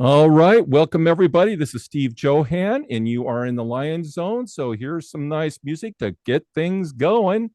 All right, welcome everybody. This is Steve Johan, and you are in the Lion Zone. So here's some nice music to get things going.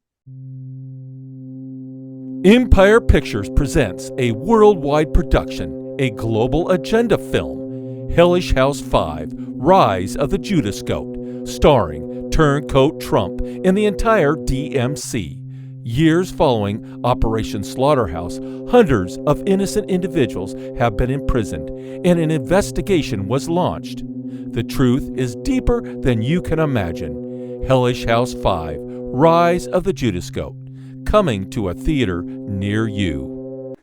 Empire Pictures presents a worldwide production, a global agenda film, Hellish House 5, Rise of the Judas Goat, starring Turncoat Trump and the entire DMC. Years following Operation Slaughterhouse, hundreds of innocent individuals have been imprisoned, and an investigation was launched. The truth is deeper than you can imagine. Hellish House 5, Rise of the Judas Goat, coming to a theater near you.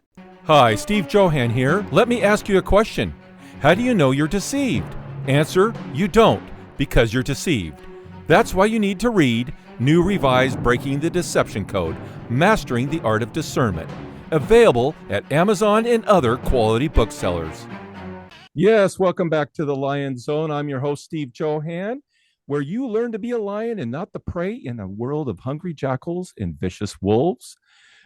Hi, Steve Johan here. Let me ask you a question. How do you know you're deceived? Answer, you don't, because you're deceived. That's why you need to read New Revised Breaking the Deception Code, Mastering the Art of Discernment. Available at Amazon and other quality booksellers. Yes, welcome back to the Lion Zone. I'm your host, Steve Johan, where you learn to be a lion and not the prey in a world of hungry jackals and vicious wolves.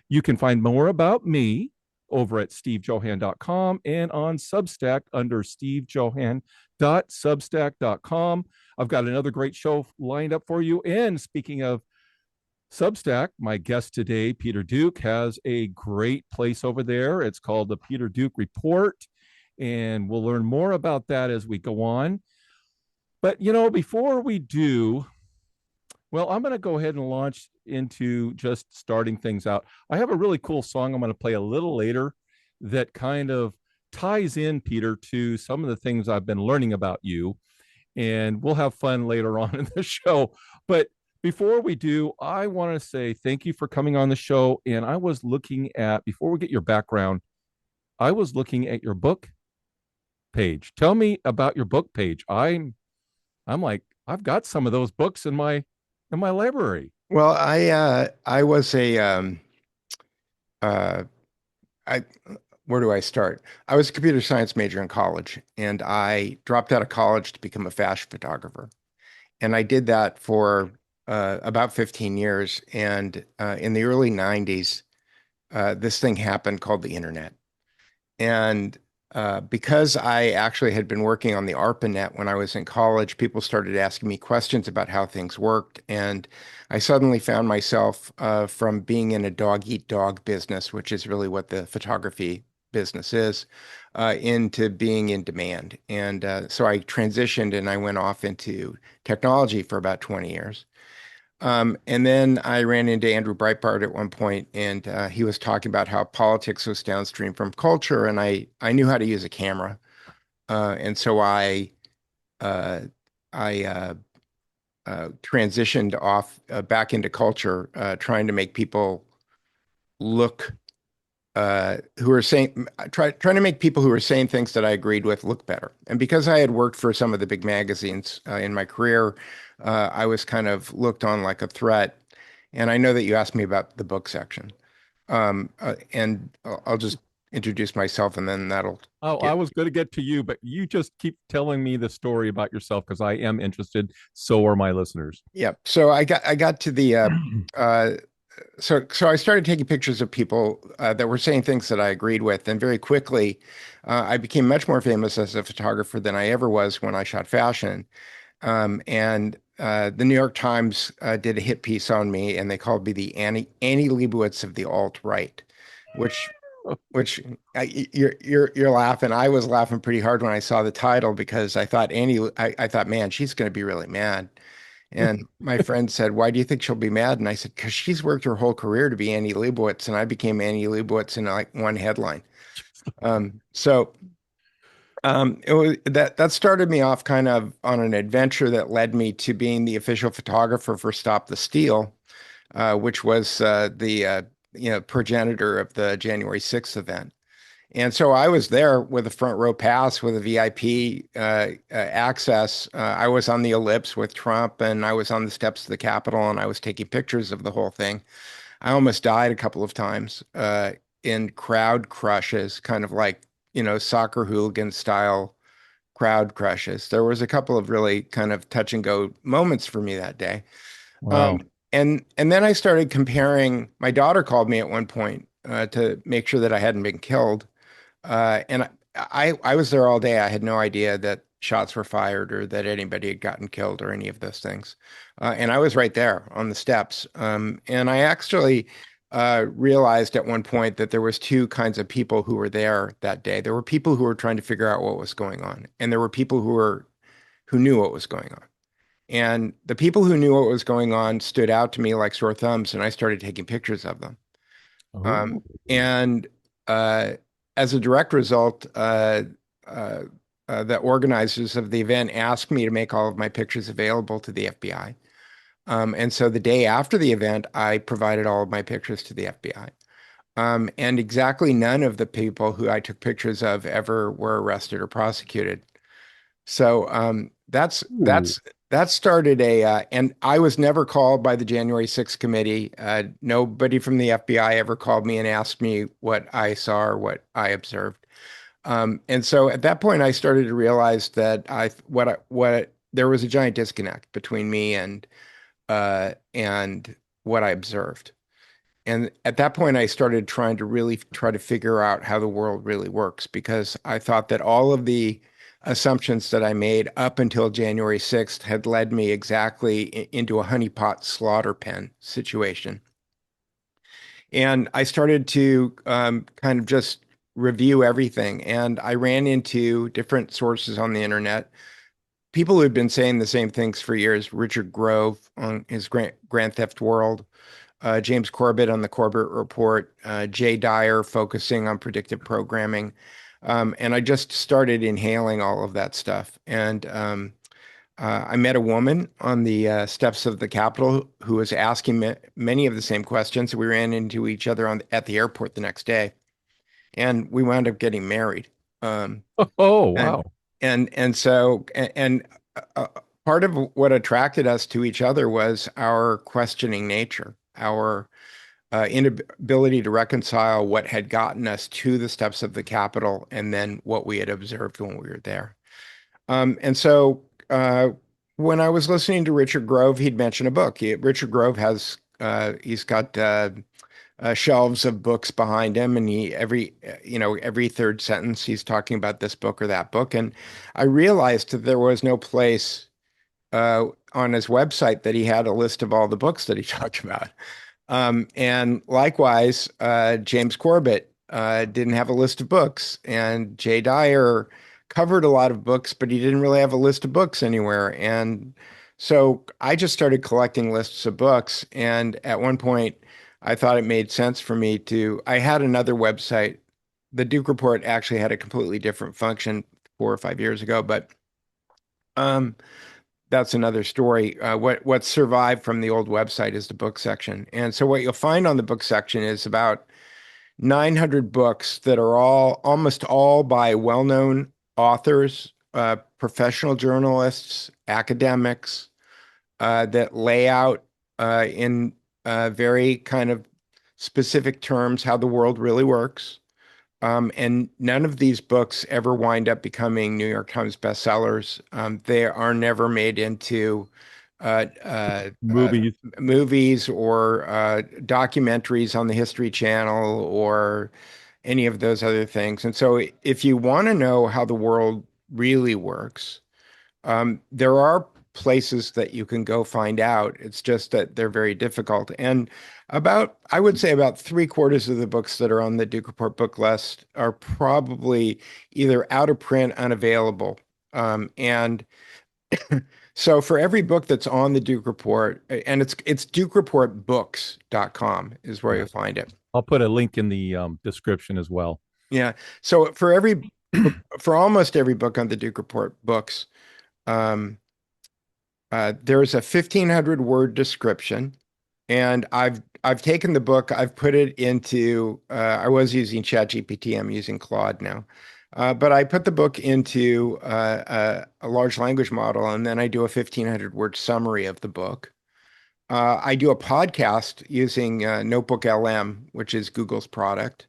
You can find more about me over at stevejohan.com and on Substack under stevejohan.substack.com. I've got another great show lined up for you. And speaking of Substack, my guest today, Peter Duke, has a great place over there. It's called the Peter Duke Report, and we'll learn more about that as we go on. But, before we do, well, I'm going to go ahead and launch into just starting things out. I have a really cool song I'm going to play a little later that kind of ties in, Peter, to some of the things I've been learning about you. And we'll have fun later on in the show. But before we do, I want to say thank you for coming on the show. And I was looking at, before we get your background, I was looking at your book page. Tell me about your book page. I'm like, I've got some of those books in my library. Well, I was a I where do I start? I was a computer science major in college, and I dropped out of college to become a fashion photographer. And I did that for about 15 years. And in the early 90s, this thing happened called the internet. And because I actually had been working on the ARPANET when I was in college, people started asking me questions about how things worked. And I suddenly found myself from being in a dog-eat-dog business, which is really what the photography business is, into being in demand. And so I transitioned and I went off into technology for about 20 years. And then I ran into Andrew Breitbart at one point, and he was talking about how politics was downstream from culture, and I knew how to use a camera, and so I transitioned off back into culture, trying to make people look who are trying to make people who are saying things that I agreed with look better. And because I had worked for some of the big magazines in my career, I was kind of looked on like a threat. And I know that you asked me about the book section. And I'll just introduce myself and then that'll I was going to get to you, but you just keep telling me the story about yourself because I am interested. So are my listeners. Yeah. So I got to the so I started taking pictures of people that were saying things that I agreed with, and very quickly, I became much more famous as a photographer than I ever was when I shot fashion. And the New York Times did a hit piece on me, and they called me the Annie Leibovitz of the alt-right, which you're laughing. I was laughing pretty hard when I saw the title because I thought I thought, man, she's going to be really mad. And my friend said, "Why do you think she'll be mad?" And I said, "Because she's worked her whole career to be Annie Leibovitz, and I became Annie Leibovitz in like one headline." So it was that started me off kind of on an adventure that led me to being the official photographer for Stop the Steal, which was the progenitor of the January 6th event. And so I was there with a front row pass with a VIP access. I was on the ellipse with Trump, and I was on the steps of the Capitol, and I was taking pictures of the whole thing. I almost died a couple of times in crowd crushes, kind of like, soccer hooligan style crowd crushes. There was a couple of really kind of touch and go moments for me that day. Wow. And then I started comparing. My daughter called me at one point to make sure that I hadn't been killed. And I was there all day. I had no idea that shots were fired or that anybody had gotten killed or any of those things. And I was right there on the steps. And I actually realized at one point that there was two kinds of people who were there that day. There were people who were trying to figure out what was going on, and there were people who knew what was going on. And the people who knew what was going on stood out to me like sore thumbs, and I started taking pictures of them. Oh. And uh, as a direct result, uh, the organizers of the event asked me to make all of my pictures available to the FBI. And so the day after the event, I provided all of my pictures to the FBI. And exactly none of the people who I took pictures of ever were arrested or prosecuted. So Ooh. that started and I was never called by the January 6th committee. Nobody from the FBI ever called me and asked me what I saw or what I observed. And so at that point, I started to realize that there was a giant disconnect between me and what I observed. And at that point, I started trying to really try to figure out how the world really works because I thought that all of the assumptions that I made up until January 6th had led me exactly into a honeypot slaughter pen situation. And I started to kind of just review everything. And I ran into different sources on the internet, people who had been saying the same things for years. Richard Grove on his Grand Theft World, James Corbett on the Corbett Report, Jay Dyer focusing on predictive programming. And I just started inhaling all of that stuff. And I met a woman on the steps of the Capitol who was asking me many of the same questions. We ran into each other at the airport the next day, and we wound up getting married. Um, Oh, and wow. and so uh, part of what attracted us to each other was our questioning nature, our inability to reconcile what had gotten us to the steps of the Capitol and then what we had observed when we were there. And so when I was listening to Richard Grove, he'd mention a book. Richard Grove he's got shelves of books behind him, and every third sentence he's talking about this book or that book. And I realized that there was no place on his website that he had a list of all the books that he talked about. And likewise, James Corbett didn't have a list of books, and Jay Dyer covered a lot of books, but he didn't really have a list of books anywhere. And so I just started collecting lists of books. And at one point, I thought it made sense for me to. I had another website. The Duke Report actually had a completely different function 4 or 5 years ago, but um, that's another story. What survived from the old website is the book section. And so what you'll find on the book section is about 900 books that are almost all by well-known authors, professional journalists, academics, that lay out in very kind of specific terms how the world really works. And none of these books ever wind up becoming New York Times bestsellers. They are never made into uh, uh, uh, Movies. movies or documentaries on the History Channel or any of those other things. And so, if you want to know how the world really works, there are places that you can go find out. It's just that they're very difficult. And I would say about three-quarters of the books that are on the Duke Report book list are probably either out of print, unavailable. And so for every book that's on the Duke Report, and it's dukereportbooks.com is where Yeah. you'll find it. I'll put a link in the description as well. Yeah. So for almost every book on the Duke Report books, um, there's a 1,500 word description, and I've taken the book, I've put it into. I was using ChatGPT, I'm using Claude now, but I put the book into a large language model, and then I do a 1,500 word summary of the book. I do a podcast using Notebook LM, which is Google's product.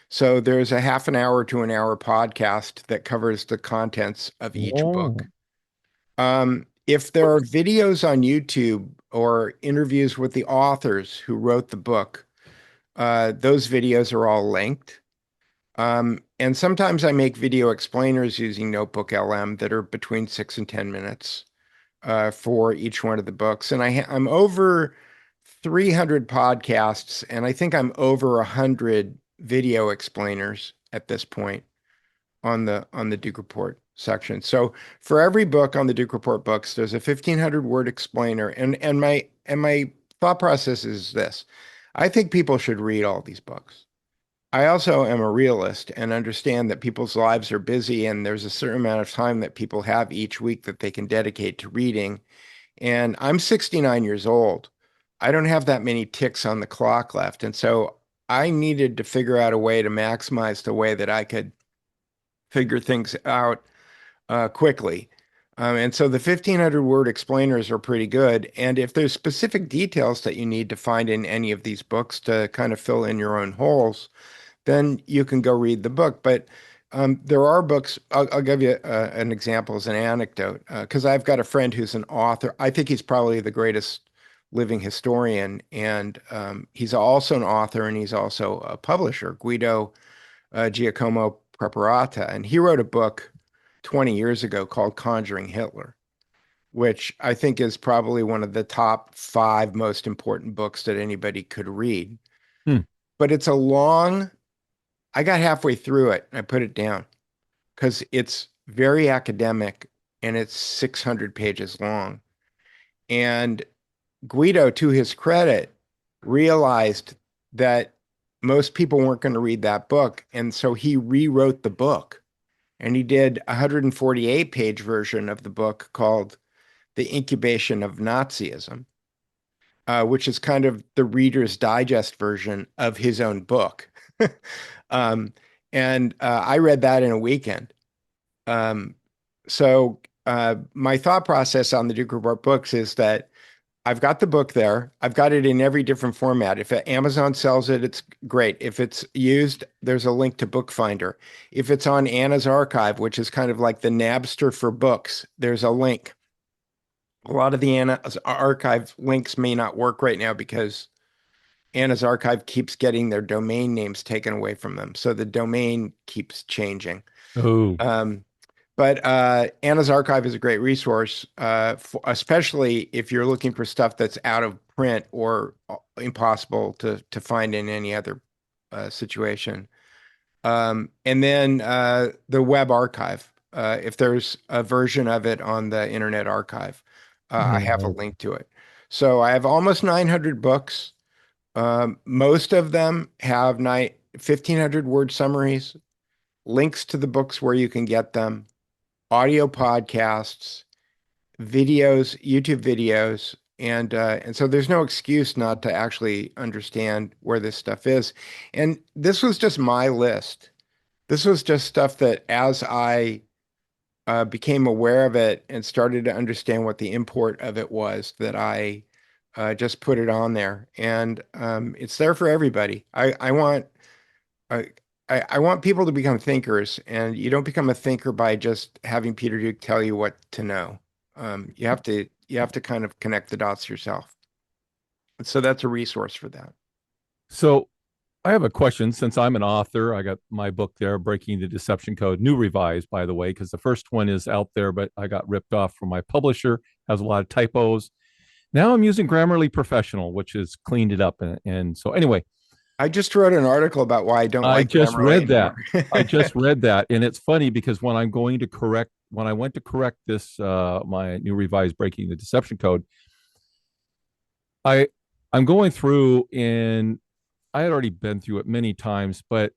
So there's a half an hour to an hour podcast that covers the contents of each book. Oh, If there are videos on YouTube or interviews with the authors who wrote the book, those videos are all linked. And sometimes I make video explainers using Notebook LM that are between 6 and 10 minutes for each one of the books. And I'm over 300 podcasts, and I think I'm over 100 video explainers at this point on the Duke Report section. So for every book on the Duke Report books, there's a 1,500 word explainer, and my thought process is this: I think people should read all these books. I also am a realist and understand that people's lives are busy, and there's a certain amount of time that people have each week that they can dedicate to reading. And I'm 69 years old. I don't have that many ticks on the clock left. And so I needed to figure out a way to maximize the way that I could figure things out quickly. And so the 1,500 word explainers are pretty good. And if there's specific details that you need to find in any of these books to kind of fill in your own holes, then you can go read the book. But there are books. I'll give you an example as an anecdote, because I've got a friend who's an author. I think he's probably the greatest living historian, and he's also an author, and he's also a publisher, Guido Giacomo Preparata. And he wrote a book 20 years ago called Conjuring Hitler, which I think is probably one of the top 5 most important books that anybody could read. Hmm. But it's a long, I got halfway through it and I put it down because it's very academic and it's 600 pages long. And Guido, to his credit, realized that most people weren't going to read that book. And so he rewrote the book, and he did a 148-page version of the book called The Incubation of Nazism, which is kind of the Reader's Digest version of his own book. um, and I read that in a weekend. So my thought process on the Duke Report books is that I've got the book there. I've got it in every different format. If Amazon sells it, it's great. If it's used, there's a link to Bookfinder. If it's on Anna's Archive, which is kind of like the Napster for books, there's a link. A lot of the Anna's Archive links may not work right now because Anna's Archive keeps getting their domain names taken away from them. So the domain keeps changing. Oh, Um, but Anna's Archive is a great resource, especially if you're looking for stuff that's out of print or impossible to find in any other situation. And then the web archive, if there's a version of it on the Internet Archive, I have a oh. link to it. So I have almost 900 books. Most of them have 1,500 word summaries, links to the books where you can get them, audio podcasts, videos, YouTube videos, and so there's no excuse not to actually understand where this stuff is. And this was just my list. This was just stuff that as I became aware of it and started to understand what the import of it was, that I just put it on there, and it's there for everybody. I want I, I want people to become thinkers, and you don't become a thinker by just having Peter Duke tell you what to know. You have to kind of connect the dots yourself. And so that's a resource for that. So I have a question. Since I'm an author, I got my book there, Breaking the Deception Code, new revised, by the way, because the first one is out there, but I got ripped off from my publisher, has a lot of typos. Now I'm using Grammarly Professional, which has cleaned it up. And so, anyway, I just wrote an article about why I don't I like just Grammarly read that. anymore. I just read that. And it's funny because when I went to correct this, my new revised Breaking the Deception Code, I, I'm going through and I had already been through it many times, but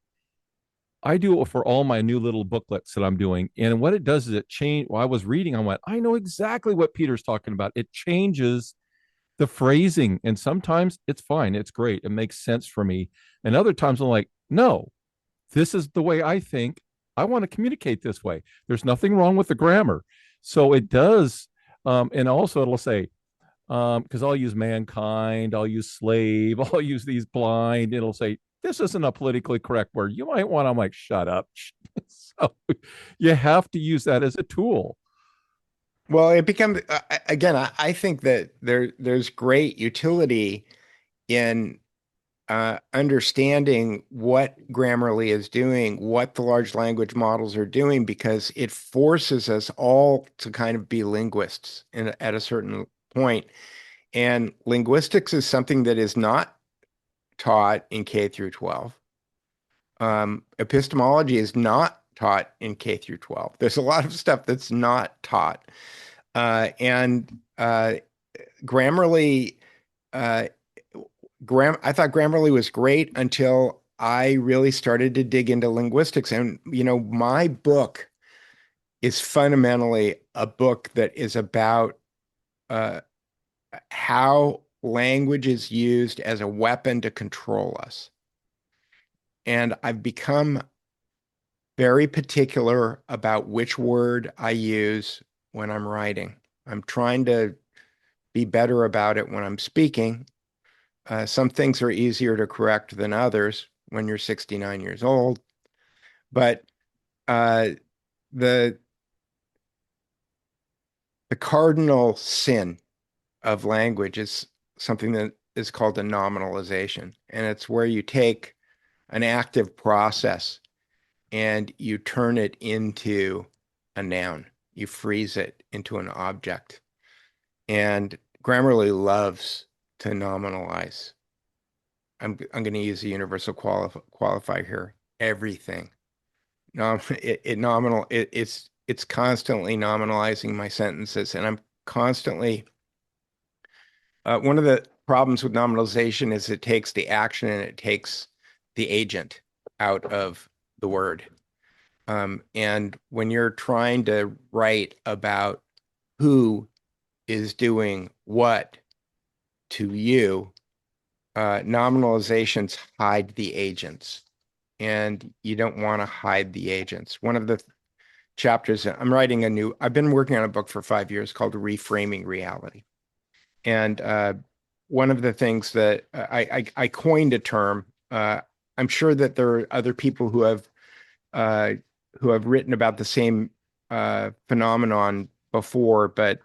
I do it for all my new little booklets that I'm doing. And what it does is it change. While I was reading, I went, I know exactly what Peter's talking about. It changes the phrasing. And sometimes it's fine. It's great. It makes sense for me. And other times I'm like, no, this is the way I think. I want to communicate this way. There's nothing wrong with the grammar. So it does. And also it'll say, because I'll use mankind, I'll use slave, I'll use these blind. It'll say, this isn't a politically correct word. You might want, I'm like, shut up. So you have to use that as a tool. Well, it becomes again. I think that there's great utility in understanding what Grammarly is doing, what the large language models are doing, because it forces us all to kind of be linguists at a certain point. And linguistics is something that is not taught in K through 12. Epistemology is not taught in K through 12. There's a lot of stuff that's not taught. And Grammarly, I thought Grammarly was great until I really started to dig into linguistics. And, my book is fundamentally a book that is about how language is used as a weapon to control us. And I've become very particular about which word I use when I'm writing. I'm trying to be better about it when I'm speaking. Some things are easier to correct than others when you're 69 years old. But the cardinal sin of language is something that is called a nominalization. And it's where you take an active process and you turn it into a noun. You freeze it into an object. And Grammarly loves to nominalize. I'm going to use a universal qualifier here. Everything. It's constantly nominalizing my sentences, and I'm constantly. One of the problems with nominalization is it takes the action and it takes the agent out of the word. And when you're trying to write about who is doing what to you, nominalizations hide the agents, and you don't want to hide the agents. One of the chapters, I've been working on a book for 5 years called Reframing Reality. And one of the things that I coined a term, I'm sure that there are other people who have written about the same phenomenon before, but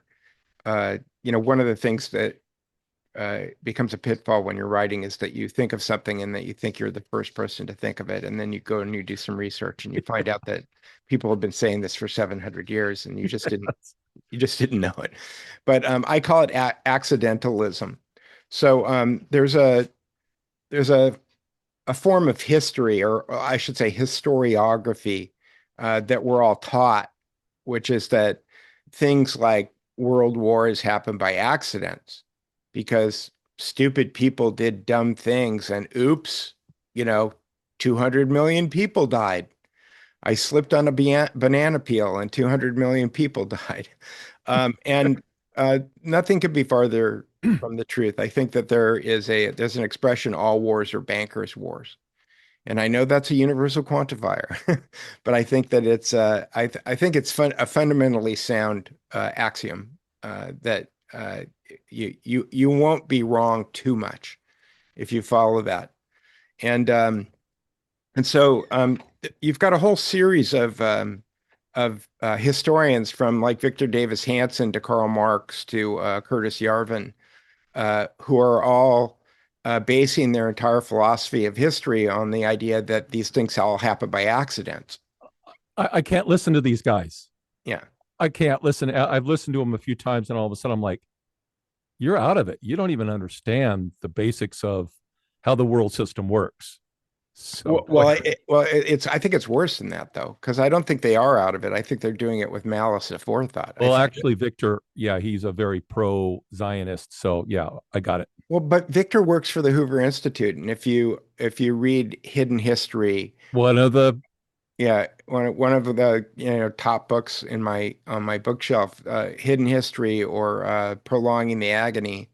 one of the things that becomes a pitfall when you're writing is that you think of something and that you think you're the first person to think of it, and then you go and you do some research and you find out that people have been saying this for 700 years and you just didn't know it. But I call it accidentalism. So there's a form of history, or I should say historiography, that we're all taught, which is that things like world wars happen by accidents because stupid people did dumb things, and oops, 200 million people died. I slipped on a banana peel and 200 million people died. And nothing could be farther from the truth. I think that there's an expression, all wars are bankers' wars. And I know that's a universal quantifier, but I think that it's I think it's a fundamentally sound axiom that you won't be wrong too much if you follow that. And so you've got a whole series of historians, from like Victor Davis Hanson to Karl Marx to Curtis Yarvin, who are all basing their entire philosophy of history on the idea that these things all happen by accident. I can't listen to these guys. Yeah. I can't listen. I've listened to them a few times, and all of a sudden I'm like, you're out of it. You don't even understand the basics of how the world system works. So, I think it's worse than that, though, because I don't think they are out of it. I think they're doing it with malice aforethought. Well, actually, Victor, he's a very pro-Zionist. So, yeah, I got it. Well, but Victor works for the Hoover Institute, and if you read Hidden History, one of the top books on my bookshelf, Hidden History or Prolonging the Agony.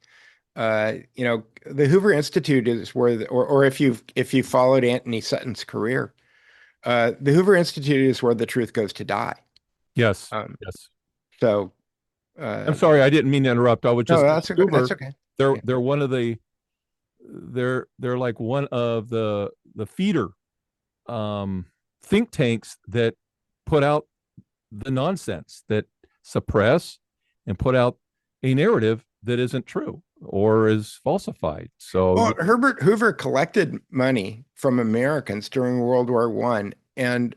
The Hoover Institute is where, or if you followed Anthony Sutton's career, the Hoover Institute is where the truth goes to die. Yes. Yes. So, I'm sorry, I didn't mean to interrupt. I was just that's okay. They're one of the they're like one of the feeder think tanks that put out the nonsense, that suppress and put out a narrative that isn't true. or is falsified. So Well, Herbert Hoover collected money from Americans during World War One, and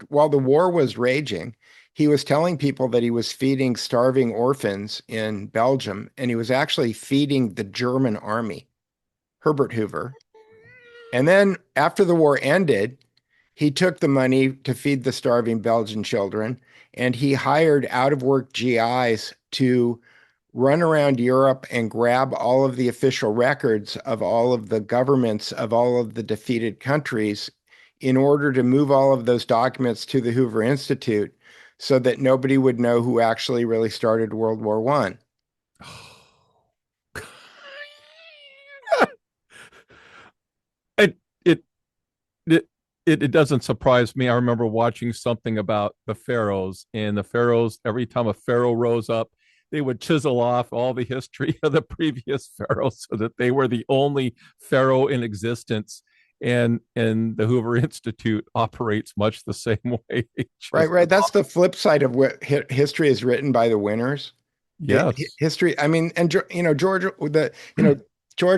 while the war was raging, he was telling people that he was feeding starving orphans in Belgium, and he was actually feeding the German army, Herbert Hoover. And then after the war ended, he took the money to feed the starving Belgian children, and he hired out-of-work GIs to run around Europe and grab all of the official records of all of the governments of all of the defeated countries in order to move all of those documents to the Hoover Institute so that nobody would know who actually really started World War One. it it it it doesn't surprise me. I remember watching something about the pharaohs, and the pharaohs, every time a pharaoh rose up, they would chisel off all the history of the previous pharaohs so that they were the only pharaoh in existence. And the Hoover Institute operates much the same way. Right, right. That's the flip side of what history is written by the winners. Yes. History, I mean, and George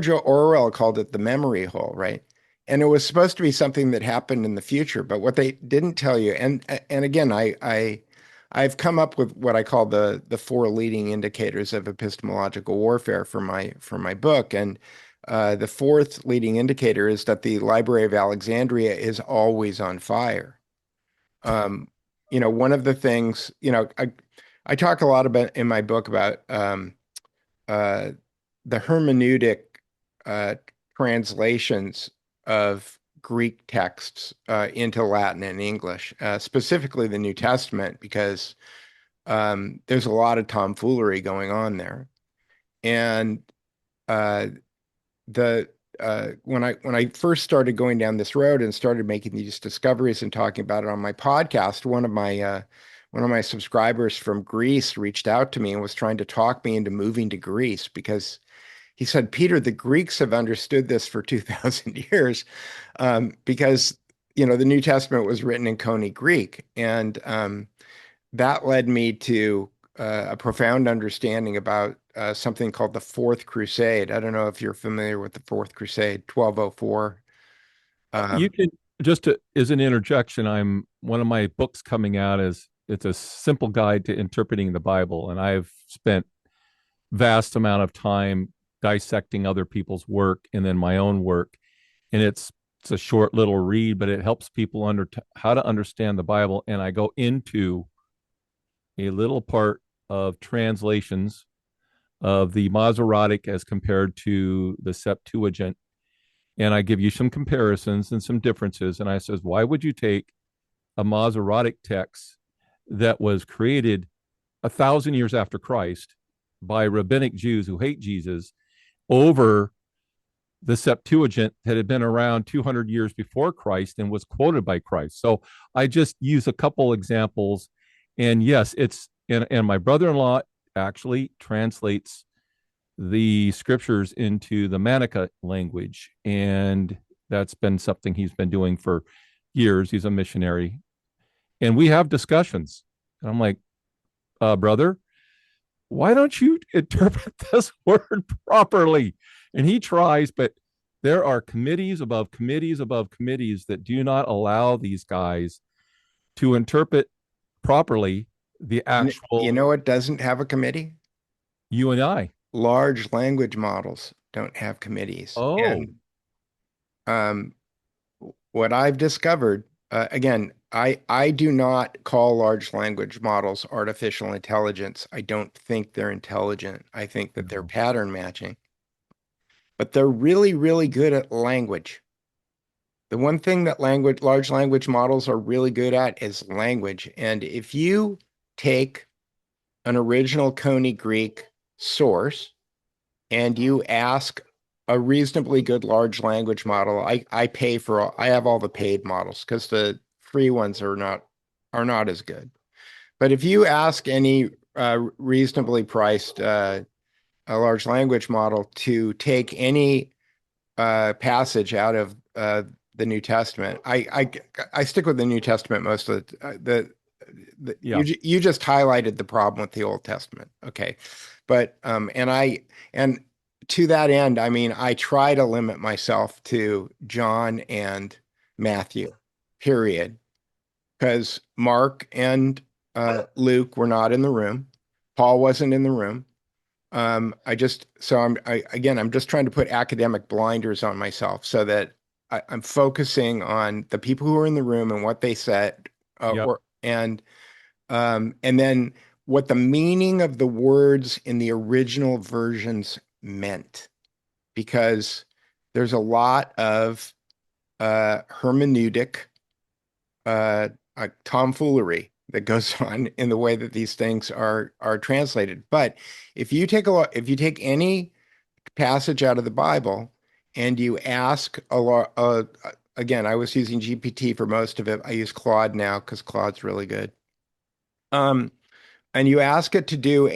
Orwell called it the memory hole, right? And it was supposed to be something that happened in the future, but what they didn't tell you, and again, I've come up with what I call the four leading indicators of epistemological warfare for my book, and the fourth leading indicator is that the Library of Alexandria is always on fire. Um, one of the things, I talk a lot about in my book about uh, the hermeneutic uh, translations of Greek texts into Latin and English, specifically the New Testament, because there's a lot of tomfoolery going on there. And uh, the when I first started going down this road and started making these discoveries and talking about it on my podcast, one of my subscribers from Greece reached out to me and was trying to talk me into moving to Greece because he said, Peter, the Greeks have understood this for 2,000 years because the New Testament was written in Coney Greek, and that led me to a profound understanding about something called the Fourth Crusade. I don't know if you're familiar with the Fourth Crusade, 1204. You can as an interjection, I'm one of my books coming out is it's a simple guide to interpreting the Bible, and I've spent vast amount of time dissecting other people's work and then my own work, and it's a short little read, but it helps people how to understand the Bible. And I go into a little part of translations of the Masoretic as compared to the Septuagint, and I give you some comparisons and some differences. And I says, why would you take a Masoretic text that was created 1,000 years after Christ by rabbinic Jews who hate Jesus over the Septuagint that had been around 200 years before Christ and was quoted by Christ? So I just use a couple examples. And yes, and my brother-in-law actually translates the scriptures into the Manica language. And that's been something he's been doing for years. He's a missionary. And we have discussions. And I'm like, brother, why don't you interpret this word properly? And he tries, but there are committees above committees above committees that do not allow these guys to interpret properly the You actual know what doesn't have a committee? you and I. Large language models don't have committees. Oh, And um, what I've discovered, again, I do not call large language models artificial intelligence. I don't think they're intelligent. I think that they're no. pattern matching, but they're really, really good at language. The one thing that large language models are really good at is language. And if you take an original Coney Greek source and you ask a reasonably good large language model, I have all the paid models because the free ones are not as good. But if you ask any reasonably priced a large language model to take any passage out of the New Testament, I stick with the New Testament most of Yeah. you just highlighted the problem with the Old Testament. Okay. But and to that end, I mean, I try to limit myself to John and Matthew, period, because Mark and Luke were not in the room. Paul wasn't in the room. I'm just trying to put academic blinders on myself so that I'm focusing on the people who are in the room and what they said, Yep. and then what the meaning of the words in the original versions meant, because there's a lot of hermeneutic tomfoolery that goes on in the way that these things are translated. But if you take any passage out of the Bible and you ask a lot, again, I was using GPT for most of it. I use Claude now because Claude's really good. Um, and you ask it to do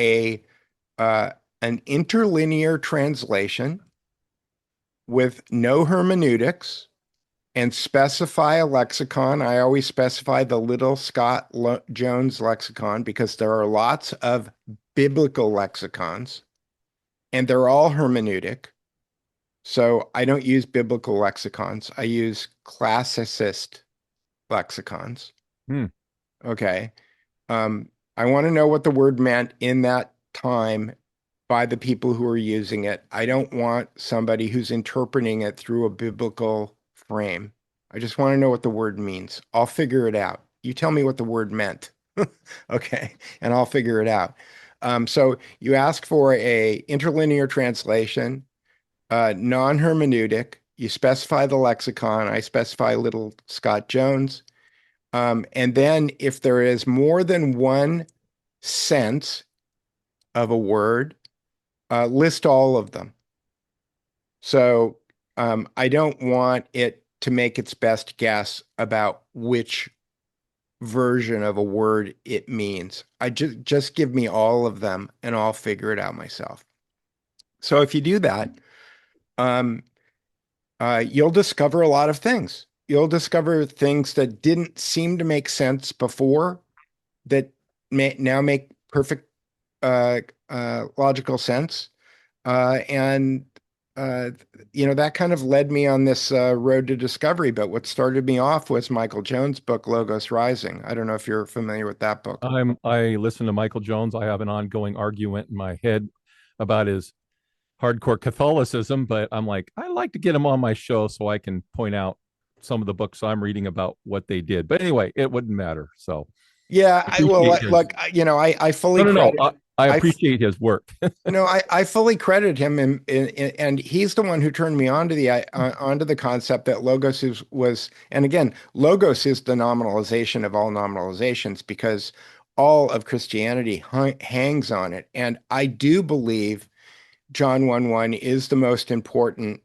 uh, an interlinear translation with no hermeneutics and specify a lexicon. I always specify the Little Scott Jones lexicon because there are lots of biblical lexicons and they're all hermeneutic. So I don't use biblical lexicons. I use classicist lexicons. Hmm. Okay. I want to know what the word meant in that time by the people who are using it. I don't want somebody who's interpreting it through a biblical frame. I just want to know what the word means. I'll figure it out. You tell me what the word meant. Okay, and I'll figure it out. So you ask for a interlinear translation, non-hermeneutic. You specify the lexicon. I specify Little Scott Jones. And then if there is more than one sense of a word, list all of them. So I don't want it to make its best guess about which version of a word it means. I just give me all of them and I'll figure it out myself. So if you do that, um, you'll discover a lot of things. You'll discover things that didn't seem to make sense before that may now make perfect logical sense. And that kind of led me on this road to discovery. But what started me off was Michael Jones' book, Logos Rising. I don't know if you're familiar with that book. I listen to Michael Jones. I have an ongoing argument in my head about his hardcore Catholicism, but I'm like, I like to get him on my show so I can point out some of the books I'm reading about what they did. But anyway, it wouldn't matter. So Yeah, I appreciate his. I fully No, no, no. credit. I I appreciate his work. I fully credit him, and he's the one who turned me on to onto the concept that logos and again, logos is the nominalization of all nominalizations because all of Christianity hangs on it, and I do believe John 1:1 is the most important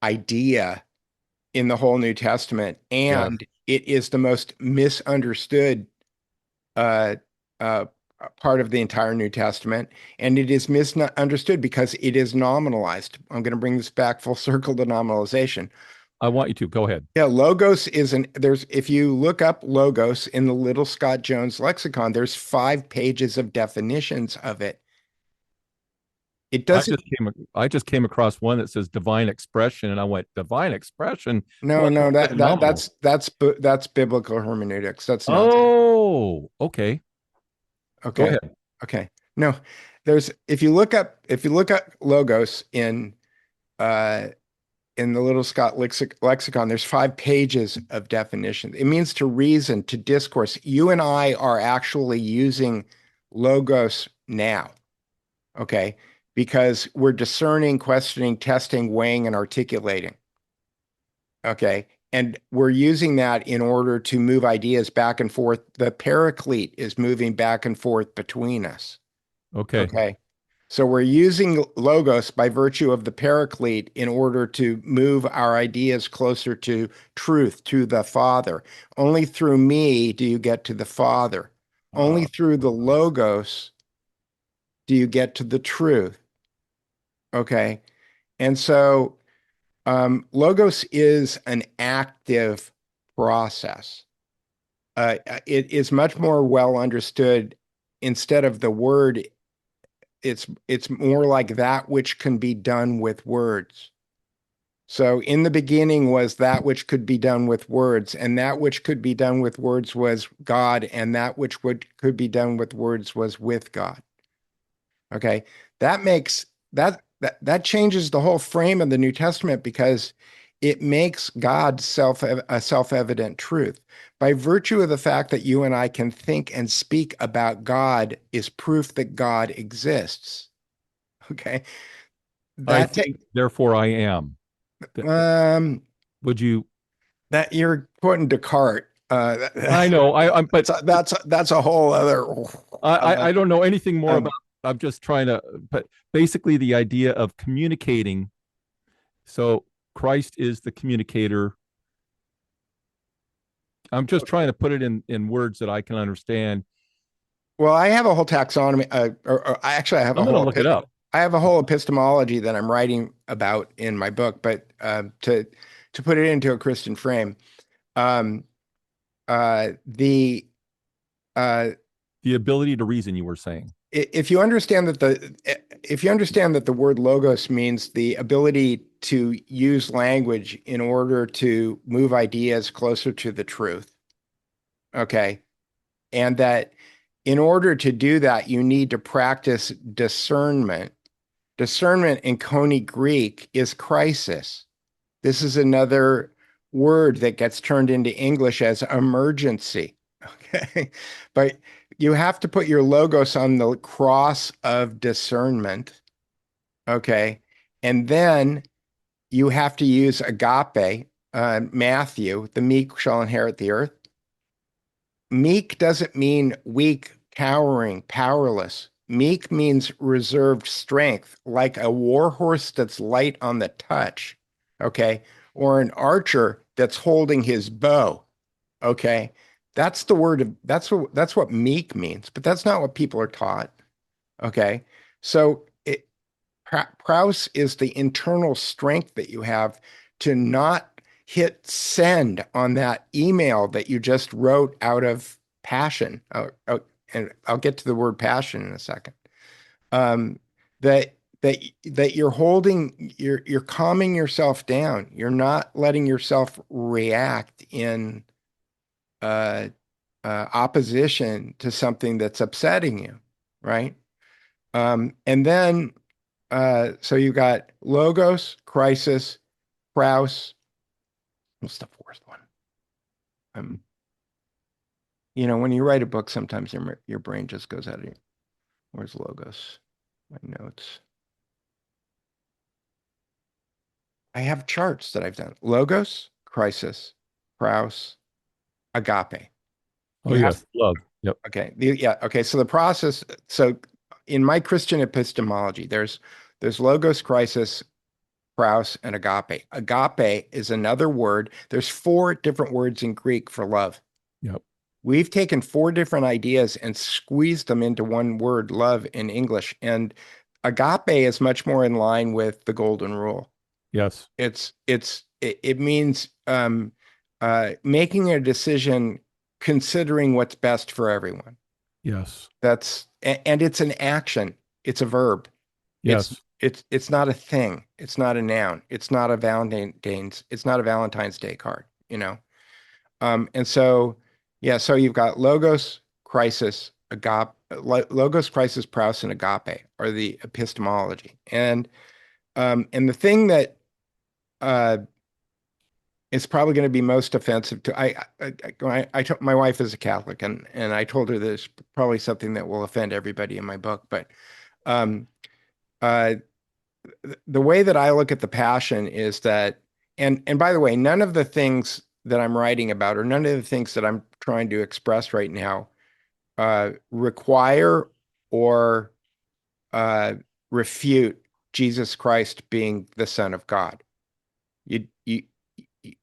idea in the whole New Testament, Yes. and it is the most misunderstood uh, uh, part of the entire New Testament, and it is misunderstood because it is nominalized. I'm going to bring this back full circle to nominalization. I want you to go ahead. Yeah, logos if you look up logos in the Little Scott Jones lexicon, there's 5 pages of definitions of it. It doesn't, I just came across one that says divine expression, and I went divine expression. no, Well, no, that's phenomenal. that's biblical hermeneutics. That's nonsense. Oh, okay. Go Okay. ahead. Okay. No, if you look up logos uh in the Little Scott lexicon, there's 5 pages of definition. It means to reason, to discourse. You and I are actually using logos now, okay? Because we're discerning, questioning, testing, weighing, and articulating, okay? And we're using that in order to move ideas back and forth. The paraclete is moving back and forth between us, Okay. okay? So we're using logos by virtue of the paraclete in order to move our ideas closer to truth, to the Father. Only through me do you get to the Father. Only Uh, through the logos do you get to the truth. Okay. And so logos is an active process. It is much more well understood instead of the word it's more like that which can be done with words. So in the beginning was that which could be done with words, and that which could be done with words was God, and that which could be done with words was with God. Okay. That makes that changes the whole frame of the New Testament because it makes God a self-evident truth. By virtue of the fact that you and I can think and speak about God is proof that God exists. Okay. I That think, therefore I am. Would you? that you're putting Descartes. I know. But That's a whole other. I don't know anything more Um, about. I'm just trying to. But basically, the idea of communicating. So Christ is the communicator. I'm just trying to put it in words that I can understand. well, I have a whole taxonomy, actually, I'm going to look it up. I have a whole epistemology that I'm writing about in my book. But to put it into a Christian frame, um, the The ability to reason, you were saying. if you understand that the word logos means the ability to use language in order to move ideas closer to the truth, okay, and that in order to do that, you need to practice discernment. Discernment in Coney Greek is crisis. This is another word that gets turned into English as emergency. Okay. But you have to put your logos on the cross of discernment. Okay. And then you have to use agape, Matthew, the meek shall inherit the earth. Meek doesn't mean weak, cowering, powerless. Meek means reserved strength, like a war horse that's light on the touch, okay? Or an archer that's holding his bow, okay? That's the word of that's what meek means, but that's not what people are taught, okay? So Prouse is the internal strength that you have to not hit send on that email that you just wrote out of passion. And I'll get to the word passion in a second. Um, that you're calming yourself down. You're not letting yourself react in uh, opposition to something that's upsetting you, right? And then so you got logos, crisis, Prouse. What's the fourth one? Um, when you write a book, sometimes your brain just goes out of you. Where's logos? My notes. I have charts that I've done. Logos, crisis, Prouse, agape. Oh, yes. Love. Yep. Okay. Yeah. Okay. So the process. So in my Christian epistemology, there's logos, crisis, Prouse, and agape. Agape is another word. There's 4 different words in Greek for love. Yep. We've taken 4 different ideas and squeezed them into one word, love, in English. And agape is much more in line with the golden rule. Yes. It means making a decision considering what's best for everyone. Yes. And it's an action. It's a verb. Yes. It's not a thing. It's not a noun. It's not a Valentine's Day card, And so, yeah, so you've got logos, crisis, agape, logos, crisis, Prouse, and agape are the epistemology. And the thing that is probably going to be most offensive to my wife is a Catholic, and I told her there's probably something that will offend everybody in my book, but um, the way that I look at the passion is that, and by the way, none of the things that I'm writing about, or none of the things that I'm trying to express right now, require or refute Jesus Christ being the Son of God.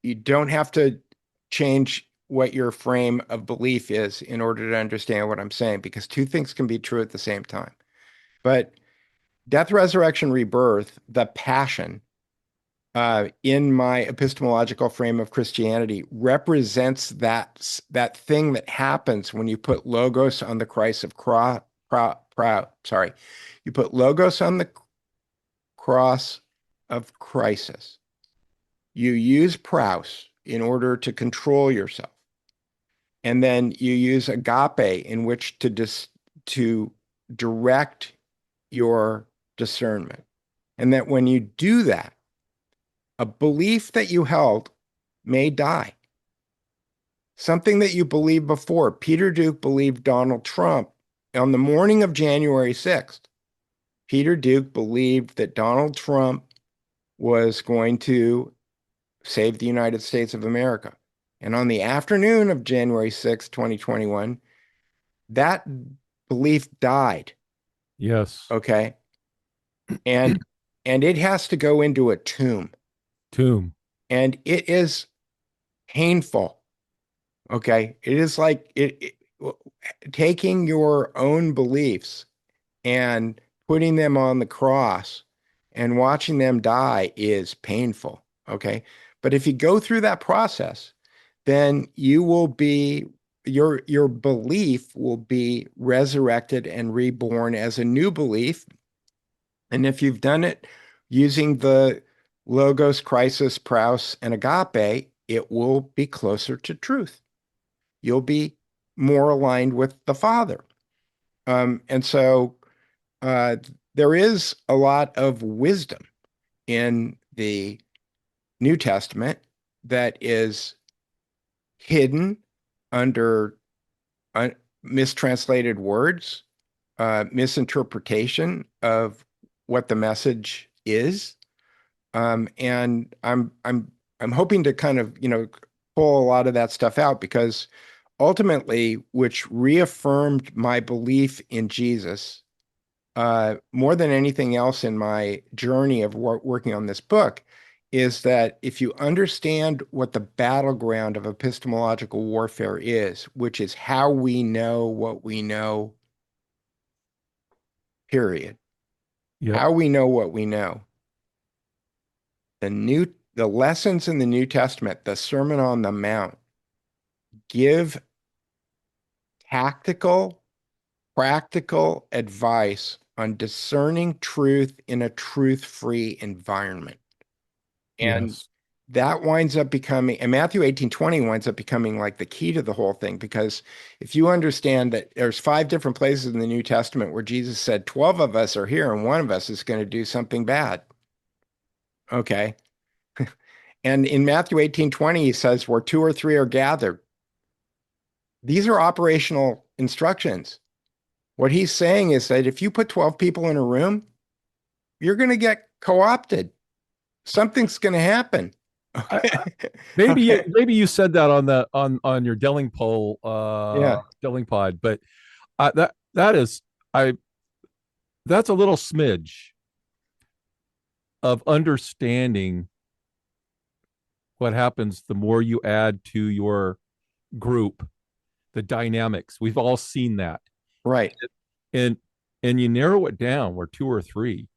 You don't have to change what your frame of belief is in order to understand what I'm saying, because 2 things can be true at the same time. But death, resurrection, rebirth, the passion, in my epistemological frame of Christianity, represents that thing that happens when you put logos on the Christ of sorry, you put logos on the cross of crisis. You use praus in order to control yourself. And then you use agape in which to direct your discernment. And that when you do that, a belief that you held may die. Something that you believed before. Peter Duke believed Donald Trump on the morning of January 6th. Peter Duke believed that Donald Trump was going to save the United States of America. And on the afternoon of January 6th, 2021, that belief died. Yes. Okay. And it has to go into a tomb. And it is painful. Okay. It is like taking your own beliefs and putting them on the cross and watching them die is painful. Okay. But if you go through that process, then you will be your belief will be resurrected and reborn as a new belief. And if you've done it using the logos, crisis, praus, and agape, it will be closer to truth. You'll be more aligned with the Father. And so there is a lot of wisdom in the New Testament that is hidden under mistranslated words, misinterpretation of what the message is. And I'm hoping to kind of, pull a lot of that stuff out because ultimately, which reaffirmed my belief in Jesus more than anything else in my journey of working on this book, is that if you understand what the battleground of epistemological warfare is, which is how we know what we know, period. Yep. How we know what we know. The lessons in the New Testament, the Sermon on the Mount, give tactical, practical advice on discerning truth in a truth-free environment. And Yes. that winds up becoming, and Matthew 18:20 winds up becoming like the key to the whole thing, because if you understand that there's 5 different places in the New Testament where Jesus said 12 of us are here and one of us is going to do something bad. Okay. And in Matthew 18:20, he says, where 2 or 3 are gathered. These are operational instructions. What he's saying is that if you put 12 people in a room, you're going to get co-opted. Something's going to happen. Maybe Okay. maybe you said that on the on your Delling poll, Yeah. Delling pod, but that is I that's a little smidge of understanding what happens the more you add to your group, the dynamics. We've all seen that, Right. and you narrow it down where 2 or 3.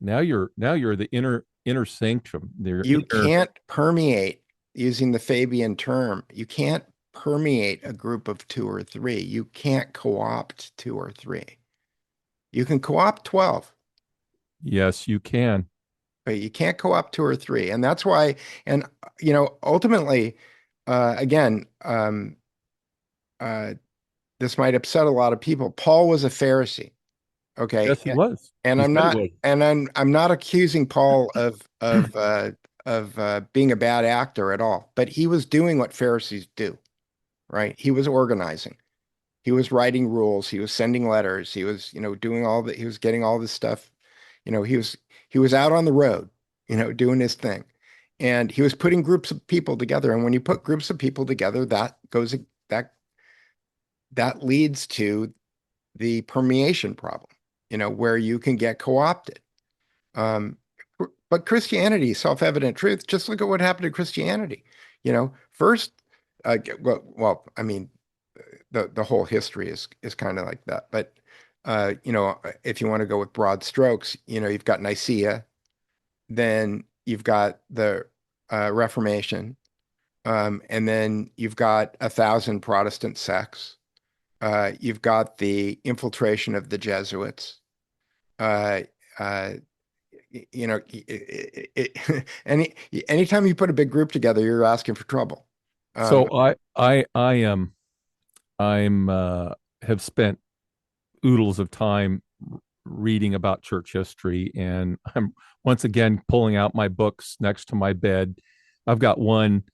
Now you're the inner sanctum. You can't permeate, using the Fabian term. You can't permeate a group of 2 or 3. You can't co-opt 2 or 3. You can co-opt 12, Yes, you can. but you can't co-opt 2 or 3. And that's why, and ultimately, again, this might upset a lot of people. Paul was a Pharisee. Okay. Yes, he was. And He I'm said he not, was. and I'm not accusing Paul of being a bad actor at all, but he was doing what Pharisees do, right? He was organizing. He was writing rules. He was sending letters. He was, doing he was getting all this stuff. He was out on the road, doing his thing. And he was putting groups of people together. And when you put groups of people together, that leads to the permeation problem, where you can get co-opted. Um, but Christianity, self-evident truth, just look at what happened to Christianity. First, I mean, the whole history is kind of like that. But if you want to go with broad strokes, you've got Nicaea, then you've got the Reformation, and then you've got 1,000 Protestant sects. You've got the infiltration of the Jesuits. Uh, uh, anytime you put a big group together, you're asking for trouble. Um, So I am I'm have spent oodles of time reading about church history, and I'm once again pulling out my books next to my bed. I've got one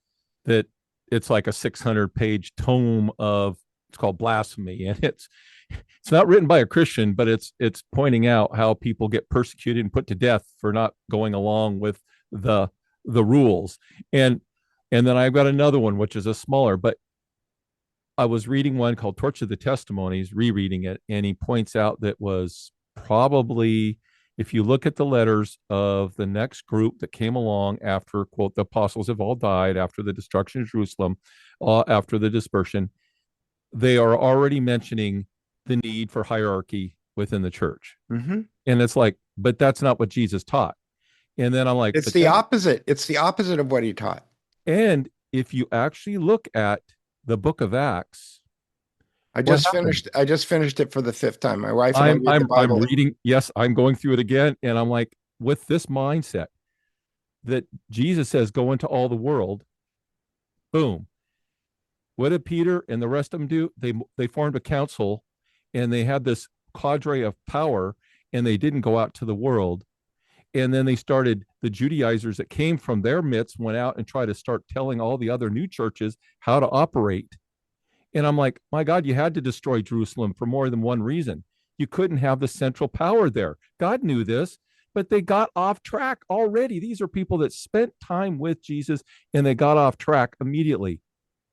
that it's like a 600-page tome of, it's called Blasphemy, and it's not written by a Christian, but it's pointing out how people get persecuted and put to death for not going along with the the rules. And then I've got another one which is a smaller, but I was reading one called Torch of the Testimonies, rereading it, and he points out that was probably, if you look at the letters of the next group that came along after, quote, the apostles have all died after the destruction of Jerusalem, after the dispersion, they are already mentioning the need for hierarchy within the church. mhm. And it's like, but that's not what Jesus taught. And then I'm like, It's but the then, opposite. It's the opposite of what he taught. and if you actually look at the book of Acts, what happened? I just finished it for the fifth time. My wife and I I'm read the I'm I'm Bible. reading. Yes, I'm going through it again, and I'm like, with this mindset that Jesus says, "Go into all the world." Boom. What did Peter and the rest of them do? They formed a council, and they had this cadre of power, and they didn't go out to the world. And then they started, the Judaizers that came from their midst went out and tried to start telling all the other new churches how to operate. And I'm like, my God, you had to destroy Jerusalem for more than one reason. You couldn't have the central power there. God knew this, but they got off track already. These are people that spent time with Jesus, and they got off track immediately.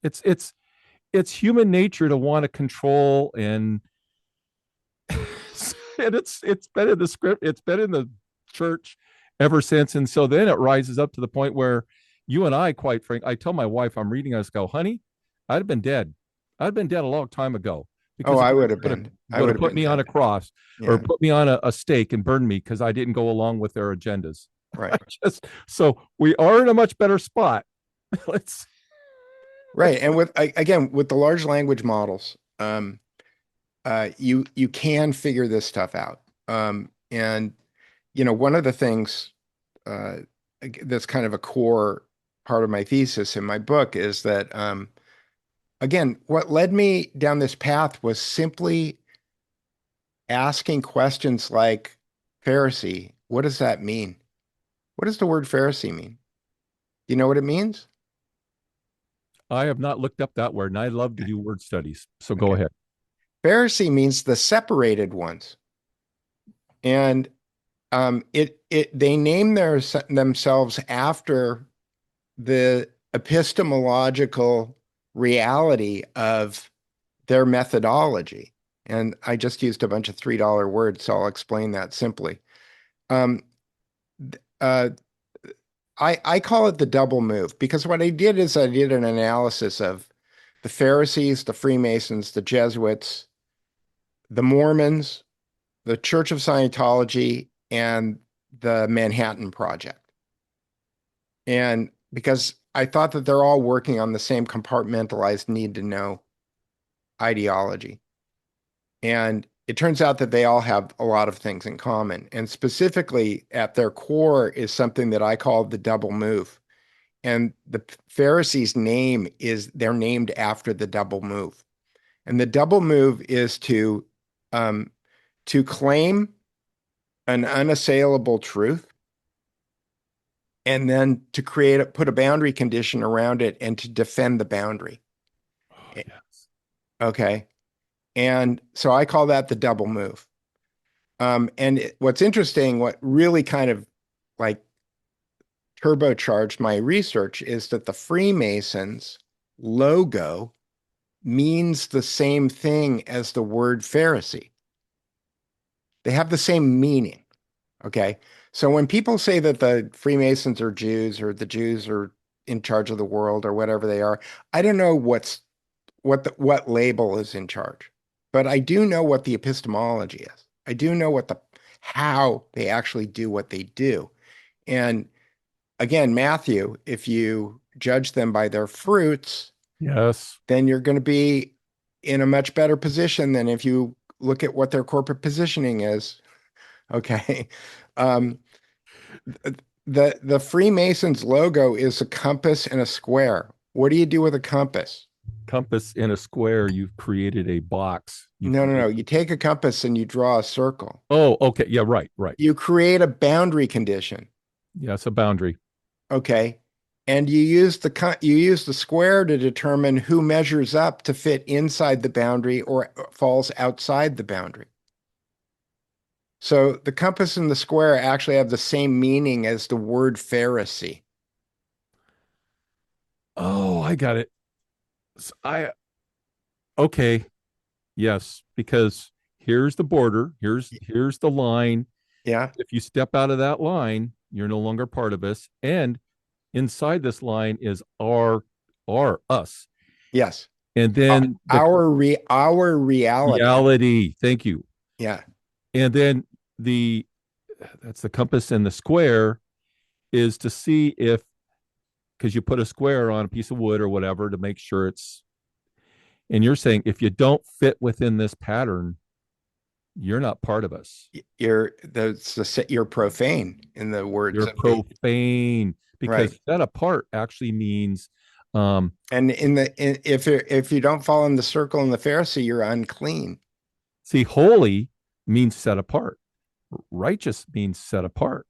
It's human nature to want to control, and and it's been in the script, it's been in the church ever since. And so then it rises up to the point where you and I, quite frank, I tell my wife, I'm reading, I just go, honey, I'd have been dead. I'd been dead a long time ago, Oh, because the I Lord would have been. I would would have have put been me on a dead. cross or Yeah, put me on a stake and burned me because I didn't go along with their agendas. right. Just so we are in a much better spot. Let's Right. And again, with the large language models, you can figure this stuff out. And one of the things uh, that's kind of a core part of my thesis in my book is that again, what led me down this path was simply asking questions like, Pharisee, what does that mean? What does the word Pharisee mean? Do you know what it means? I have not looked up that word, and I love to do word studies. So go Okay. ahead. Pharisee means the separated ones. And they name themselves after the epistemological reality of their methodology. And I just used a bunch of $3 words, so I'll explain that simply. Um, uh, I call it the double move because what I did is I did an analysis of the Pharisees, the Freemasons, the Jesuits, the Mormons, the Church of Scientology, and the Manhattan Project. And because I thought that they're all working on the same compartmentalized need to know ideology. And it turns out that they all have a lot of things in common. And specifically at their core is something that I call the double move. And the Pharisees' name is, they're named after the double move. And the double move is um, to claim an unassailable truth and then to put a boundary condition around it and to defend the boundary. Oh, yes. Okay. And so I call that the double move. What's interesting, what really kind of like turbocharged my research is that the Freemasons logo means the same thing as the word Pharisee. They have the same meaning. Okay. So when people say that the Freemasons are Jews or the Jews are in charge of the world or whatever they are, I don't know what label is in charge, but I do know what the epistemology is. I do know how they actually do what they do. And again, Matthew, if you judge them by their fruits, Yes. then you're going to be in a much better position than if you look at what their corporate positioning is. Okay. Um, the Freemasons logo is a compass and a square. What do you do with a compass? Compass in a square, you've created a box. You've No, no, no. created. You take a compass and you draw a circle. Oh, okay. Yeah, right, right. You create a boundary condition. Yeah, it's a boundary. Okay. And you use the square to determine who measures up to fit inside the boundary or falls outside the boundary. So the compass and the square actually have the same meaning as the word Pharisee. Oh, I got it. I okay. Yes, because here's the border. Here's the line. Yeah. If you step out of that line, you're no longer part of us. And inside this line is our us. Yes. And then the Our reality. reality. Thank you. Yeah. And then the that's the compass and the square is to see if because you put a square on a piece of wood or whatever to make sure it's and you're saying if you don't fit within this pattern, you're not part of us. You're profane in the words You're of the profane right. because set apart actually means And if you don't fall in the circle in the Pharisee, you're unclean. see holy means set apart. Righteous means set apart.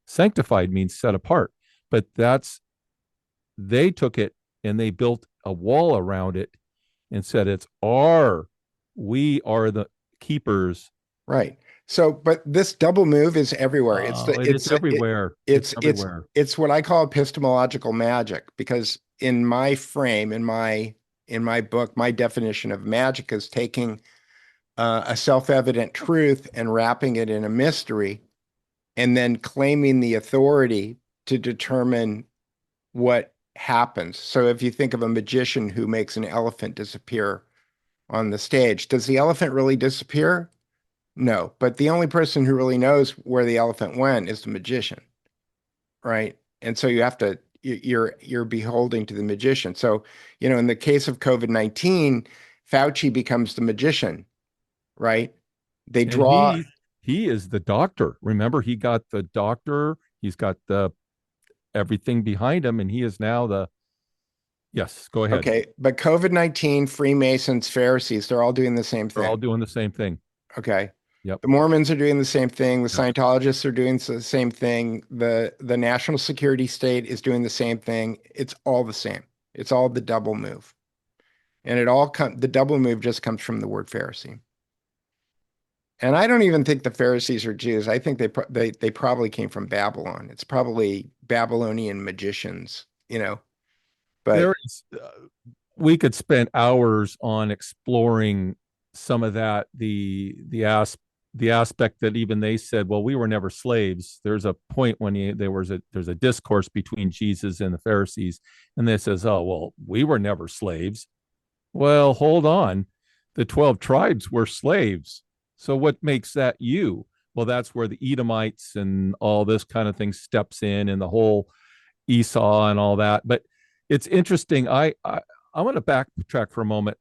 Sanctified means set apart. But that's they took it and they built a wall around it and said we are the keepers. Right. So, but this double move is everywhere. Oh, it is everywhere. It's everywhere. It's what I call epistemological magic because in my frame, in my book, my definition of magic is taking a self-evident truth and wrapping it in a mystery and then claiming the authority to determine what happens. So if you think of a magician who makes an elephant disappear on the stage, does the elephant really disappear? No, but the only person who really knows where the elephant went is the magician, right? And so you're beholding to the magician. So, in the case of COVID-19, Fauci becomes the magician, right? They And draw, he is the doctor. Remember, he got the doctor, he's got the everything behind him, and he is now the yes, go ahead. okay, but COVID-19, Freemasons, Pharisees, they're all doing the same They're all thing. doing the same thing. Okay. Yep. The Mormons are doing the same thing. The Yep. Scientologists are doing the same thing. The national security state is doing the same thing. It's all the same. It's all the double move. And the double move just comes from the word Pharisee. And I don't even think the Pharisees are Jews. I think they probably came from Babylon. It's probably Babylonian magicians, but There is we could spend hours on exploring some of that the aspect that even they said, well, we were never slaves. There's a point when there's a discourse between Jesus and the Pharisees, and they says, oh, well, we were never slaves. Well, hold on. The 12 tribes were slaves. So what makes that you? Well, that's where the Edomites and all this kind of thing steps in and the whole Esau and all that. But it's interesting. I want to backtrack for a moment.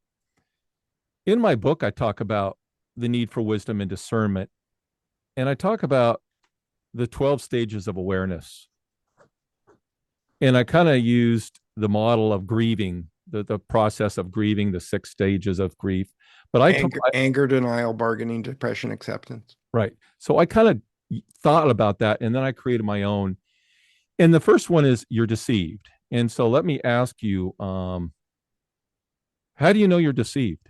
In my book, I talk about the need for wisdom and discernment. And I talk about the 12 stages of awareness. And I kind of used the model of grieving, the process of grieving, the 6 stages of grief. But anger, denial, bargaining, depression, acceptance. Right. So I kind of thought about that and then I created my own. And the first one is you're deceived. And so let me ask you, how do you know you're deceived?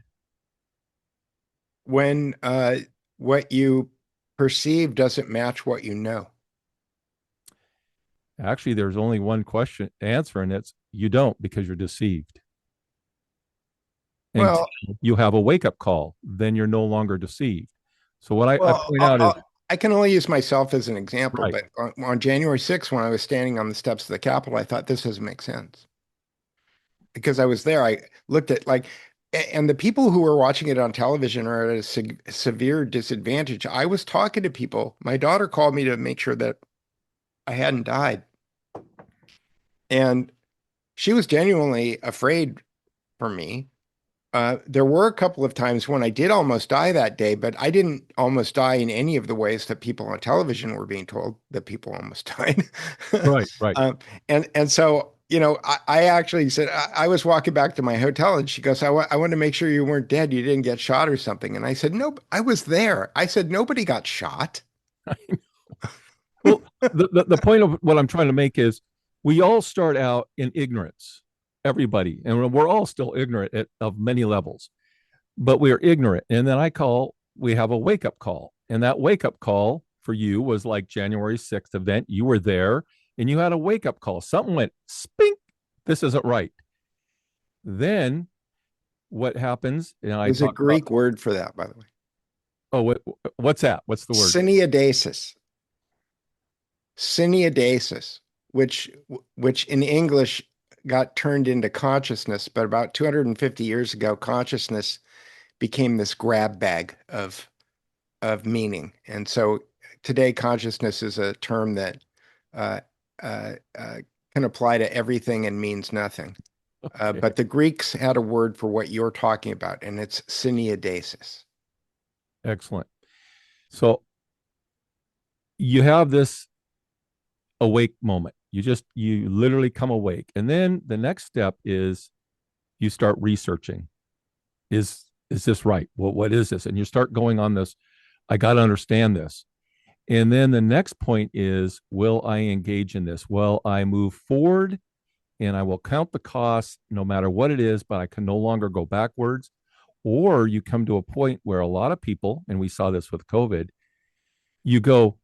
When what you perceive doesn't match what you know. Actually, there's only one question answer, and it's you don't because you're deceived. And Well, you have a wake up call, then you're no longer deceived. So what I well, point out is I can only use myself as an example, right. but on January 6th, when I was standing on the steps of the Capitol, I thought this doesn't make sense. Because I was there, I looked at and the people who were watching it on television are at a severe disadvantage. I was talking to people. My daughter called me to make sure that I hadn't died. And she was genuinely afraid for me. There were a couple of times when I did almost die that day, but I didn't almost die in any of the ways that people on television were being told that people almost died. Right, right. And so, I actually said, I was walking back to my hotel and she goes, I want to make sure you weren't dead. You didn't get shot or something. And I said, no, I was there. I said, nobody got shot. Well, the point of what I'm trying to make is we all start out in ignorance, everybody, and we're all still ignorant of many levels, but we are ignorant. And then we have a wake up call. And that wake up call for you was like January 6th event. You were there and you had a wake up call. Something went spink. This isn't right. Then what happens? And I There's a talk about, Greek word for that, by the way. oh, what's that? What's the word? Syneadesis. Syneadesis, which in English got turned into consciousness, but about 250 years ago, consciousness became this grab bag of meaning. And so today, consciousness is a term that uh, can apply to everything and means nothing. Okay. But the Greeks had a word for what you're talking about, and it's syneadesis. Excellent. So you have this awake moment. You literally come awake. And then the next step is you start researching. Is this right? What is this? And you start going on this, I got to understand this. And then the next point is, will I engage in this? Will I move forward and I will count the costs no matter what it is, but I can no longer go backwards? Or you come to a point where a lot of people, and we saw this with COVID, you go,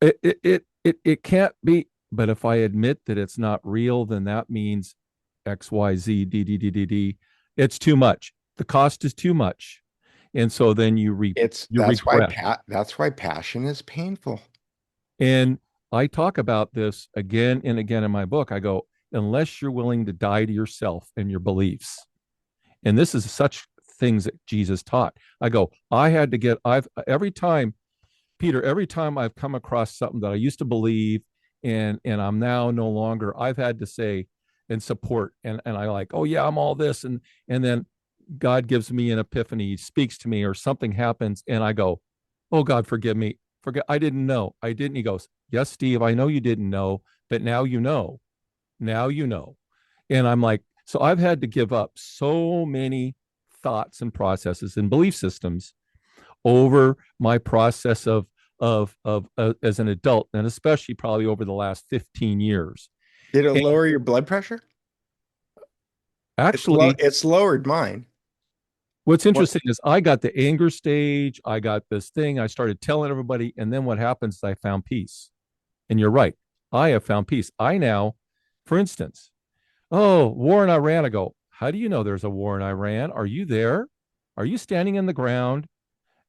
it can't be. But if I admit that it's not real, then that means X, Y, Z, D, D, D, D, D. It's too much. The cost is too much. And so then you regret. That's why passion is painful. And I talk about this again and again in my book. I go, unless you're willing to die to yourself and your beliefs. And this is such things that Jesus taught. I go, every time, Peter, every time I've come across something that I used to believe and I'm now no longer, I've had to say and support. And I like, oh yeah, I'm all this. And then God gives me an epiphany, he speaks to me or something happens. And I go, oh God, forgive me. I didn't know. I didn't. He goes, yes, Steve, I know you didn't know, but now you know. Now you know. And I'm like, so I've had to give up so many thoughts and processes and belief systems over my process of as an adult, and especially probably over the last 15 years. Did it And lower your blood pressure? actually, It's lowered mine. what's What? interesting is I got the anger stage, I got this thing, I started telling everybody, and then what happens is I found peace. And you're right, I have found peace. I now, for instance, oh, war in Iran. I go, how do you know there's a war in Iran? Are you there? Are you standing in the ground?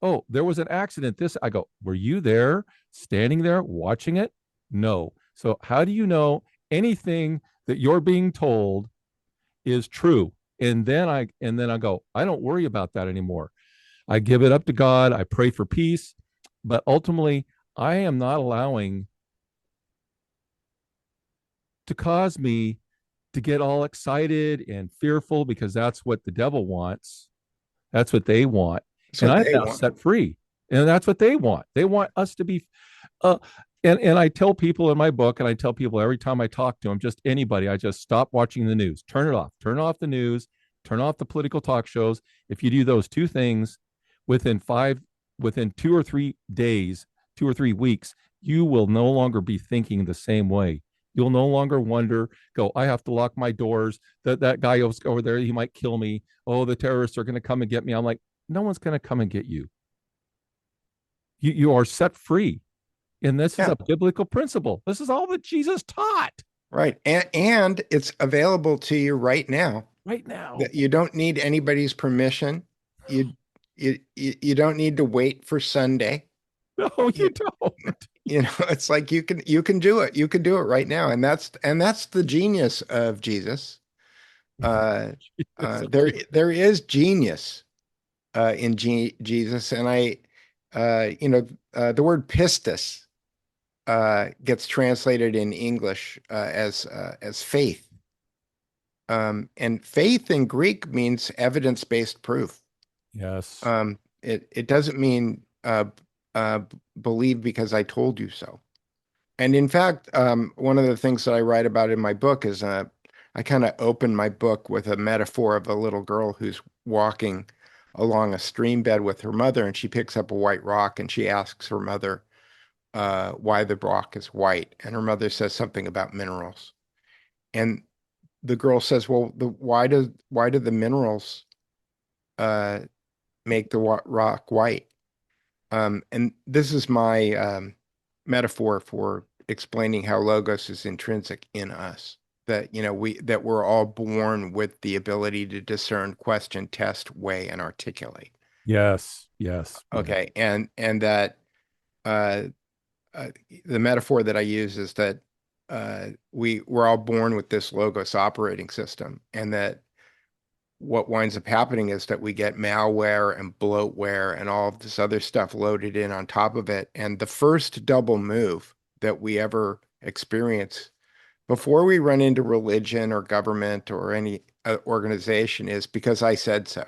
Oh, there was an accident. I go, were you there, standing there, watching it? No. So how do you know anything that you're being told is true? And then I go, I don't worry about that anymore. I give it up to God. I pray for peace, but ultimately, I am not allowing to cause me to get all excited and fearful because that's what the devil wants. That's what they want. That's And what I'm they now want. set free. And that's what they want. They want us to be uh and I tell people in my book, and I tell people every time I talk to them, just anybody, I just stop watching the news. Turn off the news, turn off the political talk shows. If you do those two things within within 2 or 3 days, 2 or 3 weeks, you will no longer be thinking the same way. You'll no longer wonder, go, I have to lock my doors. That guy over there, he might kill me. Oh, the terrorists are going to come and get me. I'm like, no one's going to come and get you. You are set free. And this is Yeah, a biblical principle. This is all that Jesus taught right. And it's available to you right now. right now. That you don't need anybody's permission. You you don't need to wait for Sunday. No, you You, don't. it's like you can do it. You can do it right now. And that's the genius of Jesus. Uh, there is genius in Jesus, and the word pistis gets translated in English as faith. And faith in Greek means evidence-based proof. Yes. It doesn't mean uh, believe because I told you so. And in fact, one of the things that I write about in my book is I kind of open my book with a metaphor of a little girl who's walking along a stream bed with her mother, and she picks up a white rock and she asks her mother why the rock is white. And her mother says something about minerals. And the girl says, "Well, why do the minerals uh, make the rock white?" And this is my metaphor for explaining how logos is intrinsic in us. That we're all born with the ability to discern, question, test, weigh, and articulate. Yes. Yes. Yes. Okay, and that uh, uh, the metaphor that I use is that we're all born with this logos operating system, and that what winds up happening is that we get malware and bloatware and all of this other stuff loaded in on top of it. And the first double move that we ever experience before we run into religion or government or any organization is because I said so.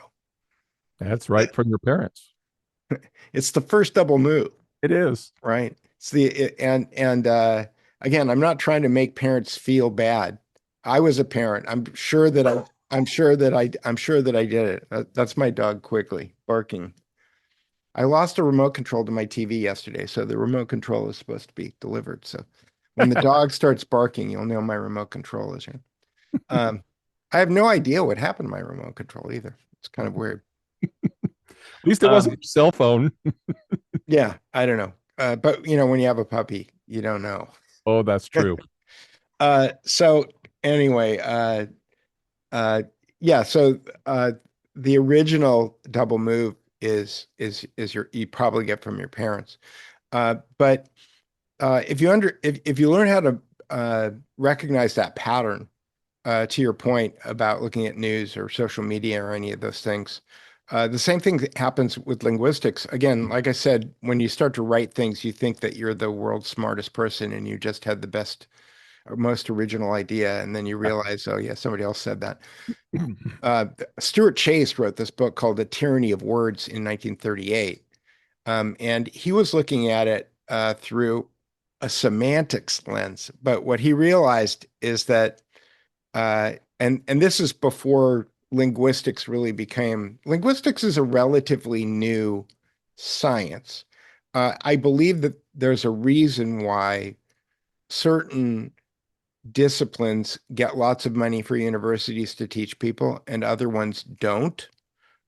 That's right from your parents. It's the first double move, It is. right? It's and again, I'm not trying to make parents feel bad. I was a parent. I'm sure that I did it. That's my dog quickly barking. I lost a remote control to my TV yesterday, so the remote control is supposed to be delivered. So when the dog starts barking, you'll know my remote control is here. Um, I have no idea what happened to my remote control either. It's kind of weird. At least it wasn't Um, your cell phone. yeah, I don't know. But when you have a puppy, you don't know. Oh, that's true. So anyway, uh, yeah, so the original double move is you probably get from your parents. But if you learn how to recognize that pattern, to your point about looking at news or social media or any of those things, the same thing happens with linguistics. Again, like I said, when you start to write things, you think that you're the world's smartest person and you just had the best or most original idea, and then you realize, oh yeah, somebody else said that. Uh, Stuart Chase wrote this book called The Tyranny of Words in 1938. And he was looking at it through a semantics lens. But what he realized is that, and this is before linguistics is a relatively new science. I believe that there's a reason why certain disciplines get lots of money for universities to teach people and other ones don't.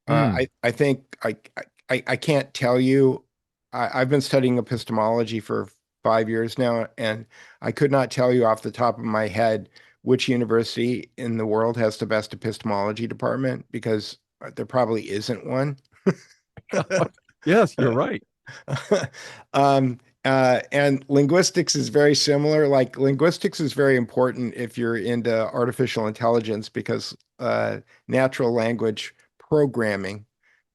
Mm. I think I can't tell you. I've been studying epistemology for 5 years now, and I could not tell you off the top of my head which university in the world has the best epistemology department because there probably isn't one. Yes, you're right. And linguistics is very similar. Like linguistics is very important if you're into artificial intelligence because natural language programming,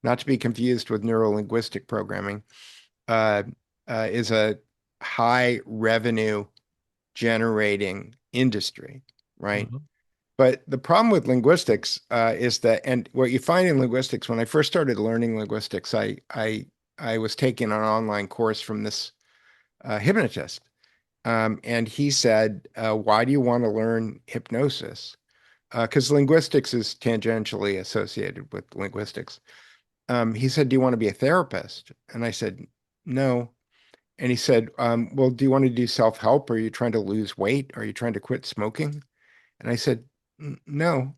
not to be confused with neurolinguistic programming, uh, is a high revenue generating industry, right? Mhm. But the problem with linguistics is that, and what you find in linguistics, when I first started learning linguistics, I was taking an online course from this hypnotist, and he said, "Why do you want to learn hypnosis?" Because linguistics is tangentially associated with linguistics. He said, "Do you want to be a therapist?" And I said, "No." And he said, "Well, do you want to do self-help? Are you trying to lose weight? Are you trying to quit smoking?" And I said, No."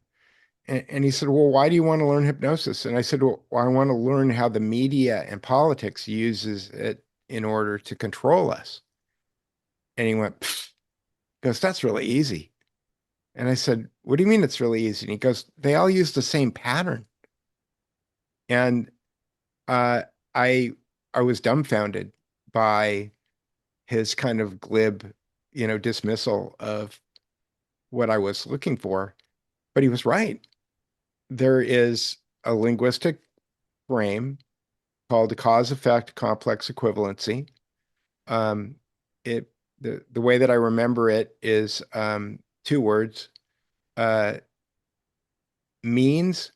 And he said, "Well, why do you want to learn hypnosis?" And I said, "Well, I want to learn how the media and politics uses it in order to control us." And he went, "Pfft." Goes, "That's really easy." And I said, "What do you mean it's really easy?" And he goes, "They all use the same pattern." And uh, I I was dumbfounded by his kind of glib, dismissal of what I was looking for. But he was right. There is a linguistic frame called the cause-effect complex equivalency. Um, it the way that I remember it is two words: uh, means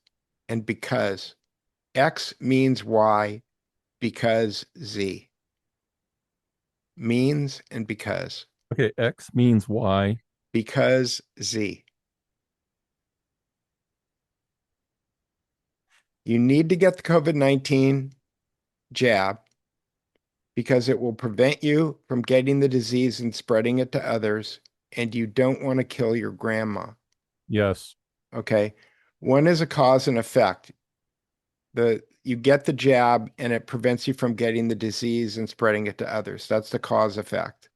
and because. X means Y because Z. Means and because. Okay, X means Y. Because Z. You need to get the COVID-19 jab because it will prevent you from getting the disease and spreading it to others, and you don't want to kill your grandma. Yes. Okay. One is a cause and effect. You get the jab and it prevents you from getting the disease and spreading it to others. That's the cause effect.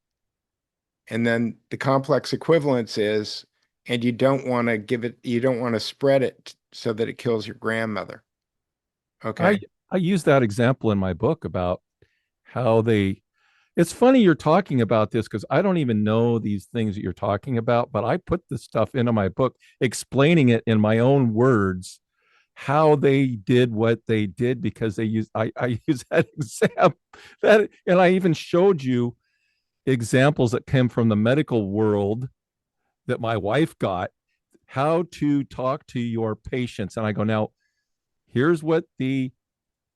And then the complex equivalence is, and you don't want to spread it so that it kills your grandmother. Okay. I use that example in my book about how it's funny you're talking about this because I don't even know these things that you're talking about, but I put this stuff into my book, explaining it in my own words, how they did what they did because I use that example and I even showed you examples that came from the medical world that my wife got, how to talk to your patients. And I go, now here's what I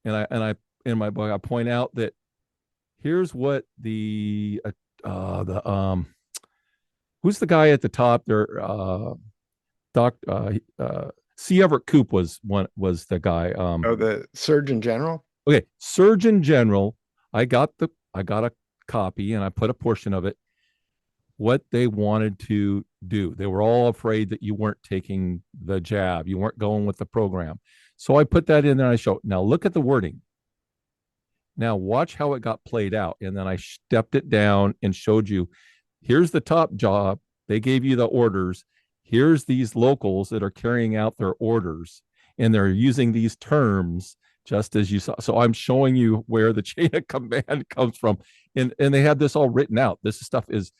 in my book I point out that here's what the who's the guy at the top there, doc C. Everett Koop was the guy. Oh, the Surgeon General. Okay, Surgeon General. I got a copy and I put a portion of it what they wanted to do. They were all afraid that you weren't taking the jab, you weren't going with the program. So I put that in there. I show, now look at the wording. Now watch how it got played out. And then I stepped it down and showed you, here's the top job. They gave you the orders. Here's these locals that are carrying out their orders. And they're using these terms just as you saw. So I'm showing you where the chain of command comes from. And they had this all written out. This stuff and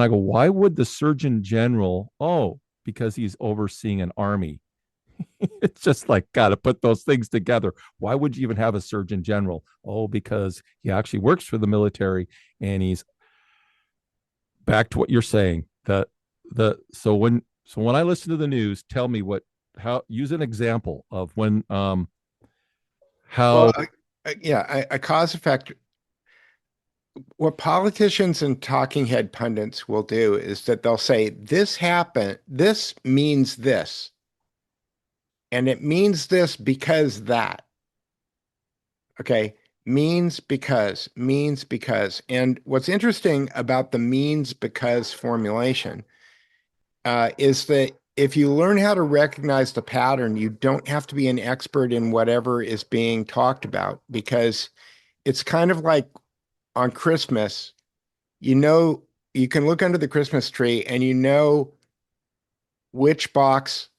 I go, why would the Surgeon General? Oh, because he's overseeing an army. It's just like, got to put those things together. Why would you even have a Surgeon General? Oh, because he actually works for the military, and he's back to what you're saying. So when I listen to the news, tell me use an example of when how. Well, a cause effect. What politicians and talking head pundits will do is that they'll say, this happened, this means this. And it means this because that. Okay. Means because. And what's interesting about the means because formulation is that if you learn how to recognize the pattern, you don't have to be an expert in whatever is being talked about, because it's kind of like on Christmas, you can look under the Christmas tree and you know which box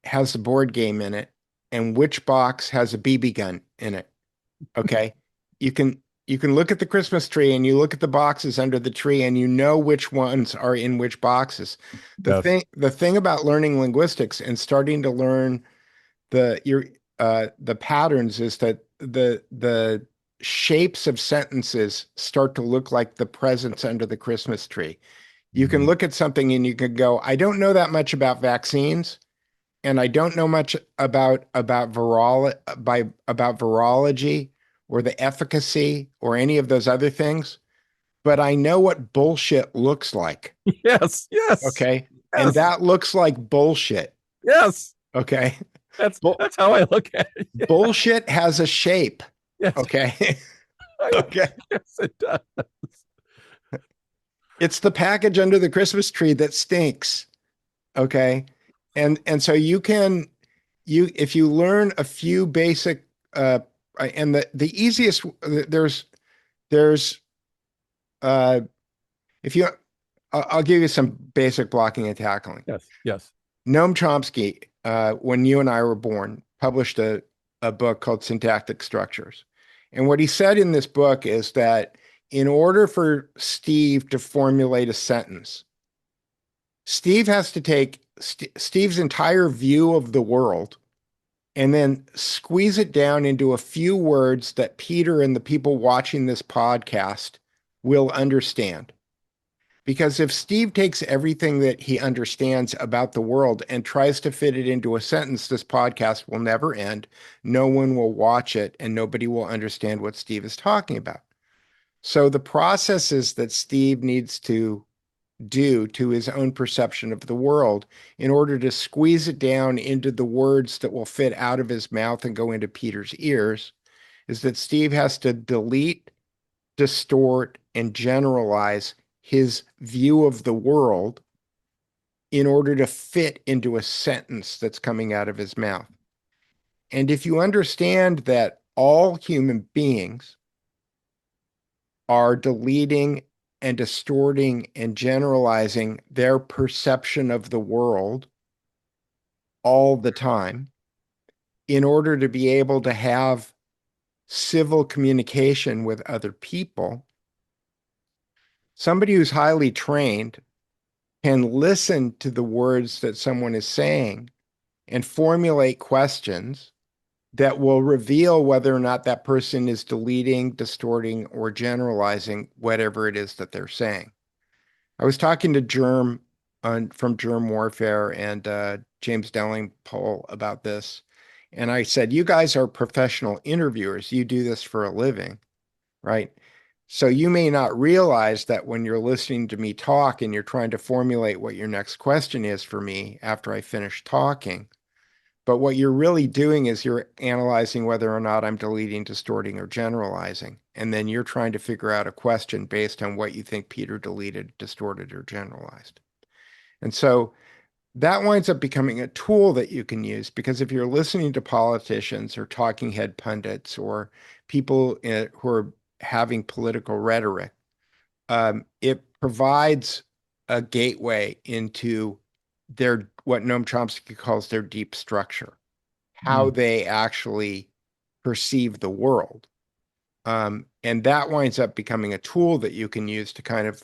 has the board game in it and which box has a BB gun in it. Okay. You can look at the Christmas tree and you look at the boxes under the tree and you know which ones are in which boxes. The thing about learning linguistics and starting to learn the patterns is that the shapes of sentences start to look like the presents under the Christmas tree. You can look at something and you can go, I don't know that much about vaccines, and I don't know much about virology or the efficacy or any of those other things, but I know what bullshit looks like. Yes. Okay. Yes. And that looks like bullshit. Yes. Okay. That's how I look at it. Yeah. Bullshit has a shape. Yes. Okay. Okay. Yes, it does. It's the package under the Christmas tree that stinks. Okay. And so if you learn a few basic and the easiest I'll give you some basic blocking and tackling. Yes. Noam Chomsky, when you and I were born, published a book called Syntactic Structures. And what he said in this book is that in order for Steve to formulate a sentence, Steve has to take Steve's entire view of the world and then squeeze it down into a few words that Peter and the people watching this podcast will understand. Because if Steve takes everything that he understands about the world and tries to fit it into a sentence, this podcast will never end. No one will watch it and nobody will understand what Steve is talking about. So the processes that Steve needs to do to his own perception of the world in order to squeeze it down into the words that will fit out of his mouth and go into Peter's ears is that Steve has to delete, distort, and generalize his view of the world in order to fit into a sentence that's coming out of his mouth. And if you understand that all human beings are deleting and distorting and generalizing their perception of the world all the time in order to be able to have civil communication with other people, somebody who's highly trained can listen to the words that someone is saying and formulate questions that will reveal whether or not that person is deleting, distorting, or generalizing whatever it is that they're saying. I was talking to from Germ Warfare and James Delingpole about this, and I said, you guys are professional interviewers. You do this for a living, right? So you may not realize that when you're listening to me talk and you're trying to formulate what your next question is for me after I finish talking, but what you're really doing is you're analyzing whether or not I'm deleting, distorting, or generalizing. And then you're trying to figure out a question based on what you think Peter deleted, distorted, or generalized. And so that winds up becoming a tool that you can use because if you're listening to politicians or talking head pundits or people who are having political rhetoric, it provides a gateway into their what Noam Chomsky calls their deep structure, how they actually perceive the world. And that winds up becoming a tool that you can use to kind of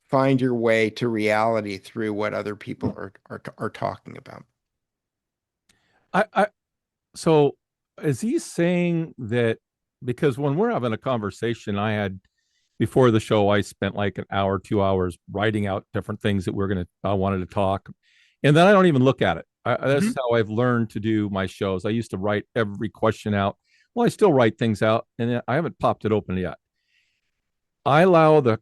find your way to reality through what other people are talking about. I so is he saying that because when we're having a conversation, before the show, I spent like an hour, 2 hours writing out different things that I wanted to talk. And then I don't even look at it. That's how I've learned to do my shows. I used to write every question out. Well, I still write things out and I haven't popped it open yet. I allow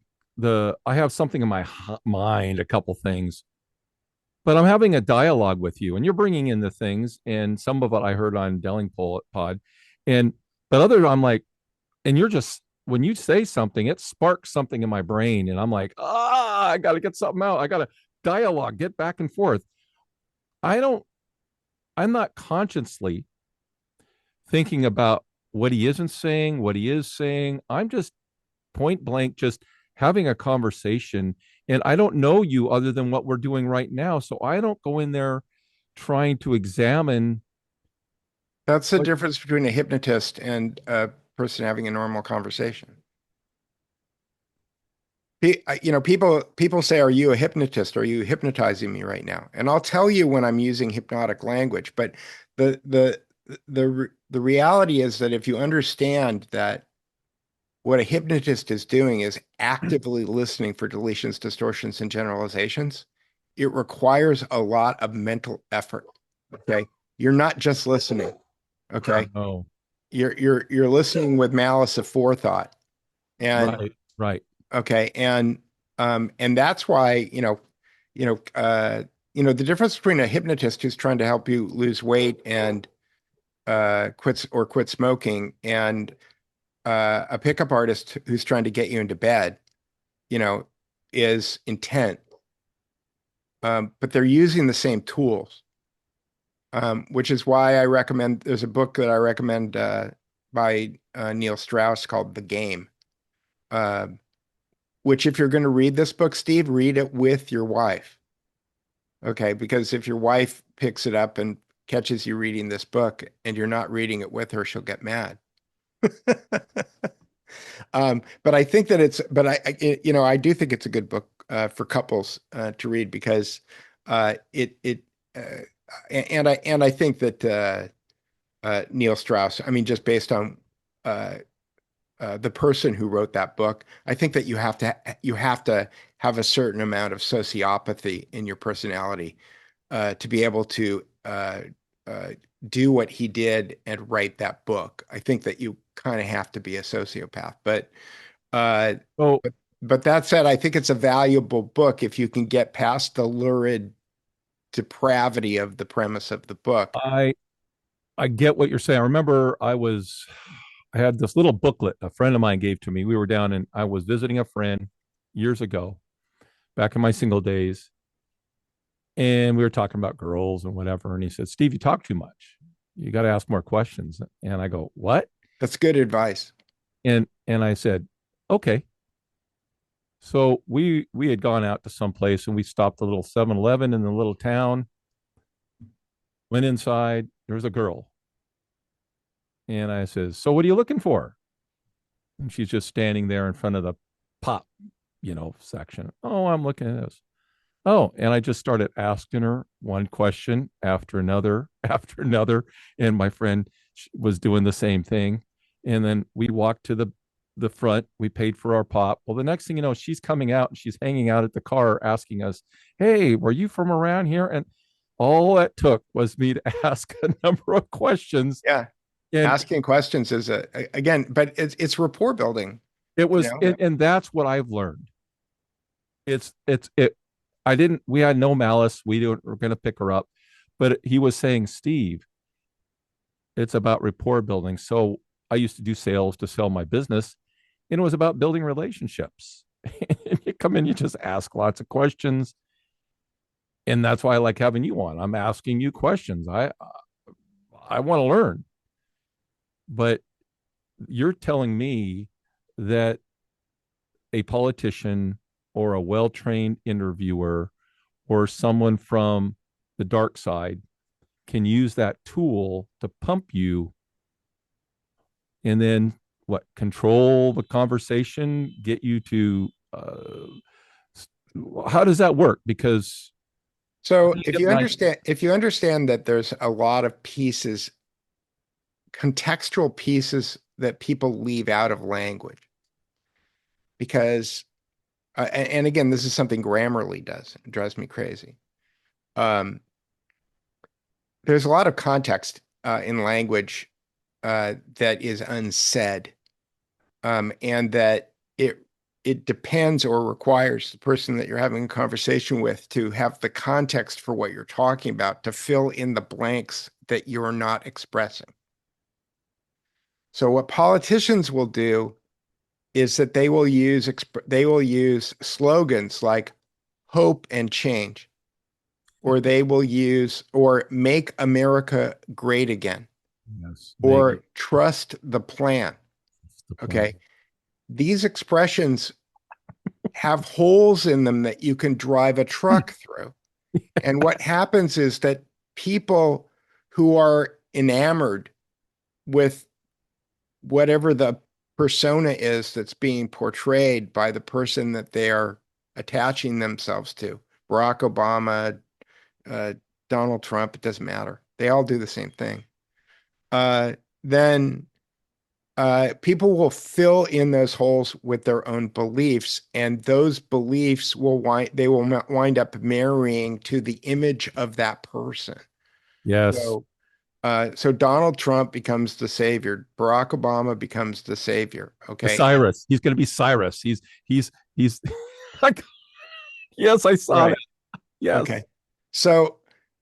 I have something in my mind, a couple things, but I'm having a dialogue with you and you're bringing in the things and some of it I heard on Delling pod and, but other, I'm like, and you're just, when you say something, it sparks something in my brain and I'm like, I got to get something out. I got to dialogue, get back and forth. I don't, I'm not consciously thinking about what he isn't saying, what he is saying. I'm just point blank, just having a conversation. And I don't know you other than what we're doing right now. So I don't go in there trying to examine. That's the difference between a hypnotist and a person having a normal conversation. People say, "Are you a hypnotist? Are you hypnotizing me right now?" And I'll tell you when I'm using hypnotic language. But the reality is that if you understand that what a hypnotist is doing is actively listening for deletions, distortions, and generalizations, it requires a lot of mental effort. Okay, you're not just listening. Okay, Oh, you're listening with malice aforethought, and right. okay, and that's why the difference between a hypnotist who's trying to help you lose weight and quit smoking and a pickup artist who's trying to get you into bed, is intent. But they're using the same tools, which is why I recommend, there's a book that I recommend by Neil Strauss called The Game, which if you're going to read this book, Steve, read it with your wife. Okay, because if your wife picks it up and catches you reading this book and you're not reading it with her, she'll get mad. But I think that I do think it's a good book for couples to read because and I think that Neil Strauss, I mean, just based on the person who wrote that book. I think that you have to have a certain amount of sociopathy in your personality to be able to uh, do what he did and write that book. I think that you kind of have to be a sociopath. Uh, So but that said, I think it's a valuable book if you can get past the lurid depravity of the premise of the book. I get what you're saying. I remember I had this little booklet a friend of mine gave to me. We were down and I was visiting a friend years ago, back in my single days, and we were talking about girls and whatever. And he said, "Steve, you talk too much. You got to ask more questions." And I go, "What?" That's good advice. And I said, "Okay." So we had gone out to some place and we stopped a little 7-Eleven in the little town, went inside, there was a girl. And I says, "So what are you looking for?" And she's just standing there in front of the pop, section. "Oh, I'm looking at this." Oh, and I just started asking her one question after another, after another. And my friend was doing the same thing. And then we walked to the front. We paid for our pop. Well, the next thing you know, she's coming out and she's hanging out at the car asking us, "Hey, were you from around here?" And all it took was me to ask a number of questions. Yeah. And Asking questions is again, but it's rapport building, it you was, know? and that's what I've learned. It, we had no malice. We're going to pick her up. But he was saying, "Steve, it's about rapport building." So I used to do sales to sell my business, and it was about building relationships. And you come in, you just ask lots of questions. And that's why I like having you on. I'm asking you questions. I want to learn. But you're telling me that a politician or a well-trained interviewer or someone from the dark side can use that tool to pump you and then control the conversation, get you to how does that work? Because So if you understand that there's a lot of pieces, contextual pieces that people leave out of language, because and again, this is something Grammarly does. It drives me crazy. Um, there's a lot of context in language that is unsaid, and that it depends or requires the person that you're having a conversation with to have the context for what you're talking about to fill in the blanks that you're not expressing. So what politicians will do is that they will use slogans like hope and change, or they will use or make America great again, yes, or trust the plan. that's the plan. Okay. These expressions have holes in them that you can drive a truck through. And what happens is that people who are enamored with whatever the persona is that's being portrayed by the person that they are attaching themselves to, Barack Obama, uh, Donald Trump, it doesn't matter. They all do the same thing. Then people will fill in those holes with their own beliefs, and those beliefs will wind up marrying to the image of that person. Yes. So, so Donald Trump becomes the savior. Barack Obama becomes the savior. The Okay, Cyrus. He's going to be Cyrus. He's like, yes, I saw right. that. Yes. Okay. So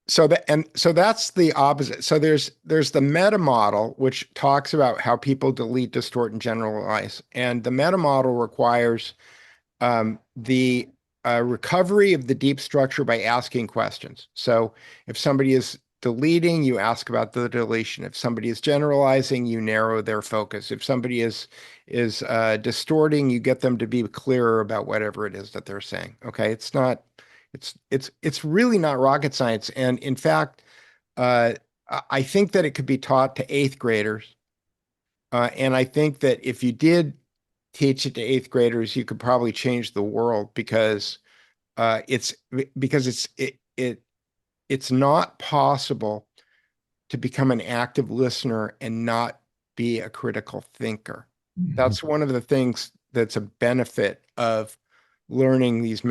so that's the opposite. So there's the meta model, which talks about how people delete, distort, and generalize. And the meta model requires the recovery of the deep structure by asking questions. So if somebody is deleting, you ask about the deletion. If somebody is generalizing, you narrow their focus. If somebody is distorting, you get them to be clearer about whatever it is that they're saying. Okay, it's really not rocket science. And in fact, uh, I think that it could be taught to eighth graders. And I think that if you did teach it to eighth graders, you could probably change the world it's because it's not possible to become an active listener and not be a critical thinker. That's one of the things that's a benefit of learning these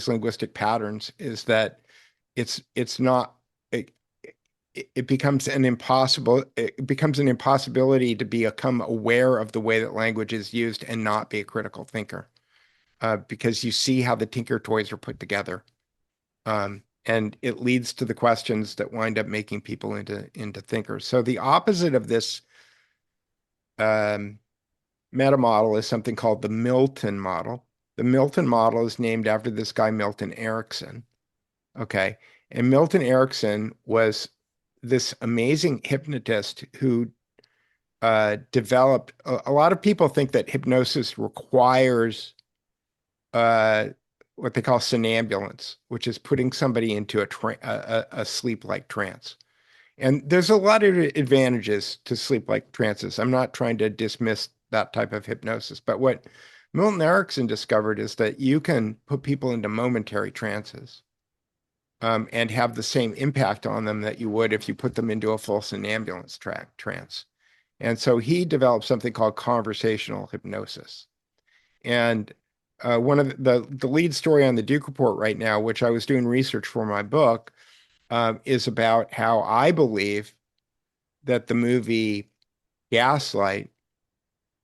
linguistic patterns is that it's not it, it becomes an impossibility to become aware of the way that language is used and not be a critical thinker, because you see how the Tinker Toys are put together. And it leads to the questions that wind up making people into thinkers. So the opposite of this meta model is something called the Milton model. The Milton model is named after this guy, Milton Erickson. Okay. And Milton Erickson was this amazing hypnotist who developed a lot of people think that hypnosis requires what they call somnambulance, which is putting somebody into a sleep-like trance. And there's a lot of advantages to sleep-like trances. I'm not trying to dismiss that type of hypnosis, but what Milton Erickson discovered is that you can put people into momentary trances, and have the same impact on them that you would if you put them into a full somnambulance trance. And so he developed something called conversational hypnosis. And one of the lead story on the Duke Report right now, which I was doing research for my book, is about how I believe that the movie Gaslight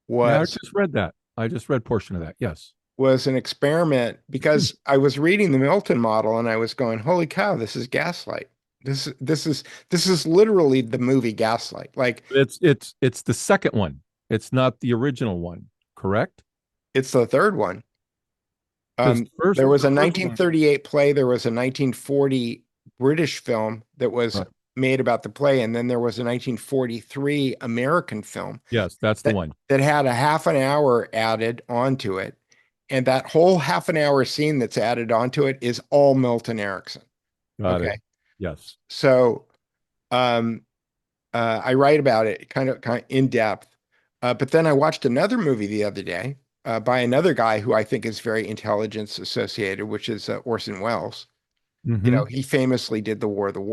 Yeah, I was just read that. I just read portion of that. Yes. was an experiment because I was reading the Milton model and I was going, "Holy cow, this is Gaslight. This is literally the movie Gaslight. Like It's the second one. It's not the original one, correct? it's the third one." Because There was the a first one, 1938 play, there was a 1940 British film that was right. made about the play, and then there was a 1943 American film Yes, that's the one. that had a half an hour added onto it. And that whole half an hour scene that's added onto it is all Milton Erickson. Got it. Okay. Yes. So I write about it kind of in depth. But then I watched another movie the other day by another guy who I think is very intelligence associated, which is Orson Welles. You Mm-hmm. know, he famously did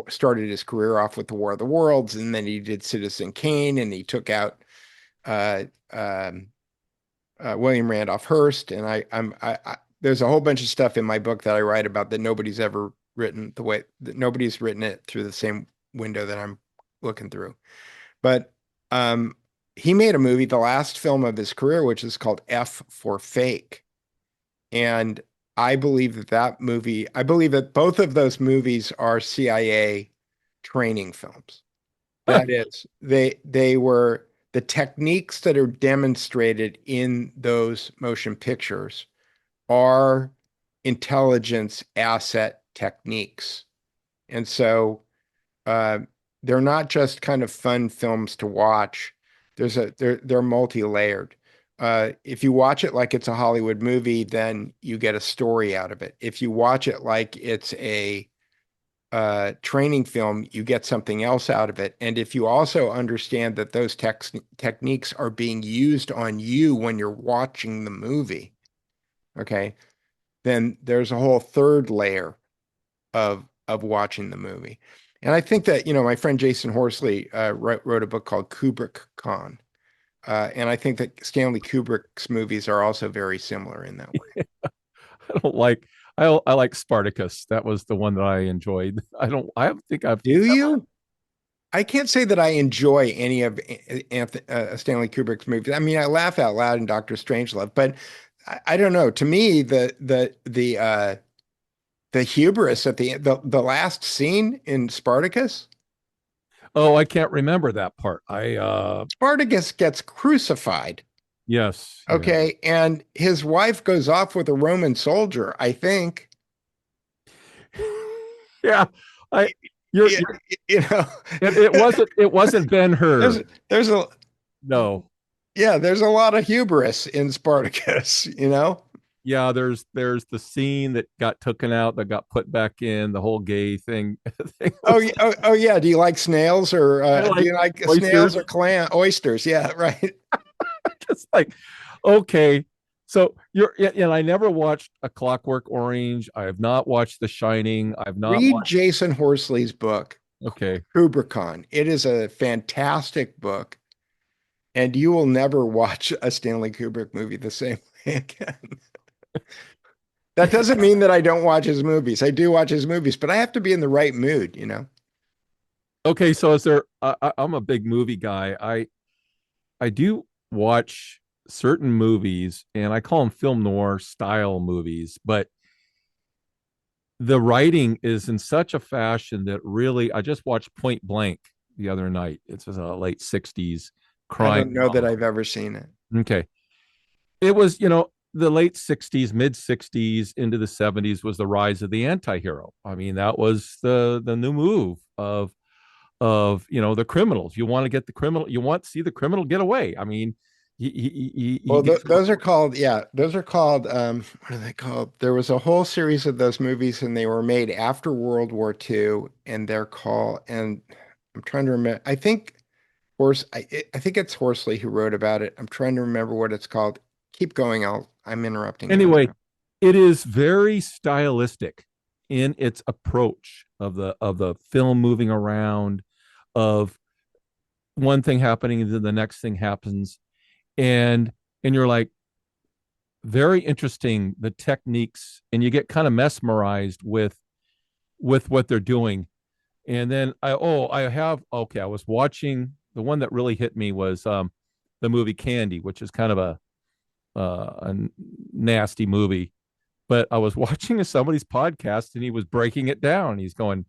started his career off with the War of the Worlds, and then he did Citizen Kane, and he took out uh, um, William Randolph Hearst. And there's a whole bunch of stuff in my book that I write about that nobody's ever written the way that nobody's written it through the same window that I'm looking through. But he made a movie, the last film of his career, which is called F for Fake. And I believe I believe that both of those movies are CIA training films. That is, they were the techniques that are demonstrated in those motion pictures are intelligence asset techniques. And so uh, they're not just kind of fun films to watch. They're multi-layered. If you watch it like it's a Hollywood movie, then you get a story out of it. If you watch it like it's a training film, you get something else out of it. And if you also understand that those techniques are being used on you when you're watching the movie, okay, then there's a whole third layer of watching the movie. And I think that, my friend Jason Horsley wrote a book called Kubrick Con. And I think that Stanley Kubrick's movies are also very similar in that way. I don't like I like Spartacus. That was the one that I enjoyed. I don't think I've Do ever. you? I can't say that I enjoy any of Stanley Kubrick's movies. I mean, I laugh out loud in Doctor Strangelove, but I don't know. To me, the hubris at the last scene in Spartacus, Oh, I can't remember that part. Spartacus gets crucified. Yes, yeah. Okay, and his wife goes off with a Roman soldier, I think. Yeah. I You, you're you know, it wasn't there's Ben-Hur. there's a No. yeah, there's a lot of hubris in Spartacus, you know? Yeah, there's the scene that got taken out that got put back in, the whole gay thing. thing Oh, was, oh, yeah. Do you like snails or I do like you like snails or oysters. oysters? Yeah, right. It's like, okay. So and I never watched A Clockwork Orange. I have not watched The Shining. I've not Read watched. Jason Horsley's book, Okay. Kubrickon. It is a fantastic book. and you will never watch a Stanley Kubrick movie the same way again. That doesn't mean that I don't watch his movies. I do watch his movies, but I have to be in the right mood, you know? Okay, so is there? I'm a big movie guy. I do watch certain movies, and I call them film noir style movies, but the writing is in such a fashion that really, I just watched Point Blank the other night. It's a late '60s I crime don't know that drama. I've ever seen it. Okay, it was, the late '60s, mid '60s into the '70s was the rise of the anti-hero. I mean, that was the new move of the criminals. You want to get the criminal, you want to see the criminal get away. I mean, he Well, gets those are called, yeah, those are called, what are they called? There was a whole series of those movies and they were made after World War II and they're called, and I'm trying to remember, I think it's Horsley who wrote about it. I'm trying to remember what it's called. Keep going. I'm interrupting you. I'm anyway. sorry. It is very stylistic in its approach of the film moving around, of one thing happening and then the next thing happens, and you're like, very interesting, the techniques, and you get kind of mesmerized with what they're doing. And then I was watching, the one that really hit me was the movie Candy, which is kind of a nasty movie. But I was watching somebody's podcast and he was breaking it down. He's going,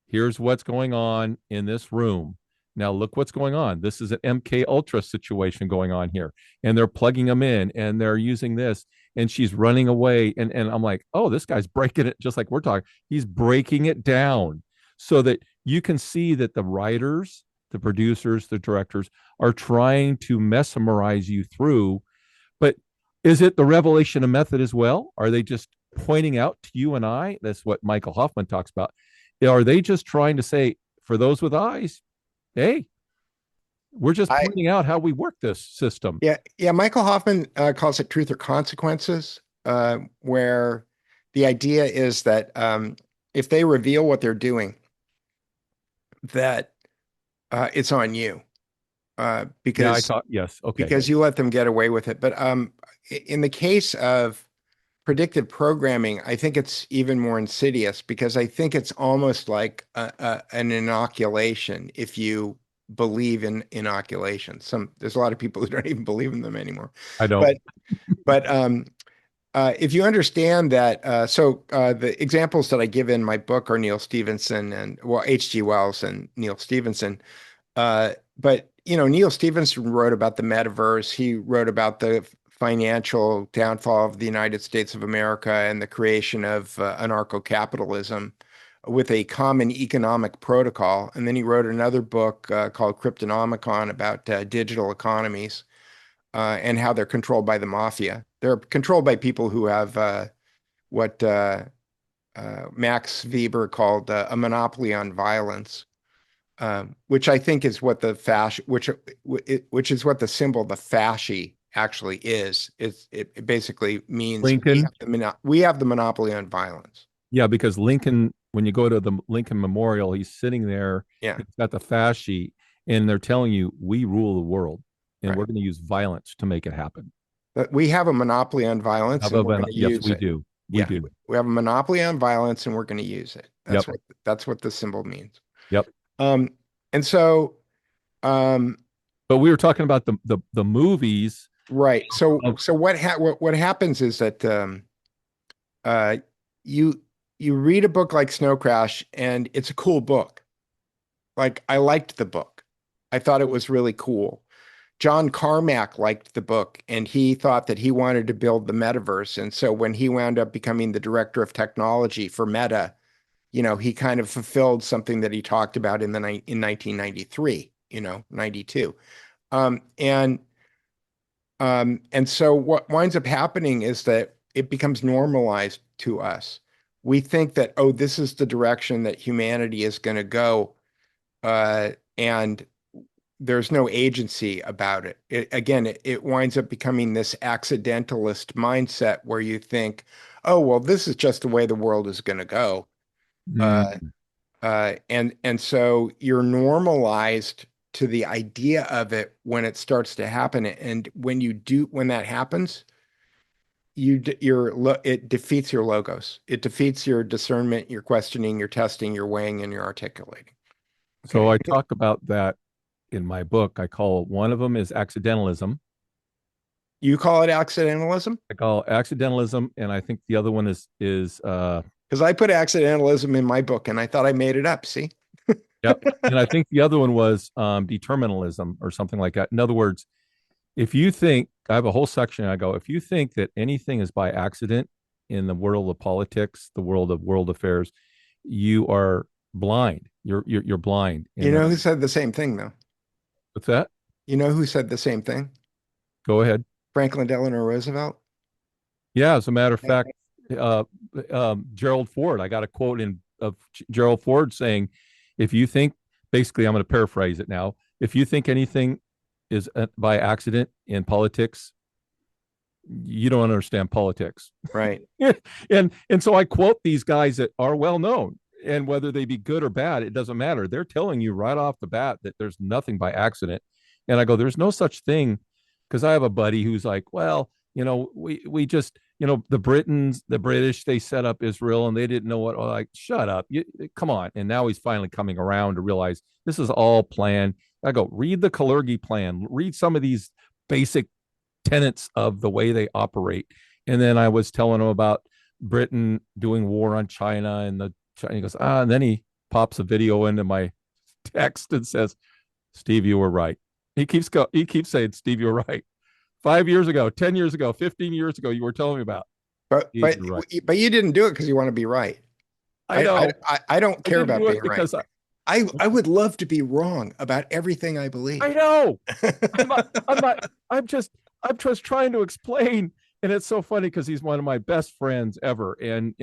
here's what's going on in this room. Now look what's going on. This is an MK Ultra situation going on here. And they're plugging them in and they're using this. And she's running away. And I'm like, oh, this guy's breaking it just like we're talking. He's breaking it down so that you can see that the writers, the producers, the directors are trying to mesmerize you through. But is it the revelation of method as well? Are they just pointing out to you and I? That's what Michael Hoffman talks about. Are they just trying to say, for those with eyes, hey, we're just I pointing out how we work this system? Yeah, yeah. Michael Hoffman calls it truth or consequences, where the idea is that if they reveal what they're doing, that it's on you Yeah, I because thought, yes. Okay. you let them get away with it. But in the case of predictive programming, I think it's even more insidious because I think it's almost like an inoculation if you believe in inoculation. There's a lot of people who don't even believe in them anymore. I don't. But if you understand that, the examples that I give in my book are Neil Stephenson and well, H.G. Wells and Neil Stephenson. But Neil Stephenson wrote about the metaverse. He wrote about the financial downfall of the United States of America and the creation of anarcho-capitalism with a common economic protocol. And then he wrote another book called Cryptonomicon about digital economies and how they're controlled by the mafia. They're controlled by people who have what Max Weber called a monopoly on violence. Which I think is what the which is what the symbol, the fasci, actually is. It basically means Lincoln. we have the monopoly on violence. Yeah, because Lincoln, when you go to the Lincoln Memorial, he's sitting there, Yeah, he's got the fasci, and they're telling you, we rule the world, and right. we're going to use violence to make it happen. But we have a monopoly on violence, and we're going to Yes, use we it. do. We Yeah, do. we have a monopoly on violence, and we're going to use it. Yep. That's what the symbol means. Yep. Um, and so, But we were talking about the movies. right. So Of, what happens is that uh, you you read a book like Snow Crash, and it's a cool book. Like I liked the book. I thought it was really cool. John Carmack liked the book, and he thought that he wanted to build the metaverse. And so when he wound up becoming the director of technology for Meta, he kind of fulfilled something that he talked about in 1993, 92. Um, and and so what winds up happening is that it becomes normalized to us. We think that, oh, this is the direction that humanity is going to go, and there's no agency about it. It winds up becoming this accidentalist mindset where you think, oh, well, this is just the way the world is going to go. mm, And so you're normalized to the idea of it when it starts to happen. And when that happens, it defeats your logos. It defeats your discernment, your questioning, your testing, your weighing, and your articulating. So Okay. I talk about that in my book. I call one of them is accidentalism. You call it accidentalism? I call accidentalism, and I think the other one is Because I put accidentalism in my book and I thought I made it up. See? yep. And I think the other one was determinalism or something like that. In other words, if you think, I have a whole section, I go, if you think that anything is by accident in the world of politics, the world of world affairs, you are blind. You're blind. You know who said the same thing, though? What's that? You know who said the same thing? Go ahead. Franklin Delano Roosevelt. Yeah, as a matter of fact, uh, Gerald Ford. I got a quote in of Gerald Ford saying, "If you think, basically, I'm going to paraphrase it now. If you think anything is by accident in politics, you don't understand politics." Right. And so I quote these guys that are well known, and whether they be good or bad, it doesn't matter. They're telling you right off the bat that there's nothing by accident. And I go, there's no such thing, because I have a buddy who's like, well, we just, the British, they set up Israel and they didn't know what. Like, shut up, come on. And now he's finally coming around to realize this is all planned. I go, read the Kalergi plan, read some of these basic tenets of the way they operate. And then I was telling him about Britain doing war on China, and he goes, and then he pops a video into my text and says, Steve, you were right. He keeps saying, Steve, you're right. 5 years ago, 10 years ago, 15 years ago, you were telling me about. But you didn't do it because you want to be right. I know. I don't care about being because right. I would love to be wrong about everything I believe. I know. I'm just trying to explain. And it's so funny because he's one of my best friends ever. And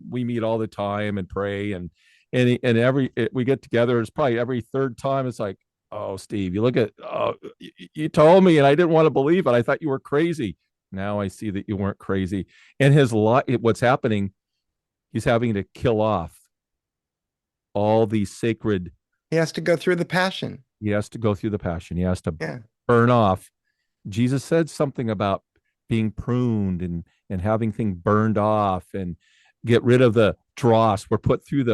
we meet all the time and pray. And we get together. It's probably every third time. It's like, oh, Steve, you told me and I didn't want to believe it. I thought you were crazy. Now I see that you weren't crazy. And what's happening, he's having to kill off all these sacred. He has to go through the passion. He has to go through the passion. He has to burn off. Jesus said something about being pruned and having things burned off and get rid of the dross. We're put through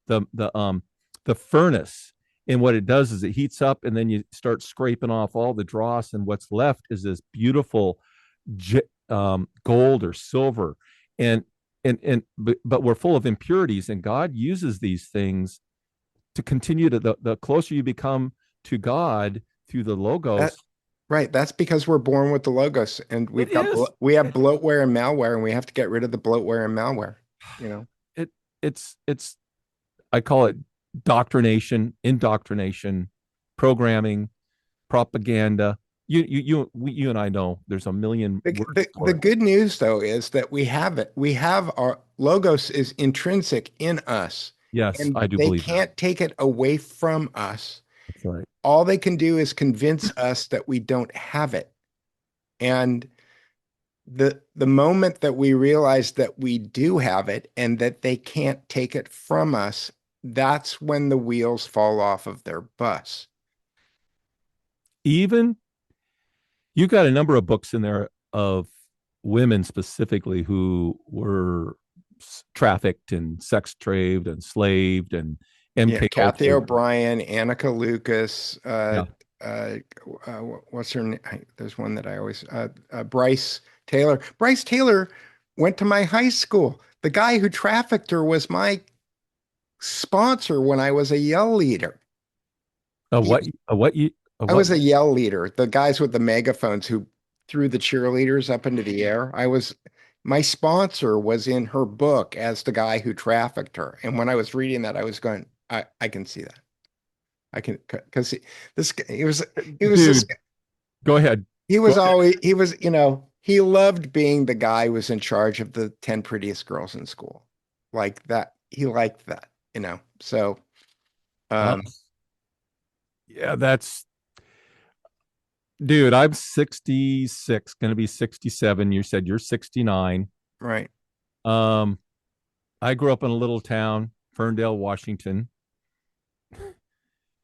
the furnace. And what it does is it heats up, and then you start scraping off all the dross, and what's left is this beautiful gold or silver. But we're full of impurities, and God uses these things to continue to the closer you become to God through the logos. Right. That's because we're born with the logos, and we have bloatware and malware, and we have to get rid of the bloatware and malware. It's I call it indoctrination, programming, propaganda. You and I know there's a million. The good news, though, is that we have it. We have our logos is intrinsic in us. Yes, and I do they believe can't take it away from us. That's right. All they can do is convince us that we don't have it. And the moment that we realize that we do have it and that they can't take it from us, that's when the wheels fall off of their bus. Even you got a number of books in there of women specifically who were trafficked and sex traded and enslaved and MK Kathy O'Brien, Annika Lucas, what's her name? There's one that I always Bryce Taylor. Bryce Taylor went to my high school. The guy who trafficked her was my sponsor when I was a yell leader. I was a yell leader. The guys with the megaphones who threw the cheerleaders up into the air. My sponsor was in her book as the guy who trafficked her. And when I was reading that, I was going, I can see that. I can, because he was go ahead. He loved being the guy who was in charge of the 10 prettiest girls in school. Like that. He liked that, so. Dude, I'm 66, going to be 67. You said you're 69. Right. I grew up in a little town, Ferndale, Washington.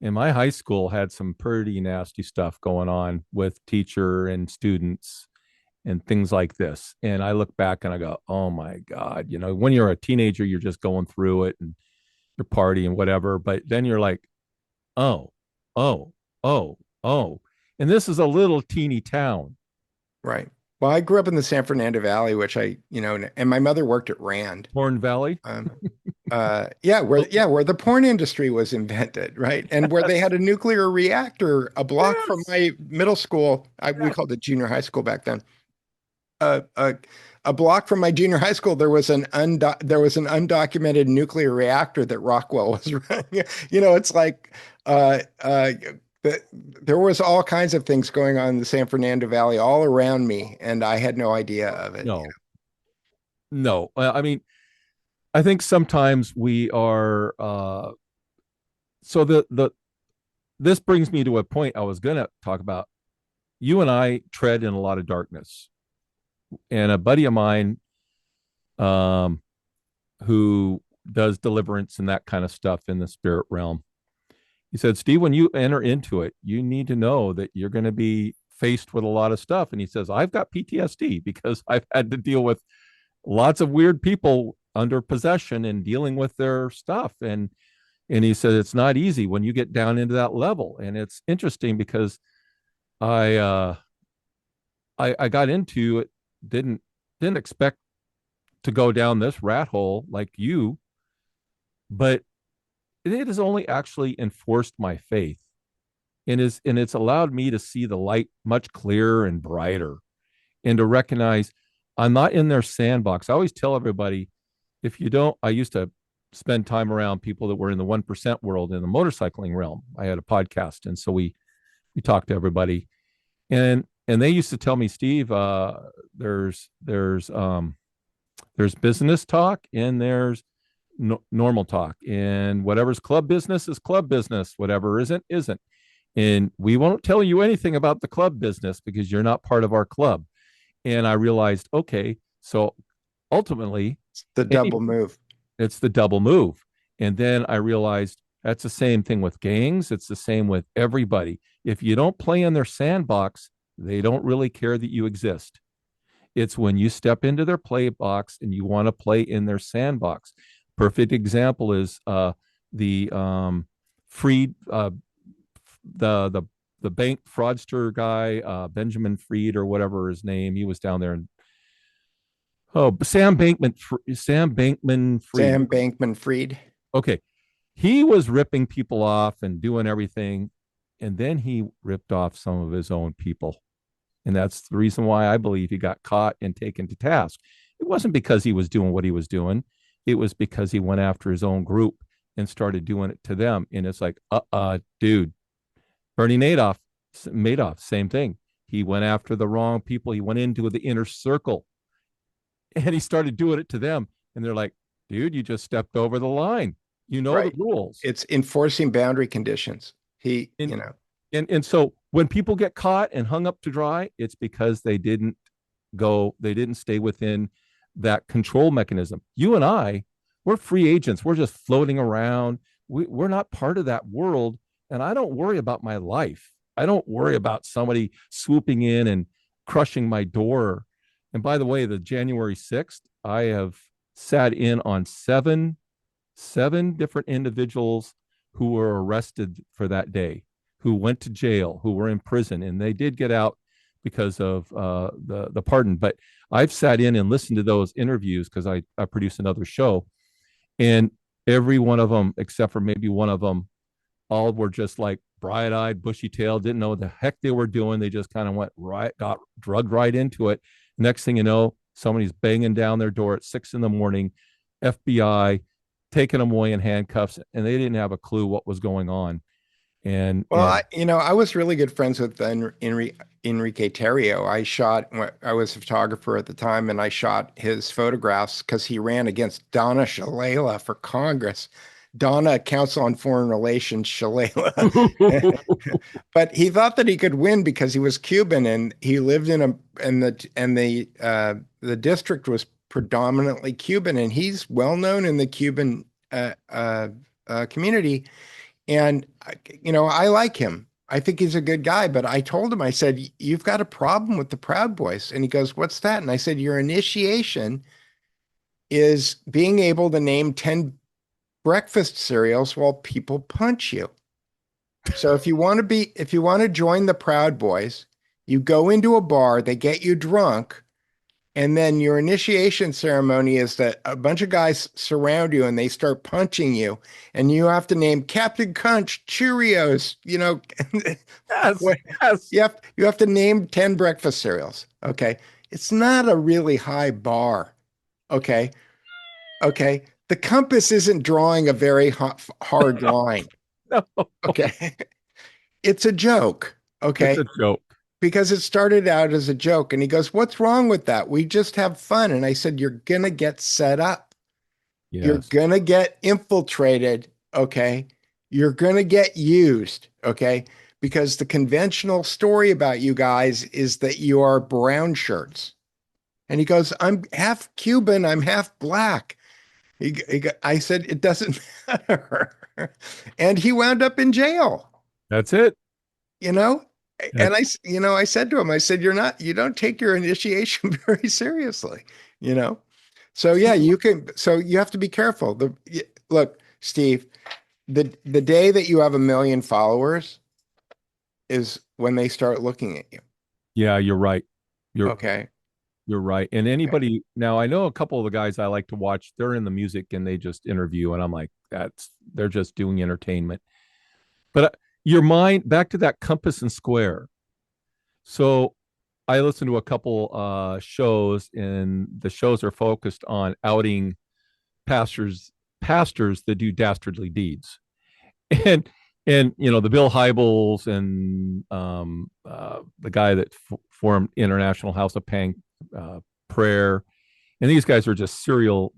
And my high school had some pretty nasty stuff going on with teacher and students and things like this. And I look back and I go, oh my God, when you're a teenager, you're just going through it and you're partying, whatever. But then you're like, oh, oh, oh, oh. And this is a little teeny town. Right. Well, I grew up in the San Fernando Valley, which and my mother worked at Rand. Horn Valley. Um, where the porn industry was invented, right? And where they had a nuclear reactor a block from my middle school. We called it junior high school back then. A block from my junior high school, there was an undocumented nuclear reactor that Rockwell was running. It's like there was all kinds of things going on in the San Fernando Valley all around me, and I had no idea of it. No. I mean, I think sometimes we are. So this brings me to a point I was going to talk about. You and I tread in a lot of darkness, and a buddy of mine, who does deliverance and that kind of stuff in the spirit realm. He said, Steve, when you enter into it, you need to know that you're going to be faced with a lot of stuff. And he says, I've got PTSD because I've had to deal with lots of weird people under possession and dealing with their stuff. And he said, it's not easy when you get down into that level. And it's interesting because I got into it, didn't expect to go down this rat hole like you, but it has only actually enforced my faith, and it's allowed me to see the light much clearer and brighter, and to recognize I'm not in their sandbox. I always tell everybody, if you don't, I used to spend time around people that were in the 1% world in the motorcycling realm. I had a podcast, and so we talked to everybody, and they used to tell me, Steve, there's business talk and there's normal talk, and whatever's club business is club business, whatever isn't. And we won't tell you anything about the club business because you're not part of our club. And I realized, okay, so ultimately it's the double move. It's the double move. And then I realized that's the same thing with gangs. It's the same with everybody. If you don't play in their sandbox, they don't really care that you exist. It's when you step into their play box and you want to play in their sandbox. Perfect example is the Freed, the bank fraudster guy, Benjamin Freed or whatever his name. He was down there, and Sam Bankman-Fried. Okay, he was ripping people off and doing everything, and then he ripped off some of his own people. And that's the reason why I believe he got caught and taken to task. It wasn't because he was doing what he was doing. It was because he went after his own group and started doing it to them. And it's like, dude, Bernie Madoff, same thing. He went after the wrong people. He went into the inner circle and he started doing it to them. And they're like, dude, you just stepped over the line. The rules. It's enforcing boundary conditions. And so when people get caught and hung up to dry, it's because they didn't stay within that control mechanism. You and I, we're free agents. We're just floating around. We're not part of that world. And I don't worry about my life. I don't worry about somebody swooping in and crushing my door. And by the way, the January 6th, I have sat in on seven different individuals who were arrested for that day, who went to jail, who were in prison, and they did get out because of the pardon. But I've sat in and listened to those interviews because I produce another show, and every one of them, except for maybe one of them, all were just like bright-eyed, bushy-tailed, didn't know what the heck they were doing. They just kind of got drugged right into it. Next thing you know, somebody's banging down their door at 6 a.m, FBI taking them away in handcuffs, and they didn't have a clue what was going on. I was really good friends with Enrique Terrio. I was a photographer at the time, and I shot his photographs because he ran against Donna Shalala for Congress. Donna, Council on Foreign Relations, Shalala. But he thought that he could win because he was Cuban and he lived the district was predominantly Cuban, and he's well known in the Cuban community. And, I like him. I think he's a good guy, but I told him, I said, you've got a problem with the Proud Boys. And he goes, what's that? And I said, your initiation is being able to name 10 breakfast cereals while people punch you. So if you want to join the Proud Boys, you go into a bar, they get you drunk, and then your initiation ceremony is that a bunch of guys surround you and they start punching you, and you have to name Captain Crunch, Cheerios, Yes, what yes. you have to name 10 breakfast cereals. Okay. It's not a really high bar. Okay. Okay. The compass isn't drawing a very hard line. No, Okay. It's a joke. it's Okay. a joke. Because it started out as a joke. And he goes, what's wrong with that? We just have fun. And I said, you're going to get set up. You're Yes. going to get infiltrated. Okay. You're going to get used. Okay. Because the conventional story about you guys is that you are brown shirts. And he goes, I'm half Cuban. I'm half black. I said, it doesn't matter. And he wound up in jail, That's it. you know? That, And I said to him, I said, you don't take your initiation very seriously, you know? So yeah, so you have to be careful. Look, Steve, the day that you have 1 million followers is when they start looking at you. yeah, you're right. You're Okay. you're right. And Okay. anybody now, I know a couple of the guys I like to watch, they're in the music and they just interview, and I'm like, they're just doing entertainment. But your mind back to that compass and square. So I listen to a couple shows, and the shows are focused on outing pastors that do dastardly deeds. And the Bill Hybels and the guy that formed International House of Prayer, and these guys are just serial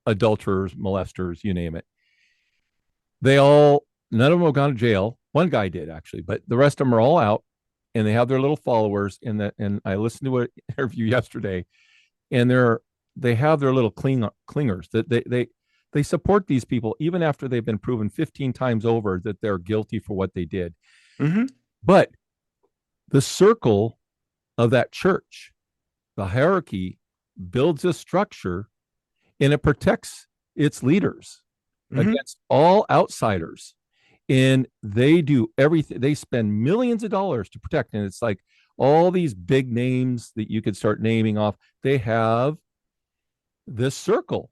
adulterers, molesters, you name it. None of them have gone to jail. One guy did actually, but the rest of them are all out, and they have their little followers. And I listened to an interview yesterday, and they have their little clingers that they support these people even after they've been proven 15 times over that they're guilty for what they did. Mm-hmm. But the circle of that church, the hierarchy, builds a structure, and it protects its leaders Mm-hmm. against all outsiders. And they do everything. They spend millions of dollars to protect. And it's like all these big names that you could start naming off, they have this circle,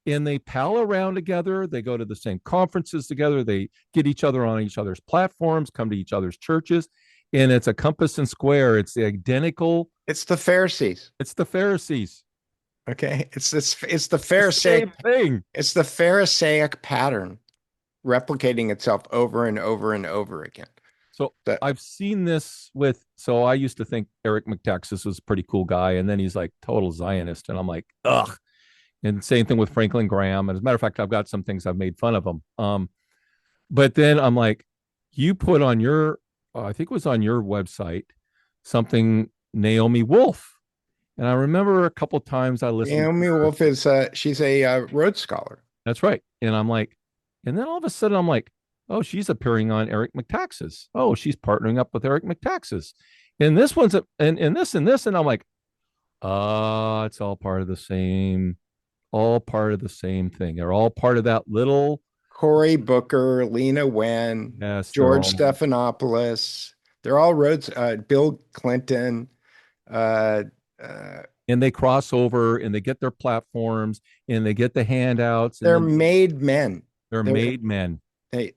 and they pal around together. They go to the same conferences together. They get each other on each other's platforms, come to each other's churches. And it's a compass and square. It's the identical. It's the Pharisees. It's the Pharisees. Okay. It's the It's the Pharisaic. same thing. It's the Pharisaic pattern replicating itself over and over and over again. So That I've seen this so I used to think Eric McTaxis was a pretty cool guy. And then he's like total Zionist. And I'm like, ugh. And same thing with Franklin Graham. And as a matter of fact, I've got some things I've made fun of him. But then I'm like, you put on I think it was on your website, something Naomi Wolf. And I remember a couple of times I listened. Naomi Wolf she's a Rhodes Scholar. That's right. And I'm like, and then all of a sudden I'm like, oh, she's appearing on Eric McTaxis. Oh, she's partnering up with Eric McTaxis. And this one's and this and this. And I'm like, it's all part of the same thing. They're all part of that little Cory Booker, Lena Wen, yes, George Stephanopoulos. They're all Rhodes. Bill Clinton. Uh, and they cross over and they get their platforms and they get the handouts. They're made men. They're made men. They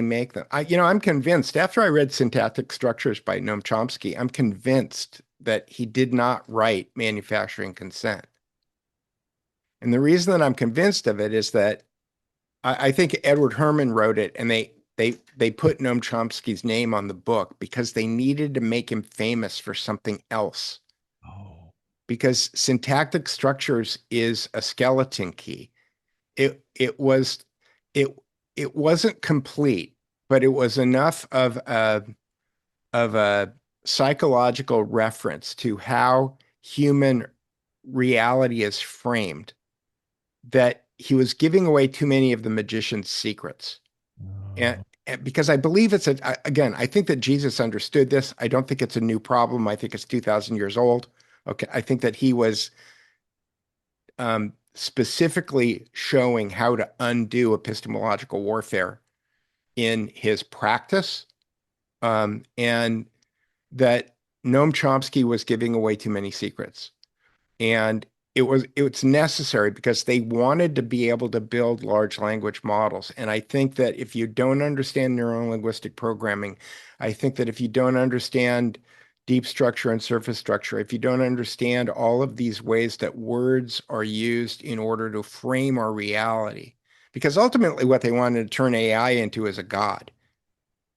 make them. I'm convinced after I read Syntactic Structures by Noam Chomsky, I'm convinced that he did not write Manufacturing Consent. And the reason that I'm convinced of it is that I think Edward Herman wrote it, and they put Noam Chomsky's name on the book because they needed to make him famous for something else. Oh. Because Syntactic Structures is a skeleton key. It wasn't complete, but it was enough of a psychological reference to how human reality is framed that he was giving away too many of the magician's secrets. and because I believe again, I think that Jesus understood this. I don't think it's a new problem. I think it's 2,000 years old. Okay. I think that he was specifically showing how to undo epistemological warfare in his practice, and that Noam Chomsky was giving away too many secrets. And it's necessary because they wanted to be able to build large language models. And I think that if you don't understand neurolinguistic programming, I think that if you don't understand deep structure and surface structure, if you don't understand all of these ways that words are used in order to frame our reality, because ultimately what they wanted to turn AI into is a god.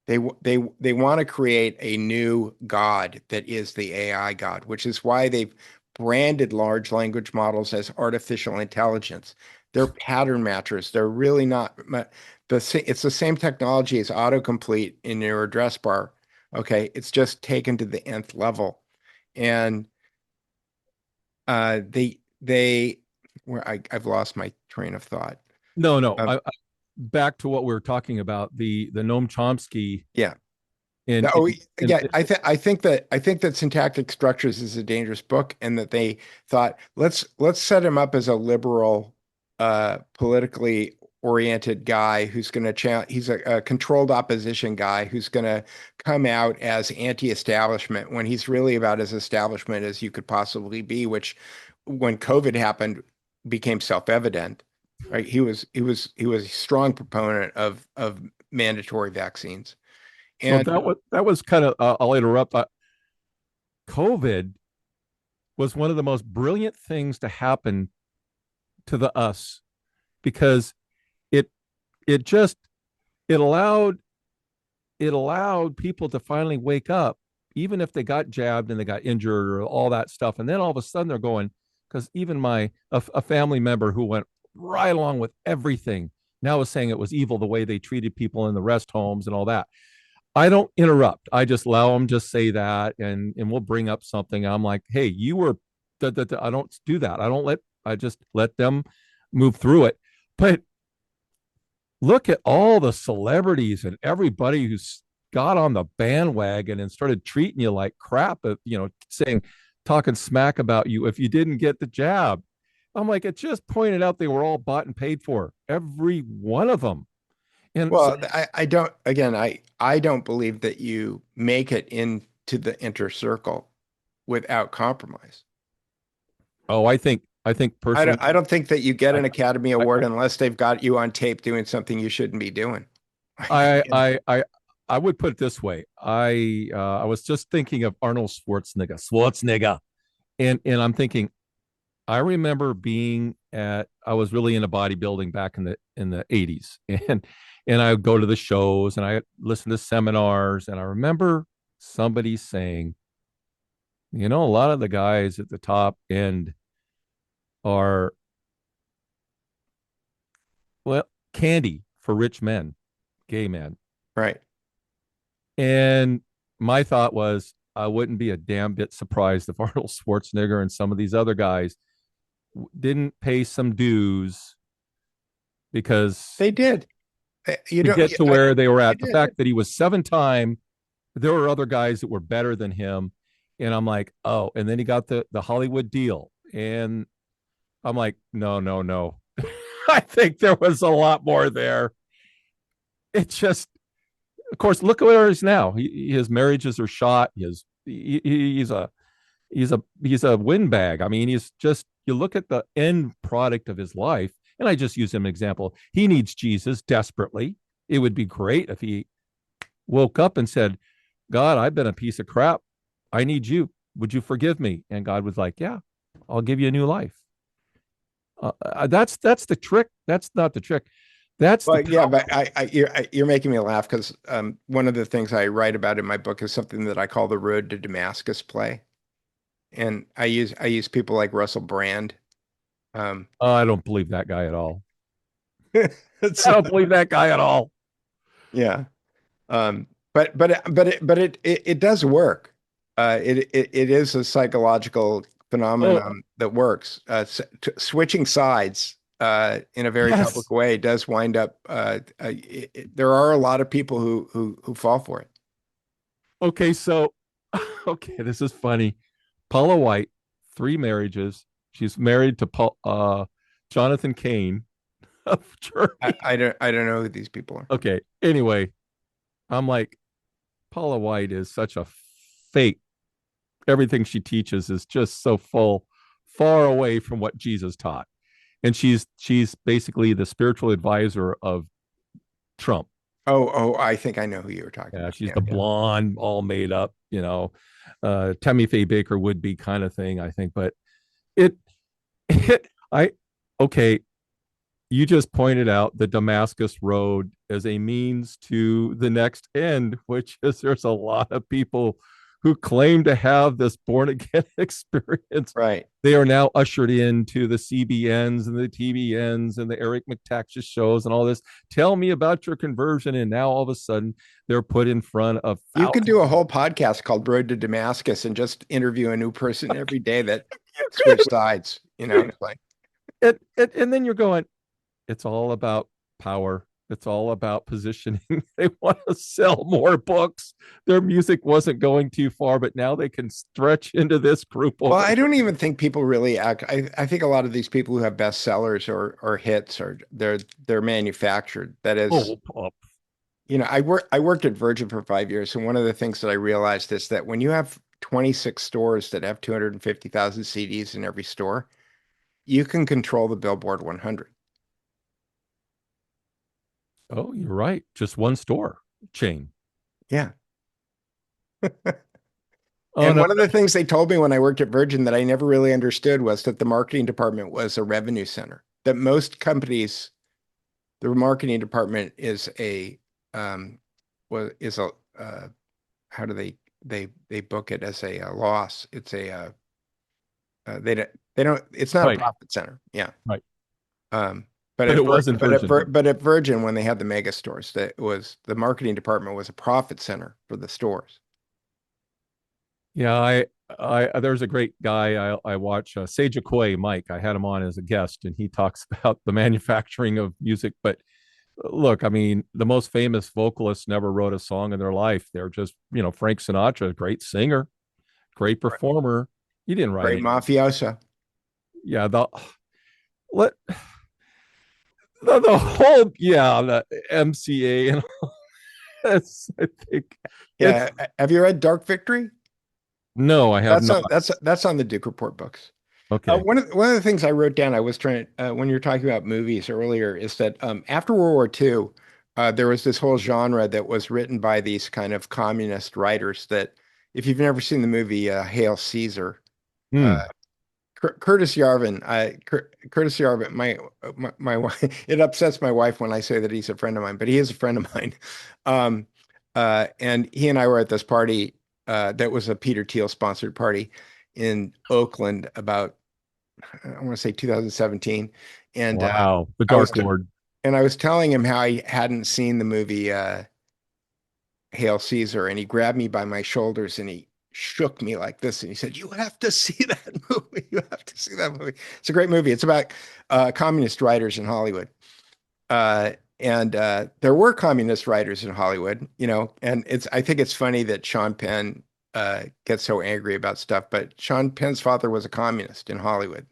They want to create a new god that is the AI god, which is why they've branded large language models as artificial intelligence. They're pattern matchers. They're really not. It's the same technology as autocomplete in your address bar. Okay, it's just taken to the nth level, and they where I've lost my train of thought. No, no. Um, Back to what we were talking about, the Noam Chomsky yeah. in, No, in, yeah, I think that Syntactic Structures is a dangerous book, and that they thought let's set him up as a liberal, politically oriented guy who's going to challenge. He's a controlled opposition guy who's going to come out as anti-establishment when he's really about as establishment as you could possibly be. Which, when COVID happened, became self-evident. Right? He was a strong proponent of mandatory vaccines. well, And that was kind of I'll interrupt. COVID was one of the most brilliant things to happen to the us because it it just it allowed it allowed people to finally wake up, even if they got jabbed and they got injured or all that stuff. And then all of a sudden they're going, because even a family member who went right along with everything now was saying it was evil the way they treated people in the rest homes and all that. I don't interrupt. I just allow them to say that, and we'll bring up something. I'm like, hey, you were. I don't do that. I don't let. I just let them move through it. But look at all the celebrities and everybody who's got on the bandwagon and started treating you like crap. Saying, talking smack about you if you didn't get the jab. I'm like, it just pointed out they were all bought and paid for, every one of them. And so, well, I don't, again, I don't believe that you make it into the inner circle without compromise. oh, I think personally, I don't think that you get I, an Academy I, Award unless they've got you on tape doing something you shouldn't be doing. I, I, I, I would put it this way. I was just thinking of Arnold Schwarzenegger, and I'm thinking, I remember being I was really into bodybuilding back in the 80s, and I would go to the shows and I listen to seminars, and I remember somebody saying, a lot of the guys at the top end are, well, candy for rich men, gay men. Right. And my thought was, I wouldn't be a damn bit surprised if Arnold Schwarzenegger and some of these other guys didn't pay some dues because They did. You to don't, get to where they were they at. The did. fact that he was 7 time, there were other guys that were better than him. And I'm like, oh, and then he got the Hollywood deal. And I'm like, no, no, no. I think there was a lot more there. It just, of course, look at where he is now. His marriages are shot. He's a windbag. I mean, he's just, you look at the end product of his life, and I just use him an example. He needs Jesus desperately. It would be great if he woke up and said, God, I've been a piece of crap. I need you. Would you forgive me? And God was like, yeah, I'll give you a new life. That's the trick. That's not the trick. That's the Well, yeah, power. but you're making me laugh because one of the things I write about in my book is something that I call the road to Damascus play, and I use people like Russell Brand. Um, I don't believe that guy at all. I don't believe that guy at all. yeah, but it does work. It is a psychological Oh, phenomenon that works. Switching sides in a very public Yes. way does wind up. There are a lot of people who fall for it. Okay, so okay, this is funny. Paula White, 3 marriages. She's married to Jonathan Cain of Germany. I don't know who these people are. Okay, anyway, I'm like, Paula White is such a fake. Everything she teaches is just so far away from what Jesus taught. And she's basically the spiritual advisor of Trump. Oh, I think I know who you were talking Yeah, about. she's Yeah, the yeah. blonde, all made up, Tammy Faye Baker would be kind of thing, I think. But it, I, okay, you just pointed out the Damascus Road as a means to the next end, which is there's a lot of people who claim to have this born again experience. Right. They are now ushered into the CBNs and the TBNs and the Eric McTaxias shows and all this. Tell me about your conversion. And now all of a sudden they're put in front of You could thousands. do a whole podcast called Road to Damascus and just interview a new person every day that You switched sides. could. It's like, And then you're going, it's all about power. It's all about positioning. They want to sell more books. Their music wasn't going too far, but now they can stretch into this group well, over. I don't even think people really act. I think a lot of these people who have bestsellers or hits or they're manufactured. That is, Oh, oh, I worked at Virgin for 5 years, and one of the things that I realized is that when you have 26 stores that have 250,000 CDs in every store, you can control the Billboard 100. oh, you're right. Just one store chain. Yeah. Oh And no. one of the things they told me when I worked at Virgin that I never really understood was that the marketing department was a revenue center. That most companies, the marketing department is a was is a how do they book it as a loss? It's a they don't it's not a Right, profit center. Yeah. right. Um, but But at it wasn't Virgin. But at Virgin when they had the mega stores, that was the marketing department was a profit center for the stores. Yeah, there's a great guy I watch, Sage Akoi, Mike. I had him on as a guest, and he talks about the manufacturing of music. But look, I mean, the most famous vocalists never wrote a song in their life. They're just, Frank Sinatra, great singer, great performer. He didn't write Great it. mafioso. Yeah, let the whole the MCA and that's I think it's Yeah. Have you read Dark Victory? no, I have not. That's on the Duke Report books. Okay. One of the things I wrote down, I was trying when you were talking about movies earlier, is that after World War II, there was this whole genre that was written by these kind of communist writers. That if you've never seen the movie Hail Caesar, Hmm. uh, Curtis Yarvin, Curtis Yarvin, my wife, it upsets my wife when I say that he's a friend of mine, but he is a friend of mine. Um, and he and I were at this party that was a Peter Thiel sponsored party in Oakland about I want to say 2017, and Wow. The I was Dark Lord. and I was telling him how I hadn't seen the movie Hail Caesar, and he grabbed me by my shoulders and he shook me like this, and he said, "You have to see that movie. You have to see that movie. It's a great movie. It's about communist writers in Hollywood." And there were communist writers in Hollywood, and I think it's funny that Sean Penn gets so angry about stuff, but Sean Penn's father was a communist in Hollywood,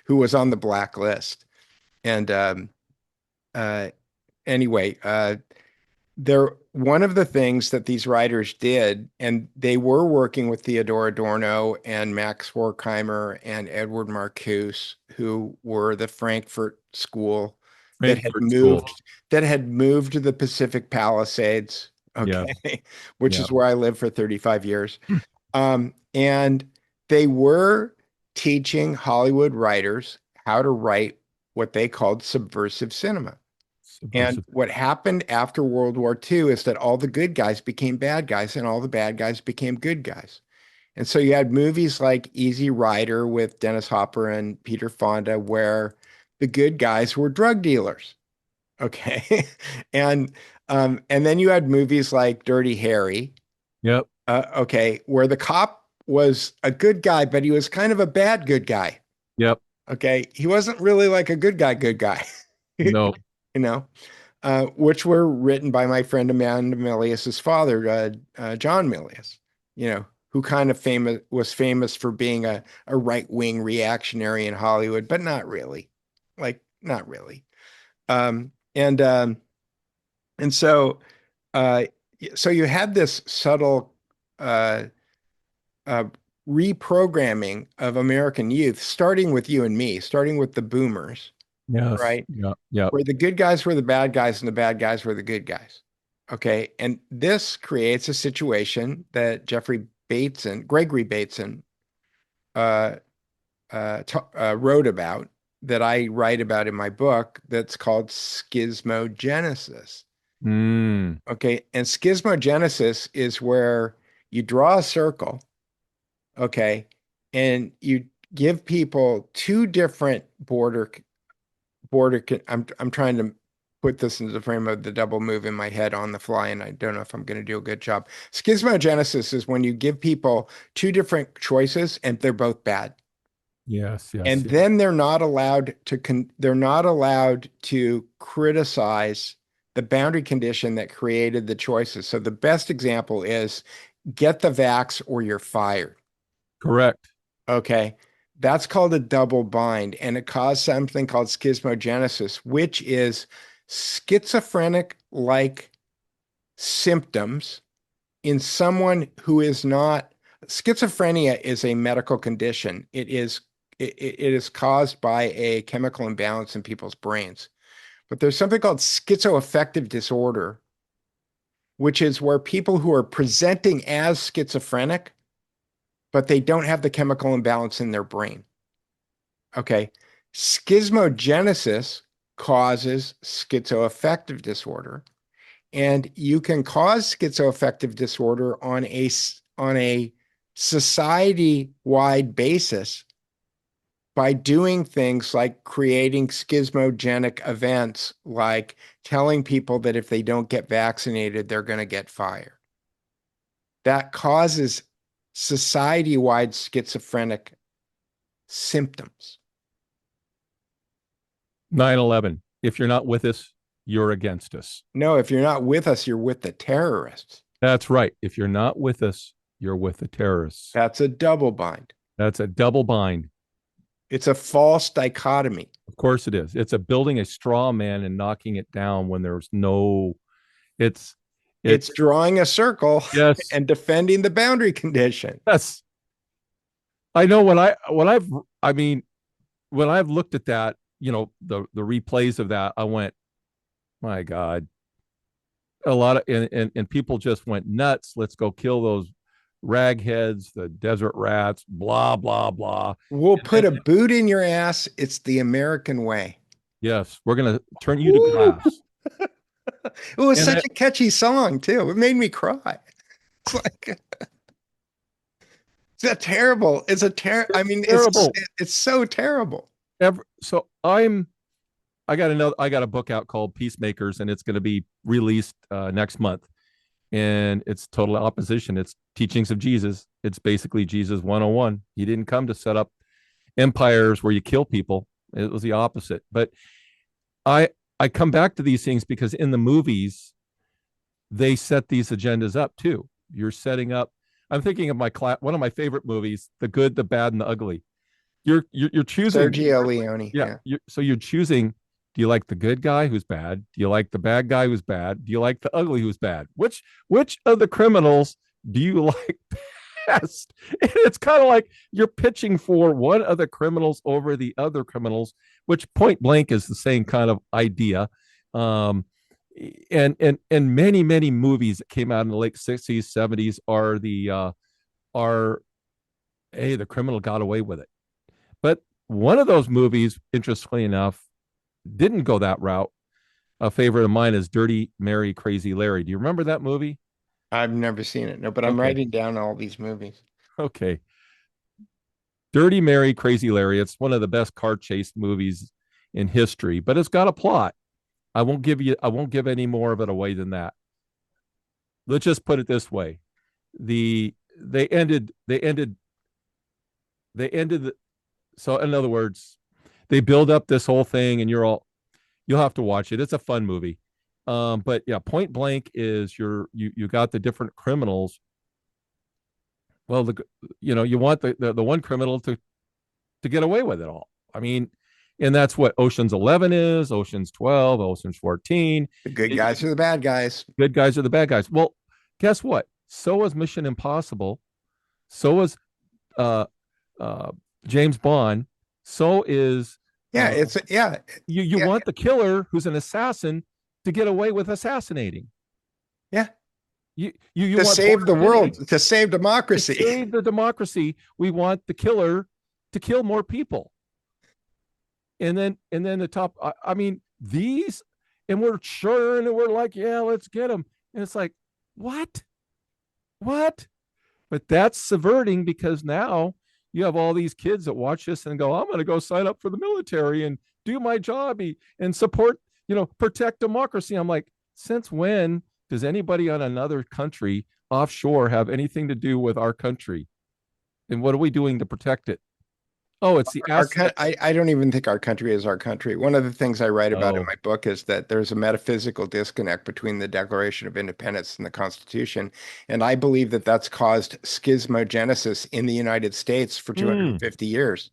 who was on the blacklist. And uh, anyway, there one of the things that these writers did, and they were working with Theodor Adorno and Max Horkheimer and Edward Marcuse, who were the Frankfurt School that had Frankfurt School. moved to the Pacific Palisades, Yeah. okay, which Yeah. is where I lived for 35 years. And they were teaching Hollywood writers how to write what they called subversive cinema. And Subversive. what happened after World War II is that all the good guys became bad guys and all the bad guys became good guys. And so you had movies like Easy Rider with Dennis Hopper and Peter Fonda, where the good guys were drug dealers. Okay. And then you had movies like Dirty Harry, Yep. okay, where the cop was a good guy, but he was kind of a bad good guy. Yep. Okay. He wasn't really like a good guy, you No. know, which were written by my friend Amanda Milius's father, John Milius, who kind of was famous for being a right-wing reactionary in Hollywood, but not really, like not really. Um, and um, and uh, so you had this subtle uh, uh, reprogramming of American youth, starting with you and me, starting with the boomers, Yes. right? Yeah. Yeah. Where the good guys were the bad guys and the bad guys were the good guys. Okay. And this creates a situation that Gregory Bateson, uh, wrote about, that I write about in my book, that's called schismogenesis. Mm. Okay. And schismogenesis is where you draw a circle, okay, and you give people two different I'm trying to put this into the frame of the double move in my head on the fly, and I don't know if I'm going to do a good job. Schismogenesis is when you give people two different choices and they're both bad. Yes. Yes. And Yes. then they're not allowed to criticize the boundary condition that created the choices. So the best example is get the vax or you're fired. Correct. Okay. That's called a double bind, and it caused something called schismogenesis, which is schizophrenic like symptoms in someone who is not. Schizophrenia is a medical condition. It is caused by a chemical imbalance in people's brains. But there's something called schizoaffective disorder, which is where people who are presenting as schizophrenic, but they don't have the chemical imbalance in their brain. Okay. Schismogenesis causes schizoaffective disorder, and you can cause schizoaffective disorder on a society-wide basis by doing things like creating schismogenic events, like telling people that if they don't get vaccinated, they're going to get fired. That causes society-wide schizophrenic symptoms. 9/11. If you're not with us, you're against us. No, if you're not with us, you're with the terrorists. That's right. If you're not with us, you're with the terrorists. That's a double bind. That's a double bind. It's a false dichotomy. Of course it is. It's a building a straw man and knocking it down when there's no. It's It's it's drawing a circle yes, and defending the boundary condition. yes. I know I mean when I've looked at that, the replays of that, I went, my God, a lot of and people just went nuts. Let's go kill those ragheads, the desert rats, blah blah blah. We'll And put then a boot in your ass. It's the American way. yes, we're gonna turn you to Woo! glass. It was And such a catchy song, too. It made me cry. It's like, it's a terrible. It's a I mean, terrible. it's so terrible. So I got a book out called Peacemakers, and it's going to be released next month. And it's total opposition. It's teachings of Jesus. It's basically Jesus 101. He didn't come to set up empires where you kill people. It was the opposite. But I I come back to these things because in the movies they set these agendas up too. You're setting up. I'm thinking of one of my favorite movies, The Good, the Bad, and the Ugly. You're choosing. Sergio Leone. Yeah. Yeah. So you're choosing. Do you like the good guy who's bad? Do you like the bad guy who's bad? Do you like the ugly who's bad? Which of the criminals do you like best? And it's kind of like you're pitching for one of the criminals over the other criminals, which point blank is the same kind of idea. Um, and many movies that came out in the late 60s, 70s are hey, the criminal got away with it. But one of those movies, interestingly enough, didn't go that route. A favorite of mine is Dirty Mary, Crazy Larry. Do you remember that movie? I've never seen it. No, but I'm Okay. writing down all these movies. Okay. Dirty Mary, Crazy Larry. It's one of the best car chase movies in history, but it's got a plot. I won't give any more of it away than that. Let's just put it this way. The they ended they ended they ended the, so in other words, they build up this whole thing, and you'll have to watch it. It's a fun movie. But yeah, Point Blank is you got the different criminals. Well, you want the one criminal to get away with it all. I mean, and that's what Ocean's 11 is, Ocean's 12, Ocean's 14. The good guys are the bad guys. Good guys are the bad guys. Well, guess what? So was Mission Impossible. So was uh, uh, James Bond. So is Yeah, uh, it's yeah. you Yeah, want the killer who's an assassin to get away with assassinating. yeah. You To want save the Kennedy world, to save to democracy. save the democracy. We want the killer to kill more people. And then the top. I mean, these, and we're sure, and we're like, yeah, let's get them. And it's like, what? But that's subverting, because now you have all these kids that watch this and go, I'm going to go sign up for the military and do my job and support, protect democracy. I'm like, since when does anybody on another country offshore have anything to do with our country? And what are we doing to protect it? Oh, it's the asset. I don't even think our country is our country. One of the things I write about in Oh, my book is that there's a metaphysical disconnect between the Declaration of Independence and the Constitution. And I believe that that's caused schismogenesis in the United States for 250 years.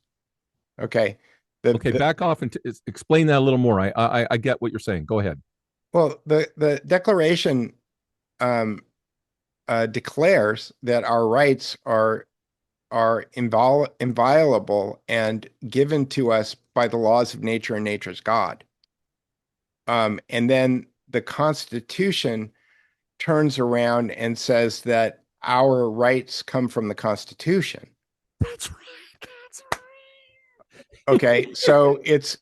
Okay. okay. Back off and explain that a little more. I get what you're saying. Go ahead. Well, the Declaration declares that our rights are inviolable and given to us by the laws of nature and nature's God. And then the Constitution turns around and says that our rights come from the Constitution. That's right. That's right. Okay, so it's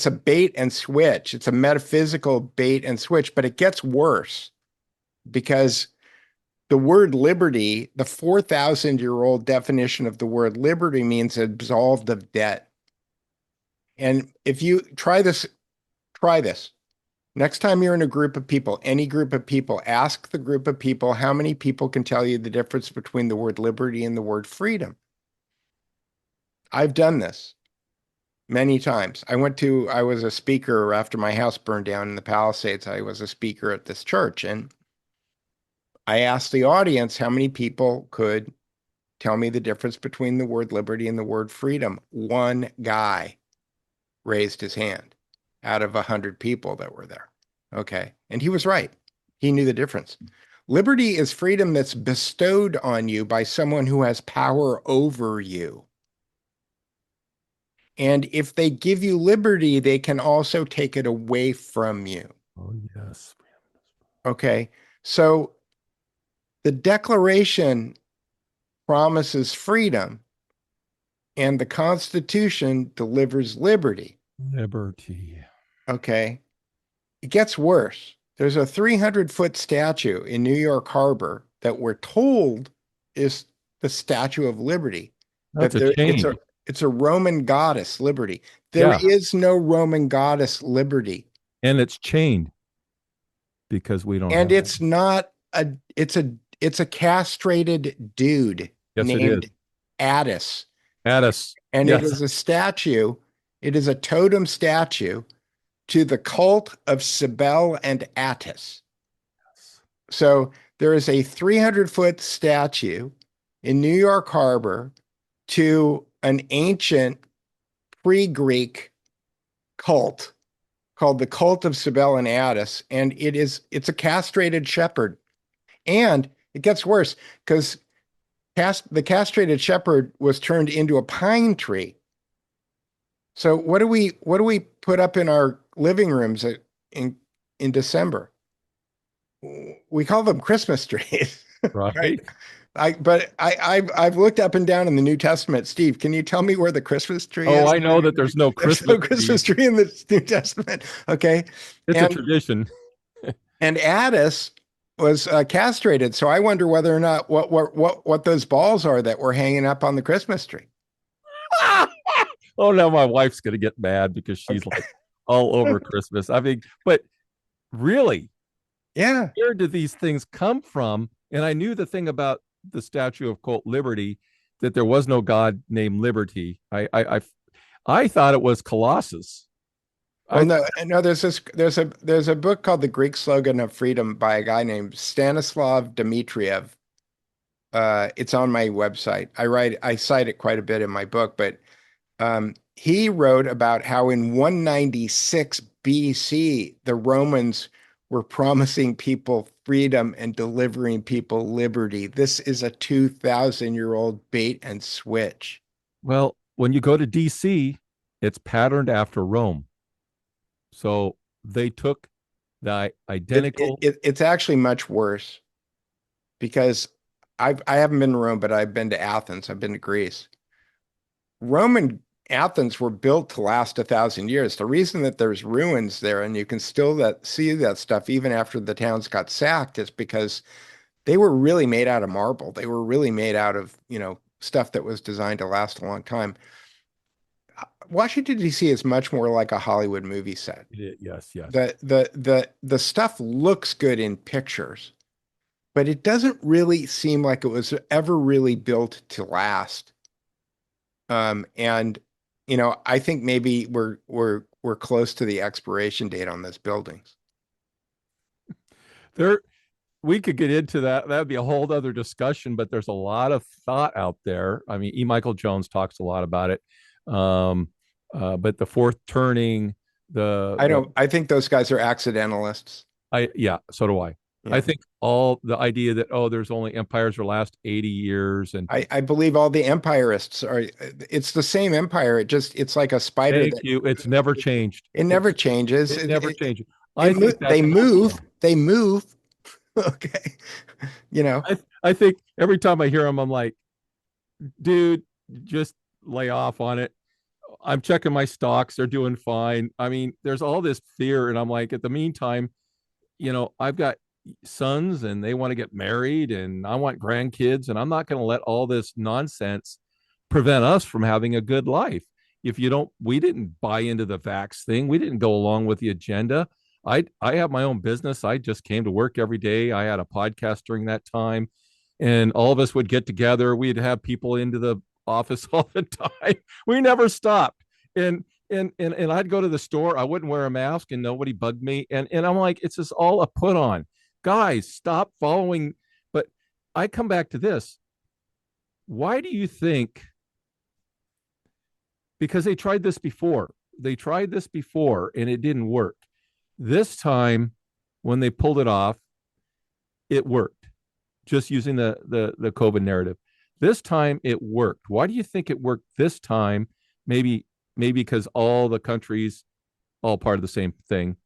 a bait and switch. It's a metaphysical bait and switch, but it gets worse, because the word liberty, the 4,000-year-old definition of the word liberty, means absolved of debt. And if you try this. Next time you're in a group of people, any group of people, ask the group of people how many people can tell you the difference between the word liberty and the word freedom. I've done this many times. I was a speaker after my house burned down in the Palisades. I was a speaker at this church, and I asked the audience how many people could tell me the difference between the word liberty and the word freedom. One guy raised his hand out of 100 people that were there. Okay. And he was right. He knew the difference. Liberty is freedom that's bestowed on you by someone who has power over you. And if they give you liberty, they can also take it away from you. Oh, yes. Okay. So the Declaration promises freedom, and the Constitution delivers liberty. Liberty. Okay. It gets worse. There's a 300-foot statue in New York Harbor that we're told is the Statue of Liberty. That's a change. It's a Roman goddess, Liberty. There is no Roman goddess, Liberty. And it's chained because we don't. And it's not it's a castrated dude named Attis. Attis. And it is a statue. It is a totem statue to the cult of Cybele and Attis. So there is a 300-foot statue in New York Harbor to an ancient pre-Greek cult called the cult of Cybele and Attis. And it's a castrated shepherd. And it gets worse, because the castrated shepherd was turned into a pine tree. So what do we put up in our living rooms in December? We call them Christmas trees. Right. I've looked up and down in the New Testament. Steve, can you tell me where the Christmas tree is? Oh, I know that there's no Christmas tree in the New Testament. Okay. It's a tradition. And Attis was castrated. So I wonder whether or not what those balls are that were hanging up on the Christmas tree. Oh, now my wife's going to get mad because she's like all over Christmas. I mean, but really, yeah, where did these things come from? And I knew the thing about the Statue of Cult Liberty, that there was no God named Liberty. I thought it was Colossus. Well, I no. There's a book called The Greek Slogan of Freedom by a guy named Stanislav Dmitriev. It's on my website. I cite it quite a bit in my book, but he wrote about how in 196 BC, the Romans were promising people freedom and delivering people liberty. This is a 2,000-year-old bait and switch. well, when you go to DC, it's patterned after Rome. So they took the identical. It's actually much worse because I haven't been to Rome, but I've been to Athens. I've been to Greece. Rome and Athens were built to last 1,000 years. The reason that there's ruins there and you can still see that stuff even after the towns got sacked is because they were really made out of marble. They were really made out of, stuff that was designed to last a long time. Washington, D.C. is much more like a Hollywood movie set. Yes, yes. The stuff looks good in pictures, but it doesn't really seem like it was ever really built to last. And I think maybe we're close to the expiration date on those buildings. There, we could get into that. That would be a whole other discussion, but there's a lot of thought out there. I mean, E. Michael Jones talks a lot about it. But the fourth turning, I think those guys are accidentalists. yeah, so do I. Yeah. I think all the idea that, oh, there's only empires that last 80 years. And I believe all the empirists it's the same empire. It's like a spider thank you. It's never changed. It never changes. It never changes. They move. They move. Okay. I think every time I hear them, I'm like, dude, just lay off on it. I'm checking my stocks. They're doing fine. I mean, there's all this fear. And I'm like, at the meantime, I've got sons and they want to get married and I want grandkids. And I'm not going to let all this nonsense prevent us from having a good life. We didn't buy into the vax thing. We didn't go along with the agenda. I have my own business. I just came to work every day. I had a podcast during that time, and all of us would get together. We'd have people into the office all the time. We never stopped. And I'd go to the store. I wouldn't wear a mask, and nobody bugged me. And I'm like, it's just all a put on. Guys, stop following. But I come back to this. Why do you think? Because they tried this before. They tried this before, and it didn't work. This time, when they pulled it off, it worked. Just using the COVID narrative. This time it worked. Why do you think it worked this time? Maybe because all the countries, all part of the same thing,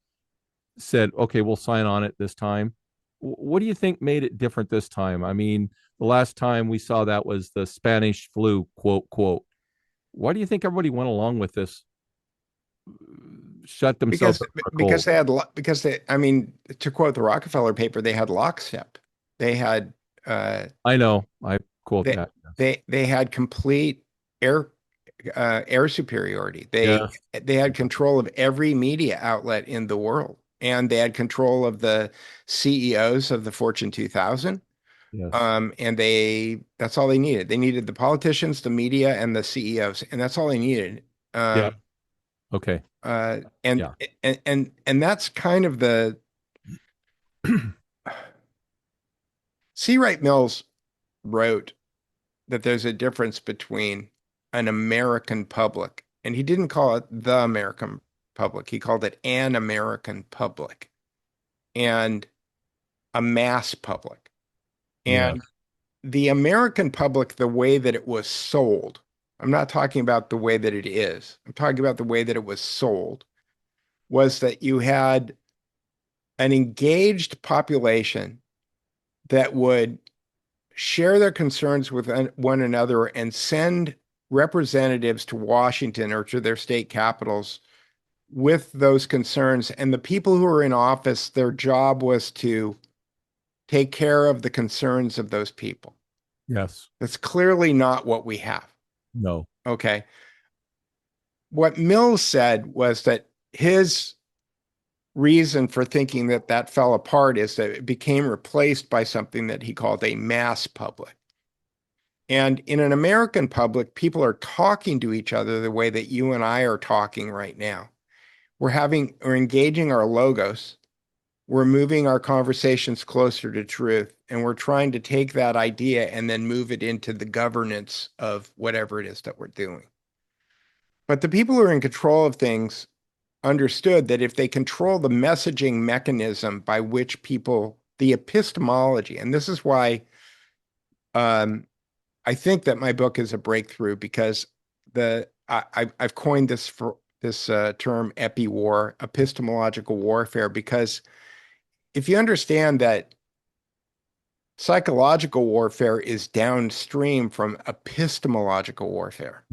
said, okay, we'll sign on it this time. What do you think made it different this time? I mean, the last time we saw that was the Spanish flu, quote, quote. Why do you think everybody went along with this? Shut themselves because they I mean, to quote the Rockefeller paper, they had lockstep. They had I know, I quote they, that. they had complete air superiority. Yes. They had control of every media outlet in the world, and they had control of the CEOs of the Fortune 2000. Yes. And that's all they needed. They needed the politicians, the media, and the CEOs, and that's all they needed. Yeah. Okay. And Yeah. and that's kind of the C. Wright Mills wrote that there's a difference between an American public, and he didn't call it the American public. He called it an American public and a mass public. And the American public, the way that it was sold, I'm not talking about the way that it is. I'm talking about the way that it was sold, was that you had an engaged population that would share their concerns with one another and send representatives to Washington or to their state capitals with those concerns. And the people who were in office, their job was to take care of the concerns of those people. Yes. That's clearly not what we have. No. Okay. What Mills said was that his reason for thinking that that fell apart is that it became replaced by something that he called a mass public. And in an American public, people are talking to each other the way that you and I are talking right now. We're engaging our logos. We're moving our conversations closer to truth. And we're trying to take that idea and then move it into the governance of whatever it is that we're doing. But the people who are in control of things understood that if they control the messaging mechanism by which people, the epistemology, and this is why I think that my book is a breakthrough because I've coined this for this term epi-war, epistemological warfare, because if you understand that psychological warfare is downstream from epistemological warfare.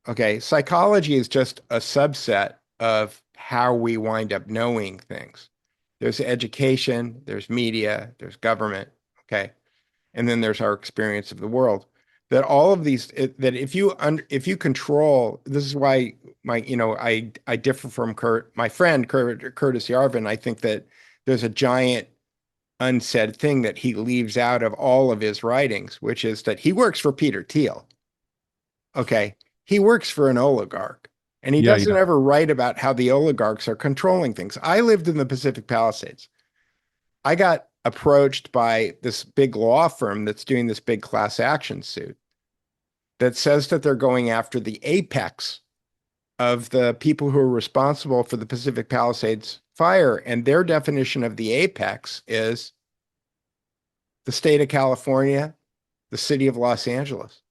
Okay, psychology is just a subset of how we wind up knowing things. There's education, there's media, there's government, okay? And then there's our experience of the world. That all of these, that if you control, this is why I differ from my friend Curtis Yarvin. I think that there's a giant unsaid thing that he leaves out of all of his writings, which is that he works for Peter Thiel. Okay. He works for an oligarch, and he doesn't ever write about how the oligarchs are controlling things. I lived in the Pacific Palisades. I got approached by this big law firm that's doing this big class action suit that says that they're going after the apex of the people who are responsible for the Pacific Palisades fire. And their definition of the apex is the state of California, the city of Los Angeles.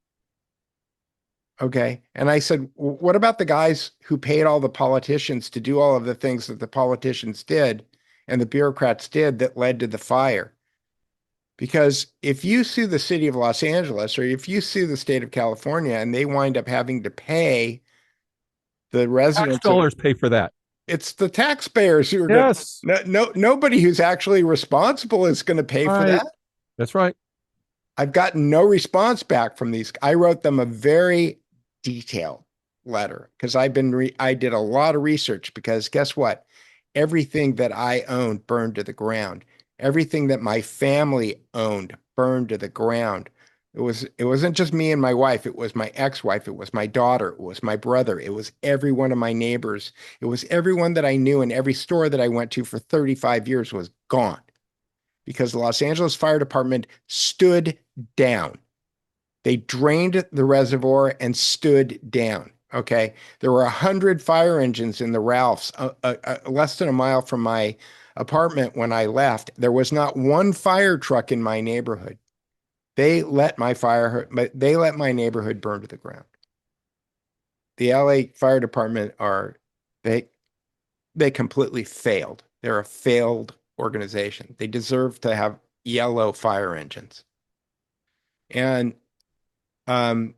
Okay. And I said, what about the guys who paid all the politicians to do all of the things that the politicians did and the bureaucrats did that led to the fire? Because if you sue the city of Los Angeles or if you sue the state of California and they wind up having to pay the residents, tax dollars pay for that. It's the taxpayers who are yes. Nobody who's actually responsible is going to pay for that. That's right. I've gotten no response back from these. I wrote them a very detailed letter because I did a lot of research, because guess what? Everything that I owned burned to the ground. Everything that my family owned burned to the ground. It wasn't just me and my wife. It was my ex-wife. It was my daughter. It was my brother. It was every one of my neighbors. It was everyone that I knew, and every store that I went to for 35 years was gone because the Los Angeles Fire Department stood down. They drained the reservoir and stood down. Okay. There were 100 fire engines in the Ralphs, less than a mile from my apartment when I left. There was not one fire truck in my neighborhood. They let my neighborhood burn to the ground. The LA Fire Department they completely failed. They're a failed organization. They deserve to have yellow fire engines. And I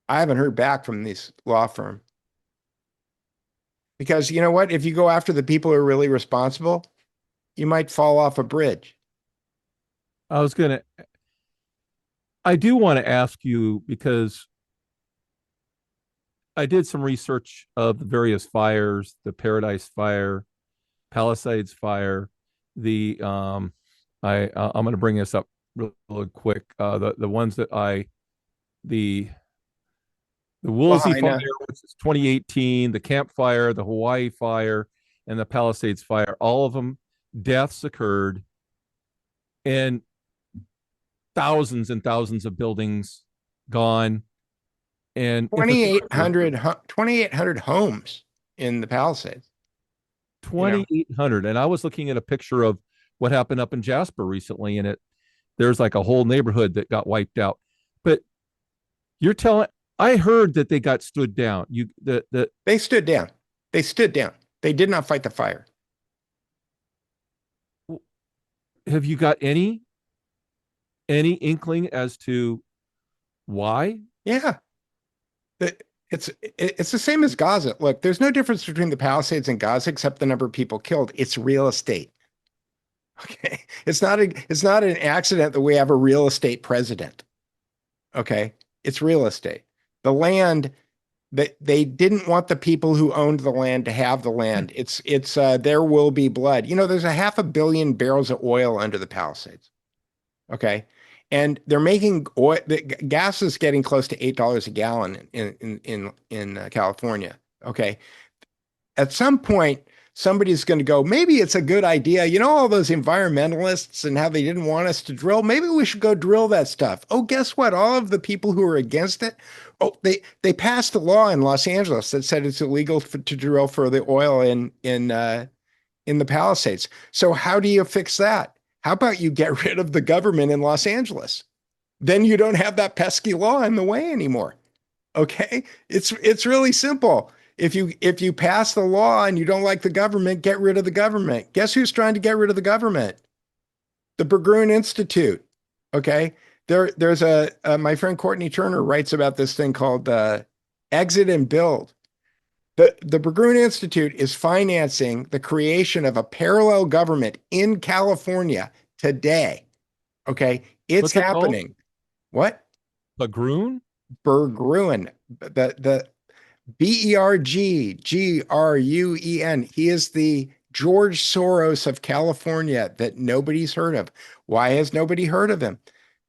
haven't heard back from this law firm. Because you know what? If you go after the people who are really responsible, you might fall off a bridge. I do want to ask you, because I did some research of the various fires, the Paradise Fire, Palisades Fire, I'm going to bring this up real quick. The ones that the Woolsey Fire, which is 2018, the Camp Fire, the Hawaii Fire, and the Palisades Fire, all of them, deaths occurred, and thousands and thousands of buildings gone, and 2,800 homes in the Palisades. 2,800. And I was looking at a picture of what happened up in Jasper recently, and there's like a whole neighborhood that got wiped out. But I heard that they got stood down. They stood down. They stood down. They did not fight the fire. Have you got any inkling as to why? Yeah. It's the same as Gaza. Look, there's no difference between the Palisades and Gaza except the number of people killed. It's real estate. Okay. It's not an accident that we have a real estate president. Okay. It's real estate. The land that they didn't want the people who owned the land to have the land. It's there will be blood. There's 500 million barrels of oil under the Palisades. Okay. and they're making oil. The gas is getting close to $8 a gallon in California. Okay, at some point, somebody's going to go, maybe it's a good idea. You know, all those environmentalists and how they didn't want us to drill. Maybe we should go drill that stuff. Oh, guess what? All of the people who are against it, oh, they passed a law in Los Angeles that said it's illegal to drill for the oil in the Palisades. So how do you fix that? How about you get rid of the government in Los Angeles? Then you don't have that pesky law in the way anymore. Okay? It's really simple. If you pass the law and you don't like the government, get rid of the government. Guess who's trying to get rid of the government? The Berggruen Institute. Okay? There's my friend Courtney Turner writes about this thing called exit and build. The Berggruen Institute is financing the creation of a parallel government in California today. Okay? It's What's it called? happening. What? Lagroon? Berggruen. The Berggruen. He is the George Soros of California that nobody's heard of. Why has nobody heard of him?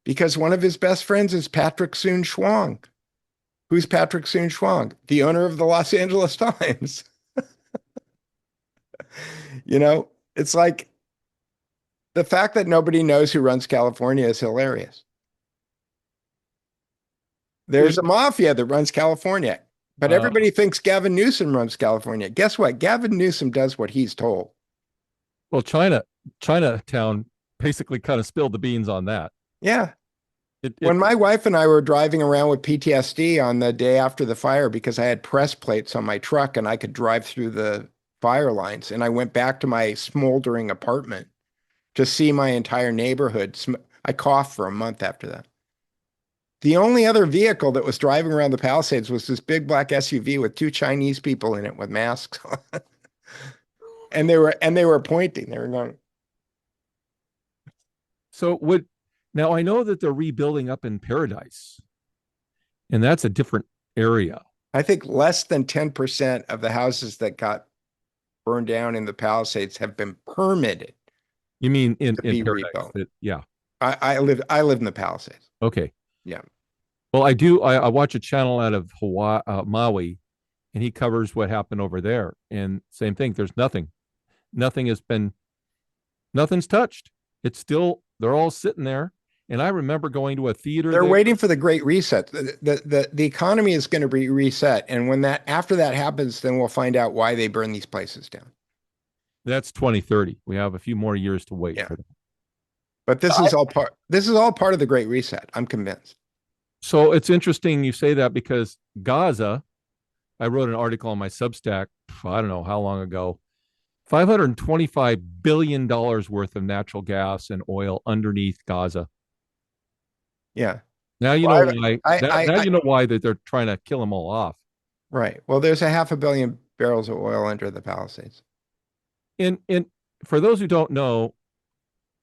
Because one of his best friends is Patrick Soon-Shiong. Who's Patrick Soon-Shiong? The owner of the Los Angeles Times. You know, it's like the fact that nobody knows who runs California is hilarious. There's a mafia that runs California, but everybody thinks Gavin Newsom runs California. Guess what? Gavin Newsom does what he's told. Well, Chinatown basically kind of spilled the beans on that. Yeah. When my wife and I were driving around with PTSD on the day after the fire because I had press plates on my truck and I could drive through the fire lines, and I went back to my smoldering apartment to see my entire neighborhood. I coughed for a month after that. The only other vehicle that was driving around the Palisades was this big black SUV with two Chinese people in it with masks on. And they were pointing. They were going. So now I know that they're rebuilding up in Paradise, and that's a different area. I think less than 10% of the houses that got burned down in the Palisades have been permitted. You mean in Paradise? Yeah. I live in the Palisades. Okay. Yeah. Well, I do. I watch a channel out of Hawaii, Maui, and he covers what happened over there. And same thing. There's nothing. Nothing's touched. It's still, they're all sitting there. And I remember going to a theater. They're waiting for the Great Reset. The economy is going to be reset. And after that happens, then we'll find out why they burn these places down. That's 2030. We have a few more years to wait. Yeah. But this is all part of the Great Reset. I'm convinced. So it's interesting you say that, because Gaza, I wrote an article on my Substack, I don't know how long ago, $525 billion worth of natural gas and oil underneath Gaza. Yeah. Now you know why. Now you know why that they're trying to kill them all off. Right. Well, there's 500 million barrels of oil under the Palisades. And for those who don't know,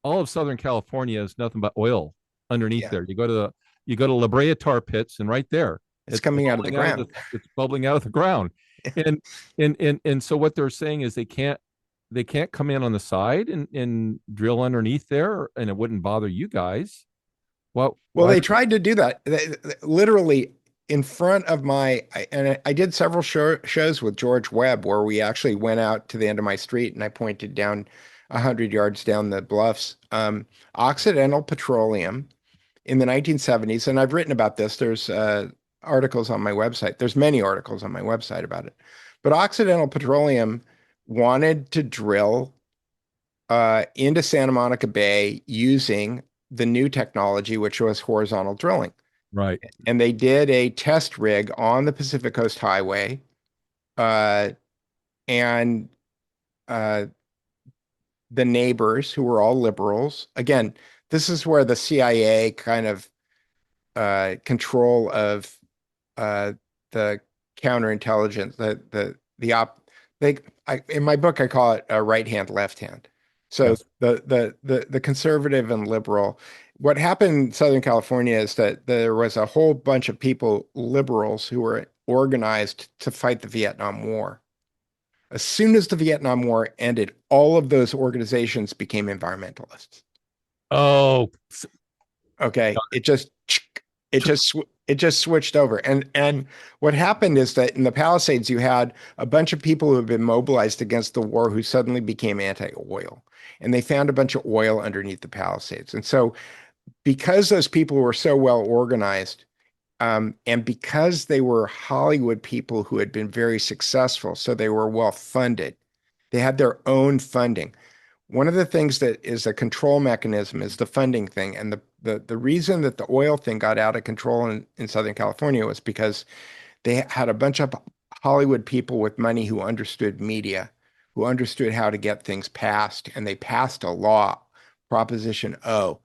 all of Southern California is nothing but oil underneath there. You go to La Brea tar pits, and right there, it's coming out of the ground. It's bubbling out of the ground. And so what they're saying is they can't come in on the side and drill underneath there, and it wouldn't bother you guys. Well, they tried to do that. Literally in front of I did several shows with George Webb where we actually went out to the end of my street and I pointed down 100 yards down the bluffs. Occidental Petroleum in the 1970s, and I've written about this. There's articles on my website. There's many articles on my website about it. But Occidental Petroleum wanted to drill into Santa Monica Bay using the new technology, which was horizontal drilling. Right. And they did a test rig on the Pacific Coast Highway. And the neighbors, who were all liberals, again, this is where the CIA kind of control of the counterintelligence, in my book, I call it a right hand, left hand. So yes. The conservative and liberal. What happened in Southern California is that there was a whole bunch of people, liberals, who were organized to fight the Vietnam War. As soon as the Vietnam War ended, all of those organizations became environmentalists. Oh, Okay. It just switched over. And what happened is that in the Palisades, you had a bunch of people who had been mobilized against the war who suddenly became anti-oil. And they found a bunch of oil underneath the Palisades. And so because those people were so well organized, and because they were Hollywood people who had been very successful, so they were well funded, they had their own funding. One of the things that is a control mechanism is the funding thing. And the reason that the oil thing got out of control in Southern California was because they had a bunch of Hollywood people with money who understood media, who understood how to get things passed. And they passed a law, Proposition O,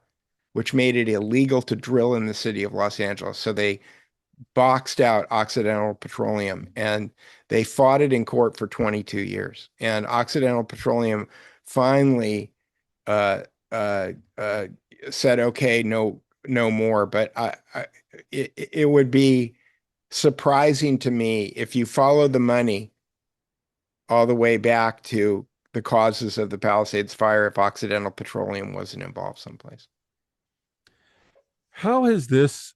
which made it illegal to drill in the city of Los Angeles. So they boxed out Occidental Petroleum and they fought it in court for 22 years. And Occidental Petroleum finally uh, uh, uh, said, okay, no more. But it would be surprising to me if you follow the money all the way back to the causes of the Palisades fire if Occidental Petroleum wasn't involved someplace. How has this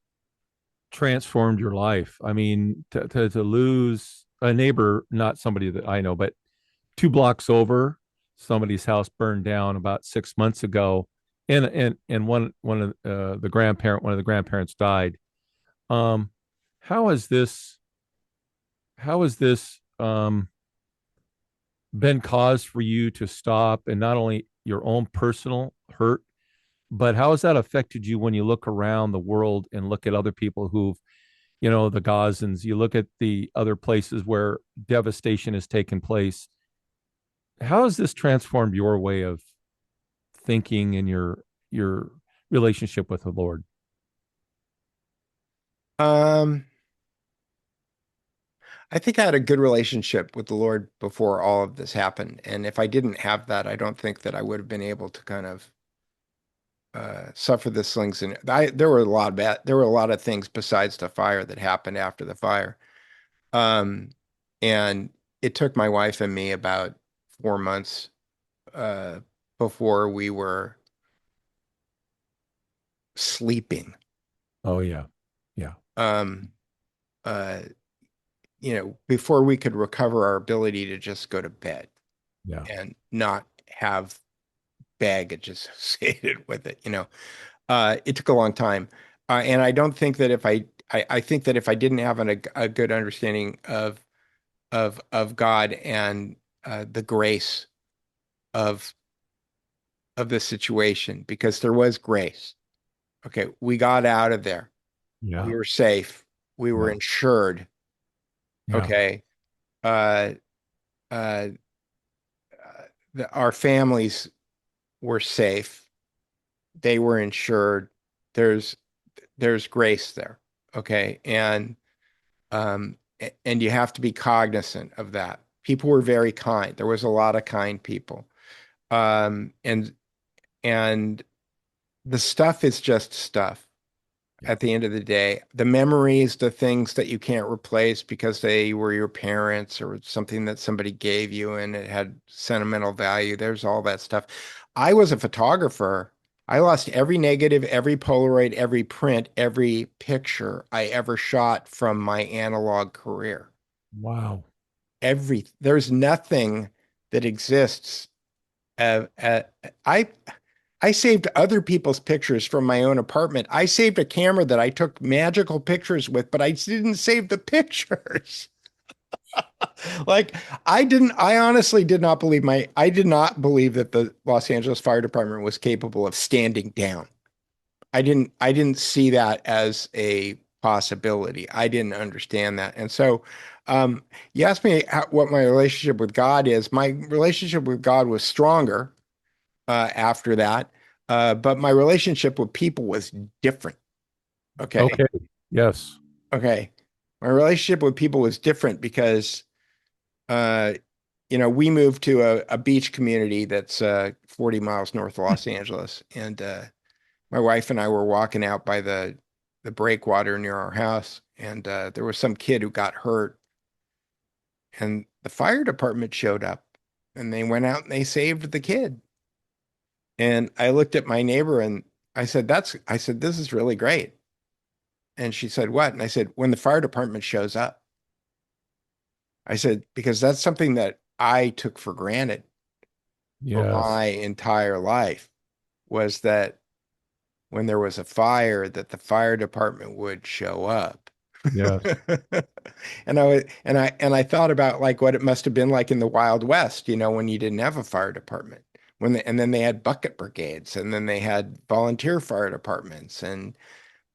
transformed your life? I mean, to lose a neighbor, not somebody that I know, but 2 blocks over, somebody's house burned down about 6 months ago, and one of one of the grandparents died. Um, how has this been cause for you to stop and not only your own personal hurt, but how has that affected you when you look around the world and look at other people who've, the Gazans, you look at the other places where devastation has taken place. How has this transformed your way of thinking and your relationship with the Lord? Um, I think I had a good relationship with the Lord before all of this happened. And if I didn't have that, I don't think that I would have been able to kind of suffer the slings. And there were a lot of there were a lot of things besides the fire that happened after the fire. Um, and it took my wife and me about 4 months uh, before we were sleeping. Oh yeah. Yeah. Um, uh, before we could recover our ability to just go to bed Yeah. and not have baggage associated with it. It took a long time. And I don't think that I think that if I didn't have a good understanding of God and the grace of the situation, because there was grace. Okay, we got out of there. We Yeah. were safe. We were Yeah. insured. Yeah. Okay. Uh, uh, our families were safe. They were insured. There's there's grace there. Okay. And you have to be cognizant of that. People were very kind. There was a lot of kind people. Um, and and the stuff is just stuff Yeah. at the end of the day. The memories, the things that you can't replace because they were your parents or something that somebody gave you and it had sentimental value. There's all that stuff. I was a photographer. I lost every negative, every Polaroid, every print, every picture I ever shot from my analog career. Wow. There's nothing that exists. Uh, uh, I I saved other people's pictures from my own apartment. I saved a camera that I took magical pictures with, but I didn't save the pictures. Like I honestly did not believe that the Los Angeles Fire Department was capable of standing down. I didn't see that as a possibility. I didn't understand that. And so, um, you asked me what my relationship with God is. My relationship with God was stronger after that. But my relationship with people was different. Okay. Okay. Yes. Okay. My relationship with people was different because, uh, we moved to a beach community that's 40 miles north of Los Angeles. And my wife and I were walking out by the breakwater near our house. And there was some kid who got hurt. And the fire department showed up and they went out and they saved the kid. And I looked at my neighbor and I said, this is really great. And she said, what? And I said, when the fire department shows up. I said, because that's something that I took for granted for Yes. my entire life, was that when there was a fire, that the fire department would show up. Yes. And I thought about like what it must have been like in the Wild West, when you didn't have a fire department. And then they had bucket brigades, and then they had volunteer fire departments.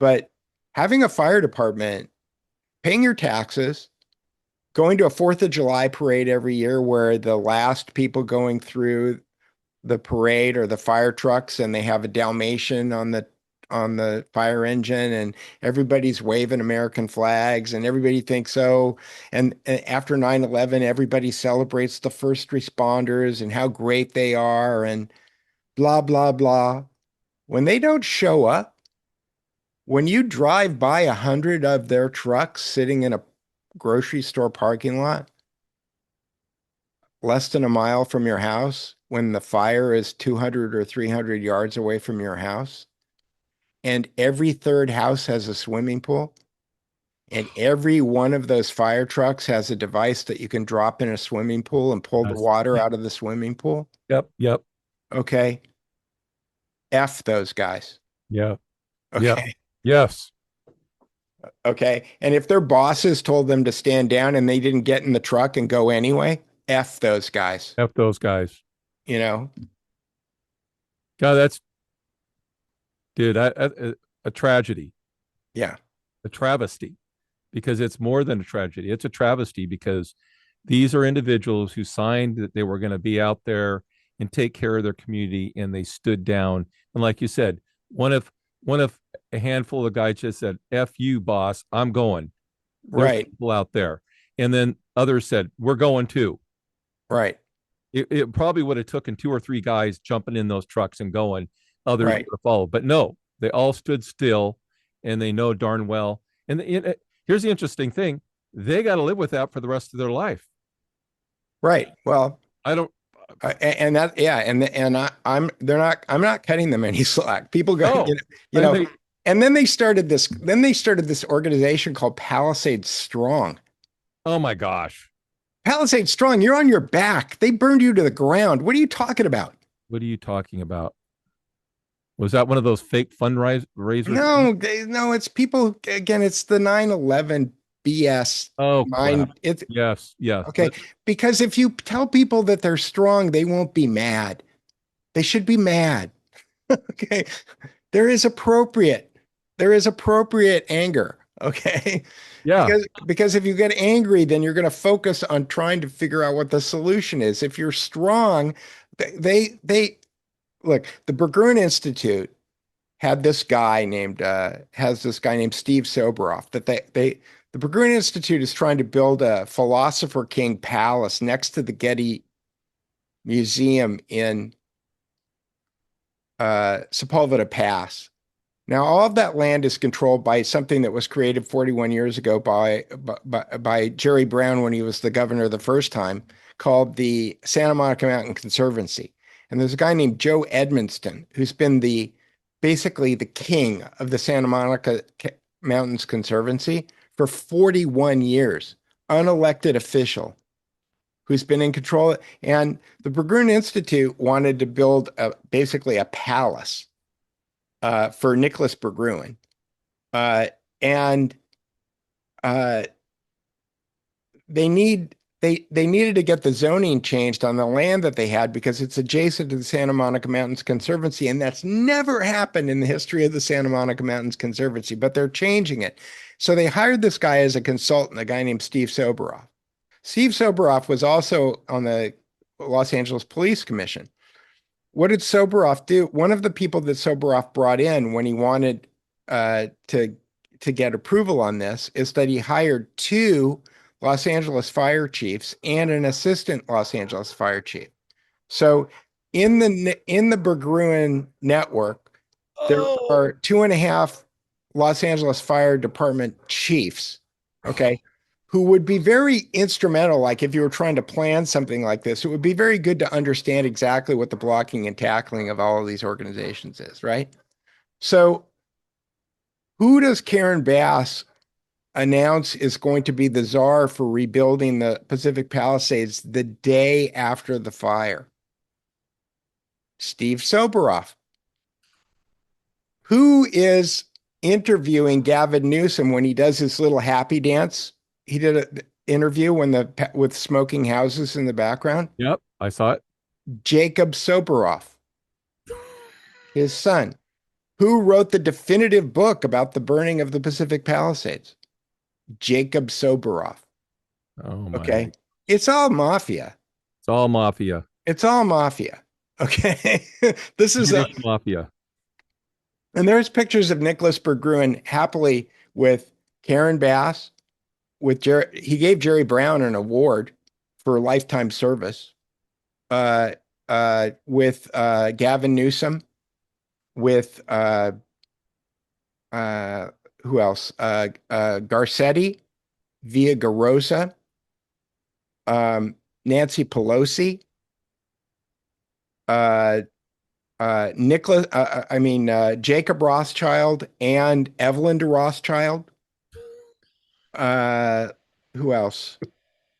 But having a fire department, paying your taxes, going to a 4th of July parade every year where the last people going through the parade are the fire trucks, and they have a Dalmatian on the fire engine, and everybody's waving American flags, and everybody thinks so. And after 9/11, everybody celebrates the first responders and how great they are and blah, blah, blah. When they don't show up, when you drive by 100 of their trucks sitting in a grocery store parking lot, less than a mile from your house, when the fire is 200 or 300 yards away from your house, and every third house has a swimming pool, and every one of those fire trucks has a device that you can drop in a swimming pool and pull the Yes. water out of the swimming pool. Yep. Yep. Okay. F those guys. Yeah. Yep. Okay. Yes. Okay. And if their bosses told them to stand down and they didn't get in the truck and go anyway, F those guys. F those guys. You know? God, that's dude, a tragedy, Yeah. a travesty, because it's more than a tragedy. It's a travesty because these are individuals who signed that they were going to be out there and take care of their community, and they stood down. And like you said, one of a handful of guys just said, "F you, boss, I'm going." There's Right. people out there, and then others said, "We're going too." Right. It probably would have taken two or three guys jumping in those trucks and going. Others Right. would have followed, but no, they all stood still, and they know darn well. And here's the interesting thing: they got to live with that for the rest of their life. Right. Well, I don't. and that, yeah, I'm not cutting them any slack. People go, No, you and know, they. and then they started this organization called Palisades Strong. Oh my gosh, Palisades Strong, you're on your back. They burned you to the ground. What are you talking about? what are you talking about? Was that one of those fake fundraiser things? No, it's people again, it's the 9/11 BS Oh crap! mind. It's Yes, yes, okay, but because if you tell people that they're strong, they won't be mad. They should be mad. Okay. There is appropriate. There is appropriate anger. Okay. yeah, Because if you get angry, then you're going to focus on trying to figure out what the solution is. If you're strong, they look, the Berggruen Institute has this guy named Steve Soberoff that the Berggruen Institute is trying to build a philosopher king palace next to the Getty Museum in Sepulveda Pass. Now, all of that land is controlled by something that was created 41 years ago by Jerry Brown when he was the governor the first time, called the Santa Monica Mountain Conservancy. And there's a guy named Joe Edmonston who's been basically the king of the Santa Monica Mountains Conservancy for 41 years, unelected official who's been in control. And the Berggruen Institute wanted to build basically a palace for Nicholas Berggruen. And they needed to get the zoning changed on the land that they had because it's adjacent to the Santa Monica Mountains Conservancy, and that's never happened in the history of the Santa Monica Mountains Conservancy, but they're changing it. So they hired this guy as a consultant, a guy named Steve Soberoff. Steve Soberoff was also on the Los Angeles Police Commission. What did Soberoff do? One of the people that Soberoff brought in when he wanted to get approval on this is that he hired two Los Angeles fire chiefs and an assistant Los Angeles fire chief. So in the Berggruen network, there are 2.5 Los Angeles Fire Department chiefs, okay, who would be very instrumental. Like if you were trying to plan something like this, it would be very good to understand exactly what the blocking and tackling of all of these organizations is, right? So who does Karen Bass announce is going to be the czar for rebuilding the Pacific Palisades the day after the fire? Steve Soberoff. Who is interviewing Gavin Newsom when he does his little happy dance? He did an interview with smoking houses in the background. Yep, I saw it. Jacob Soberoff, his son. Who wrote the definitive book about the burning of the Pacific Palisades? Jacob Soberoff. Oh my. Okay. It's all mafia. It's all mafia. It's all mafia. Okay. This is British mafia. and there's pictures of Nicholas Berggren happily with Karen Bass, with Jerry. He gave Jerry Brown an award for lifetime service. With Gavin Newsom, with who else? Garcetti, Via Garosa, Nancy Pelosi, Jacob Rothschild and Evelyn de Rothschild. Who else?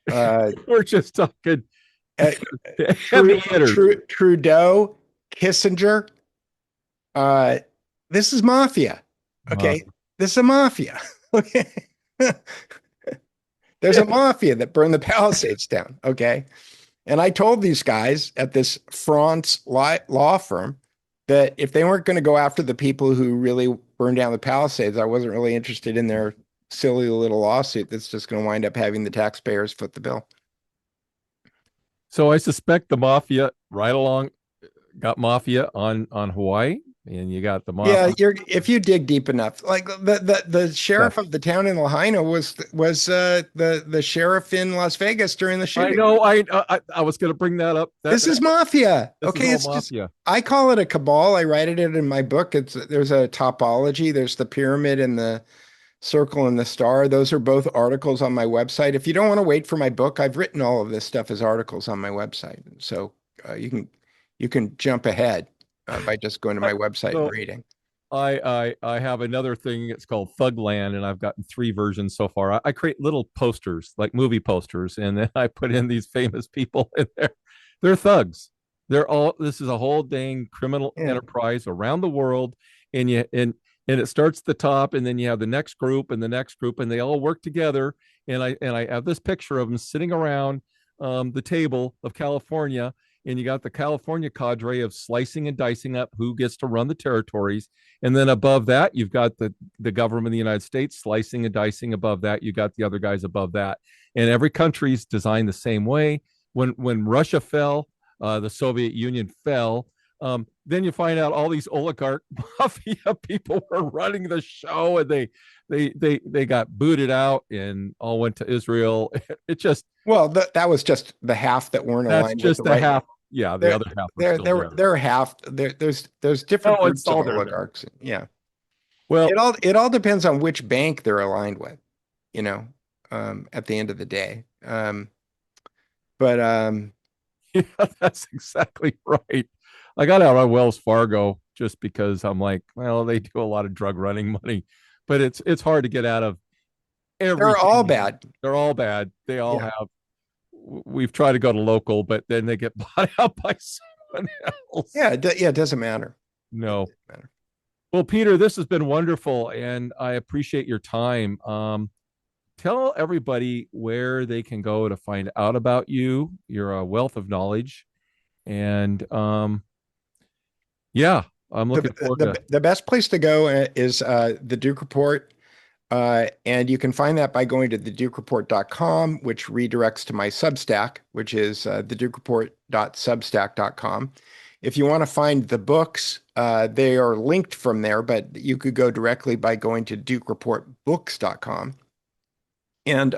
We're just talking Trudeau, Kissinger. This is mafia. Okay. This is a mafia. Okay. There's a mafia that burned the Palisades down. Okay. And I told these guys at this France law firm that if they weren't going to go after the people who really burned down the Palisades, I wasn't really interested in their silly little lawsuit that's just going to wind up having the taxpayers foot the bill. So I suspect the mafia right along got mafia on Hawaii, and you got the mafia. Yeah, if you dig deep enough, like the sheriff of the town in Lahaina was the sheriff in Las Vegas during the shooting. I know. I was going to bring that up. This is mafia. This Okay, is it's mafia. just I call it a cabal. I write it in my book. There's a topology. There's the pyramid and the circle and the star. Those are both articles on my website. If you don't want to wait for my book, I've written all of this stuff as articles on my website. So you can jump ahead by just going to my website and reading. I have another thing. It's called Thugland, and I've gotten 3 versions so far. I create little posters, like movie posters, and then I put in these famous people in there. They're thugs. This is a whole dang criminal enterprise around the world, and it starts at the top, and then you have the next group and the next group, and they all work together. And I have this picture of them sitting around the table of California, and you got the California cadre of slicing and dicing up who gets to run the territories. And then above that, you've got the government of the United States slicing and dicing. Above that, you got the other guys above that. And every country's designed the same way. When Russia fell, the Soviet Union fell. Then you find out all these oligarch mafia people were running the show, and they got booted out and all went to Israel. It just that was just the half that weren't aligned. That's just the half. Yeah, the other half. They're half. There's different groups of oligarchs. Yeah. Well, it all depends on which bank they're aligned with. At the end of the day. Yeah, that's exactly right. I got out of Wells Fargo just because I'm like, well, they do a lot of drug running money, but it's hard to get out of everything. They're all bad. They're all bad. They all have. We've tried to go to local, but then they get bought out by someone else. Yeah, it doesn't matter. No. Doesn't matter. Well, Peter, this has been wonderful, and I appreciate your time. Tell everybody where they can go to find out about you. You're a wealth of knowledge. And yeah, I'm looking forward to the best place to go is the Duke Report. And you can find that by going to thedukereport.com, which redirects to my Substack, which is thedukereport.substack.com. If you want to find the books, they are linked from there, but you could go directly by going to dukereportbooks.com. And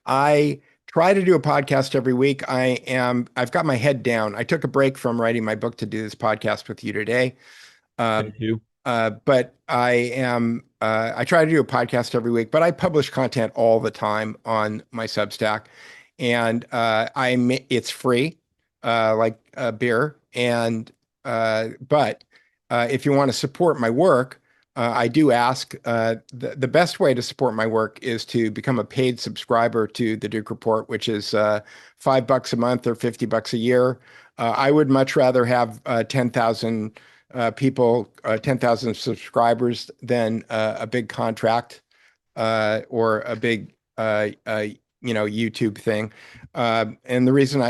I try to do a podcast every week. I've got my head down. I took a break from writing my book to do this podcast with you today. Thank you. But I try to do a podcast every week, but I publish content all the time on my Substack, and it's free, like a beer. And, but if you want to support my work, I do ask the best way to support my work is to become a paid subscriber to the Duke Report, which is $5 a month or $50 a year. I would much rather have 10,000 people, 10,000 subscribers than a big contract or a big YouTube thing. And the reason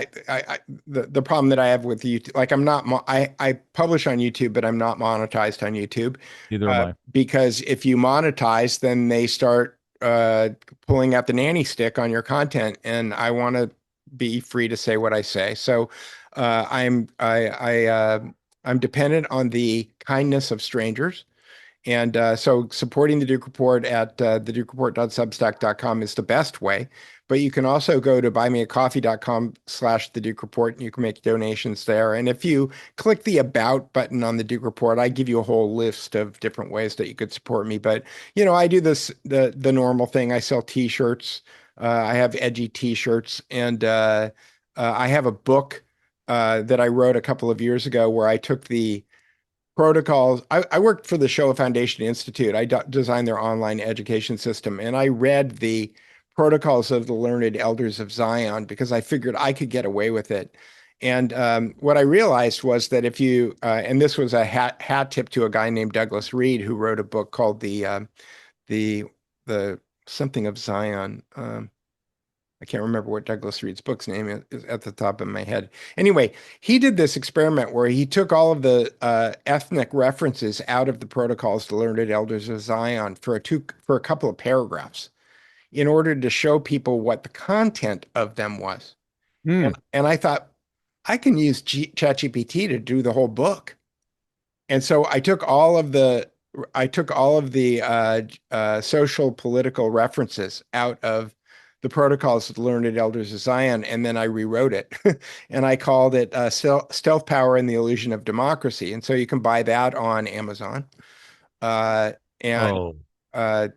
the problem that I have with YouTube, like I publish on YouTube, but I'm not monetized on YouTube Neither am I. because if you monetize, then they start pulling out the nanny stick on your content, and I want to be free to say what I say. So I'm dependent on the kindness of strangers. And so supporting the Duke Report at thedukereport.substack.com is the best way. But you can also go to buymeacoffee.com/the Duke Report and you can make donations there. And if you click the About button on the Duke Report, I give you a whole list of different ways that you could support me. But, I do the normal thing. I sell t-shirts. I have edgy t-shirts. And I have a book that I wrote a couple of years ago where I took the protocols. I worked for the Shoah Foundation Institute. I designed their online education system, and I read the protocols of the learned elders of Zion because I figured I could get away with it. And what I realized was that if you, and this was a hat tip to a guy named Douglas Reed who wrote a book called the something of Zion. I can't remember what Douglas Reed's book's name is at the top of my head. Anyway, he did this experiment where he took all of the ethnic references out of the protocols to learned elders of Zion for a couple of paragraphs in order to show people what the content of them was. Hmm. And I thought, I can use ChatGPT to do the whole book. And so I took all of the social political references out of the protocols of the learned elders of Zion, and then I rewrote it, and I called it Stealth Power and the Illusion of Democracy. And so you can buy that on Amazon, uh, and Oh, uh,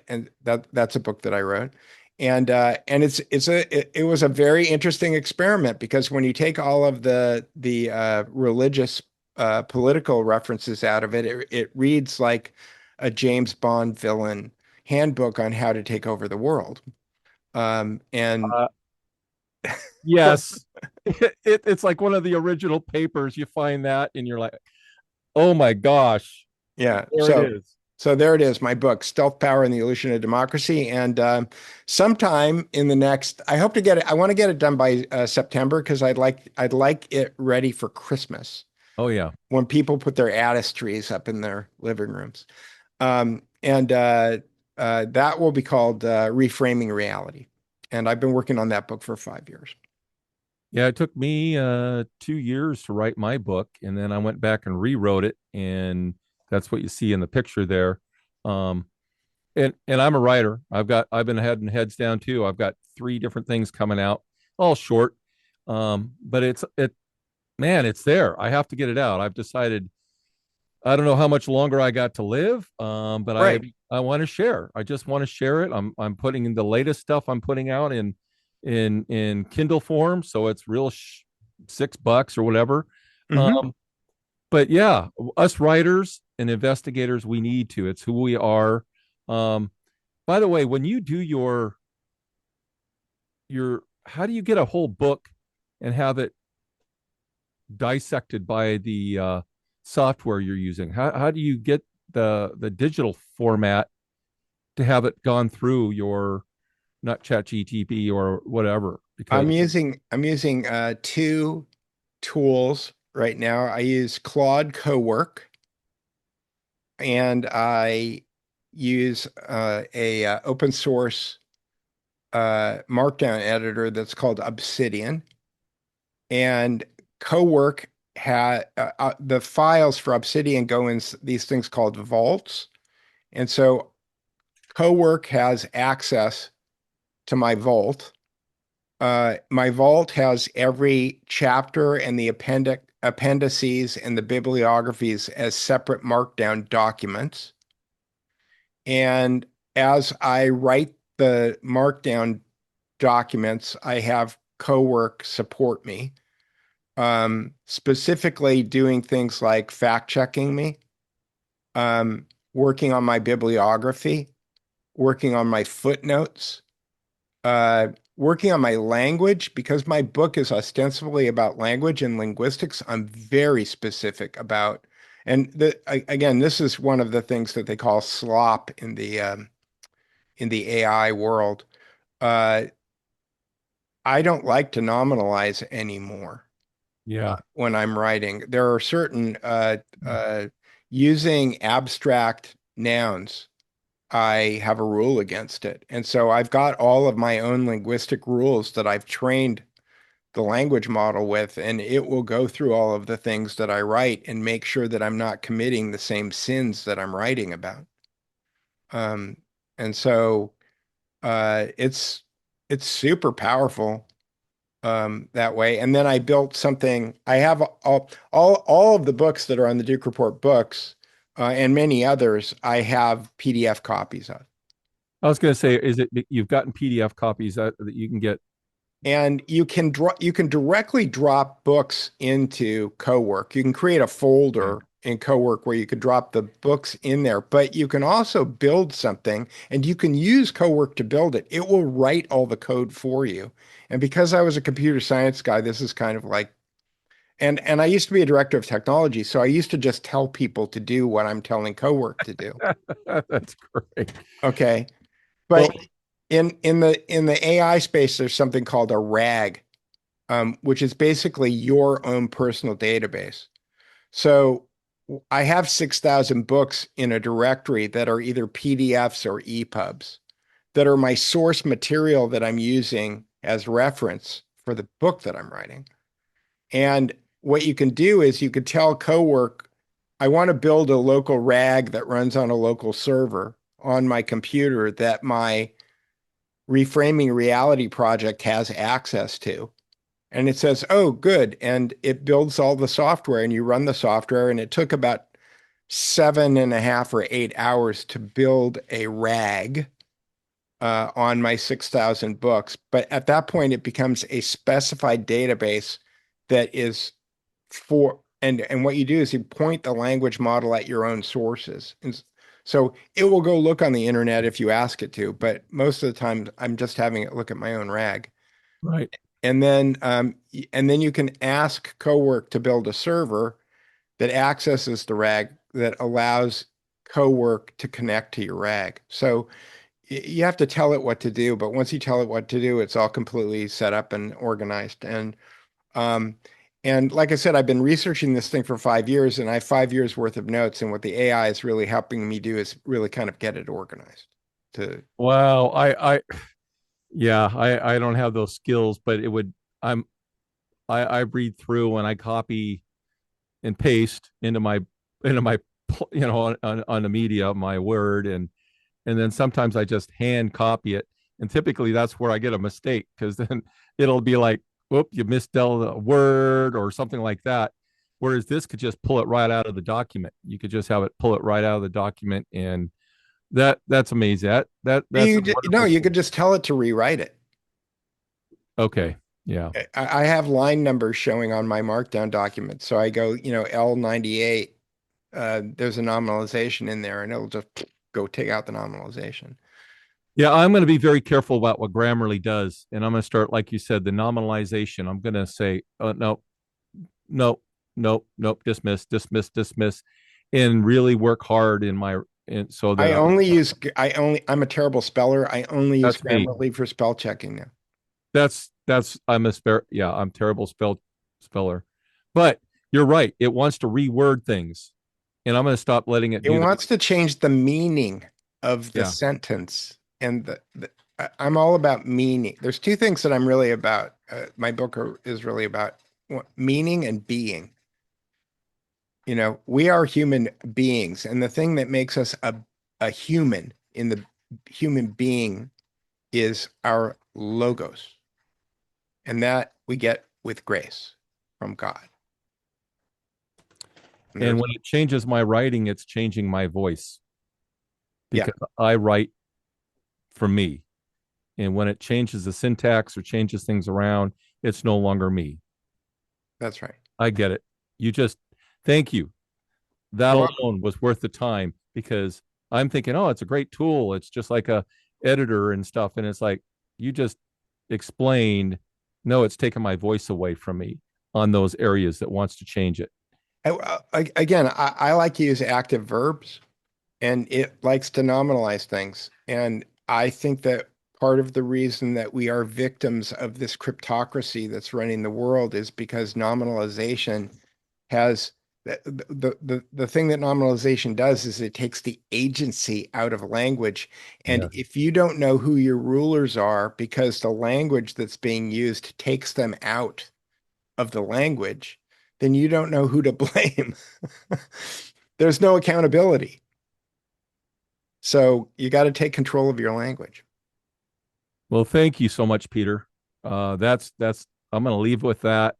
and that's a book that I wrote. And it was a very interesting experiment because when you take all of the religious political references out of it, it reads like a James Bond villain handbook on how to take over the world. And uh, yes. It's like one of the original papers. You find that, and you're like, oh my gosh, yeah, there it is. so there it is, my book, Stealth Power and the Illusion of Democracy. And sometime in the next, I hope to get it. I want to get it done by September because I'd like it ready for Christmas Oh yeah. when people put their Addis trees up in their living rooms. And that will be called Reframing Reality. And I've been working on that book for 5 years. Yeah, it took me 2 years to write my book, and then I went back and rewrote it, and that's what you see in the picture there. Um, and I'm a writer. I've been heads down too. I've got three different things coming out, all short. But it's there. I have to get it out. I've decided I don't know how much longer I got to live, but I Right. I want to share. I just want to share it. I'm putting in the latest stuff I'm putting out in Kindle form, so it's real $6 or whatever. Hmm. Um, but yeah, us writers and investigators, we need to. It's who we are. Um, by the way, when you do your how do you get a whole book and have it dissected by the software you're using? How do you get the digital format to have it gone through your not chat GTP or whatever? Because I'm using two tools right now. I use Claude Cowork and I use a open source markdown editor that's called Obsidian. And Cowork had the files for Obsidian go in these things called vaults. And so Cowork has access to my vault. My vault has every chapter and the appendices and the bibliographies as separate markdown documents. And as I write the markdown documents, I have Cowork support me. specifically doing things like fact checking me, working on my bibliography, working on my footnotes, uh, working on my language, because my book is ostensibly about language and linguistics. I'm very specific about, and again, this is one of the things that they call slop in the AI world. Uh, I don't like to nominalize anymore Yeah. when I'm writing. There are certain using abstract nouns. I have a rule against it. And so I've got all of my own linguistic rules that I've trained the language model with, and it will go through all of the things that I write and make sure that I'm not committing the same sins that I'm writing about. Um, and so it's super powerful that way. And then I built something. I have all of the books that are on the Duke Report books and many others. I have PDF copies of. I was going to say, is it you've gotten PDF copies that you can get? And you can directly drop books into Cowork. You can create a Okay. folder in Cowork where you could drop the books in there, but you can also build something and you can use Cowork to build it. It will write all the code for you. And because I was a computer science guy, this is kind of like, and I used to be a director of technology, so I used to just tell people to do what I'm telling Cowork to do. That's great. Okay. Well, But in the AI space, there's something called a RAG, which is basically your own personal database. So I have 6,000 books in a directory that are either PDFs or EPUBs that are my source material that I'm using as reference for the book that I'm writing. And what you can do is you could tell Cowork, I want to build a local RAG that runs on a local server on my computer that my reframing reality project has access to. And it says, oh, good. And it builds all the software and you run the software. And it took about 7.5 or 8 hours to build a RAG on my 6,000 books. But at that point, it becomes a specified database that is for, and what you do is you point the language model at your own sources. And so it will go look on the internet if you ask it to, but most of the time I'm just having it look at my own RAG. right. And then you can ask Cowork to build a server that accesses the RAG that allows Cowork to connect to your RAG. So you have to tell it what to do, but once you tell it what to do, it's all completely set up and organized. Um, and like I said, I've been researching this thing for 5 years, and I have 5 years worth of notes. And what the AI is really helping me do is really kind of get it organized. To Wow. Yeah, I don't have those skills, but it would, I'm, I read through and I copy and paste into my, on the media, my word. And then sometimes I just hand copy it. And typically that's where I get a mistake because then it'll be like, whoop, you misspelled a word or something like that. Whereas this could just pull it right out of the document. You could just have it pull it right out of the document, and that's amazing. That's a no, wonderful you could tool. just tell it to rewrite it. Okay, yeah, I have line numbers showing on my markdown document. So I go, L98, there's a nominalization in there and it'll just go take out the nominalization. yeah. I'm going to be very careful about what Grammarly does, and I'm going to start, like you said, the nominalization. I'm going to say, no, no, no, nope, dismiss, dismiss, dismiss, and really work hard in my, and so that I'm a terrible speller. I only use that's me. Grammarly for spell checking now. That's I'm a yeah, I'm terrible speller. But you're right. It wants to reword things. And I'm going to stop letting it It do that. wants to change the meaning of the Yeah. sentence. And I'm all about meaning. There's two things that I'm really about. My book is really about meaning and being. We are human beings, and the thing that makes us a human in the human being is our logos, and that we get with grace from God. And And there's, when it changes my writing, it's changing my voice yeah, because I write for me. And when it changes the syntax or changes things around, it's no longer me. That's right. I get it. You just, thank you. That You're welcome. alone was worth the time, because I'm thinking, oh, it's a great tool. It's just like a editor and stuff. And it's like, you just explained, no, it's taken my voice away from me on those areas that wants to change it. Again, I like to use active verbs, and it likes to nominalize things. And I think that part of the reason that we are victims of this cryptocracy that's running the world is because nominalization has the thing that nominalization does is it takes the agency out of language. And Yeah. if you don't know who your rulers are because the language that's being used takes them out of the language, then you don't know who to blame. There's no accountability. So you got to take control of your language. Well, thank you so much, Peter. That's I'm going to leave with that.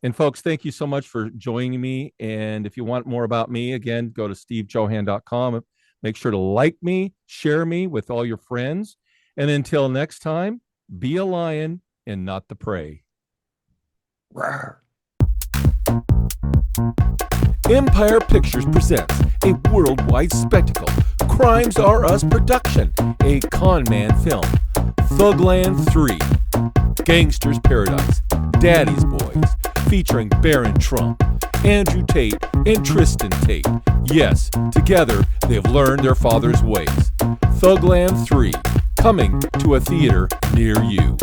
And folks, thank you so much for joining me. And if you want more about me, again, go to stevejohan.com. Make sure to like me, share me with all your friends. And until next time, be a lion and not the prey. Rawr. Empire Pictures presents a worldwide spectacle, Crimes Are Us production, a con man film, Thugland 3, Gangster's Paradise, Daddy's Boys, featuring Baron Trump, Andrew Tate, and Tristan Tate. Yes, together they've learned their father's ways. Thugland 3, coming to a theater near you.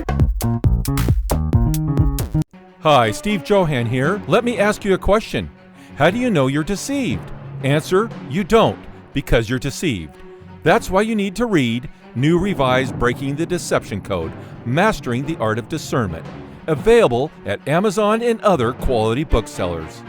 Hi, Steve Johan here. Let me ask you a question. How do you know you're deceived? Answer, you don't, because you're deceived. That's why you need to read New Revised Breaking the Deception Code, Mastering the Art of Discernment, available at Amazon and other quality booksellers.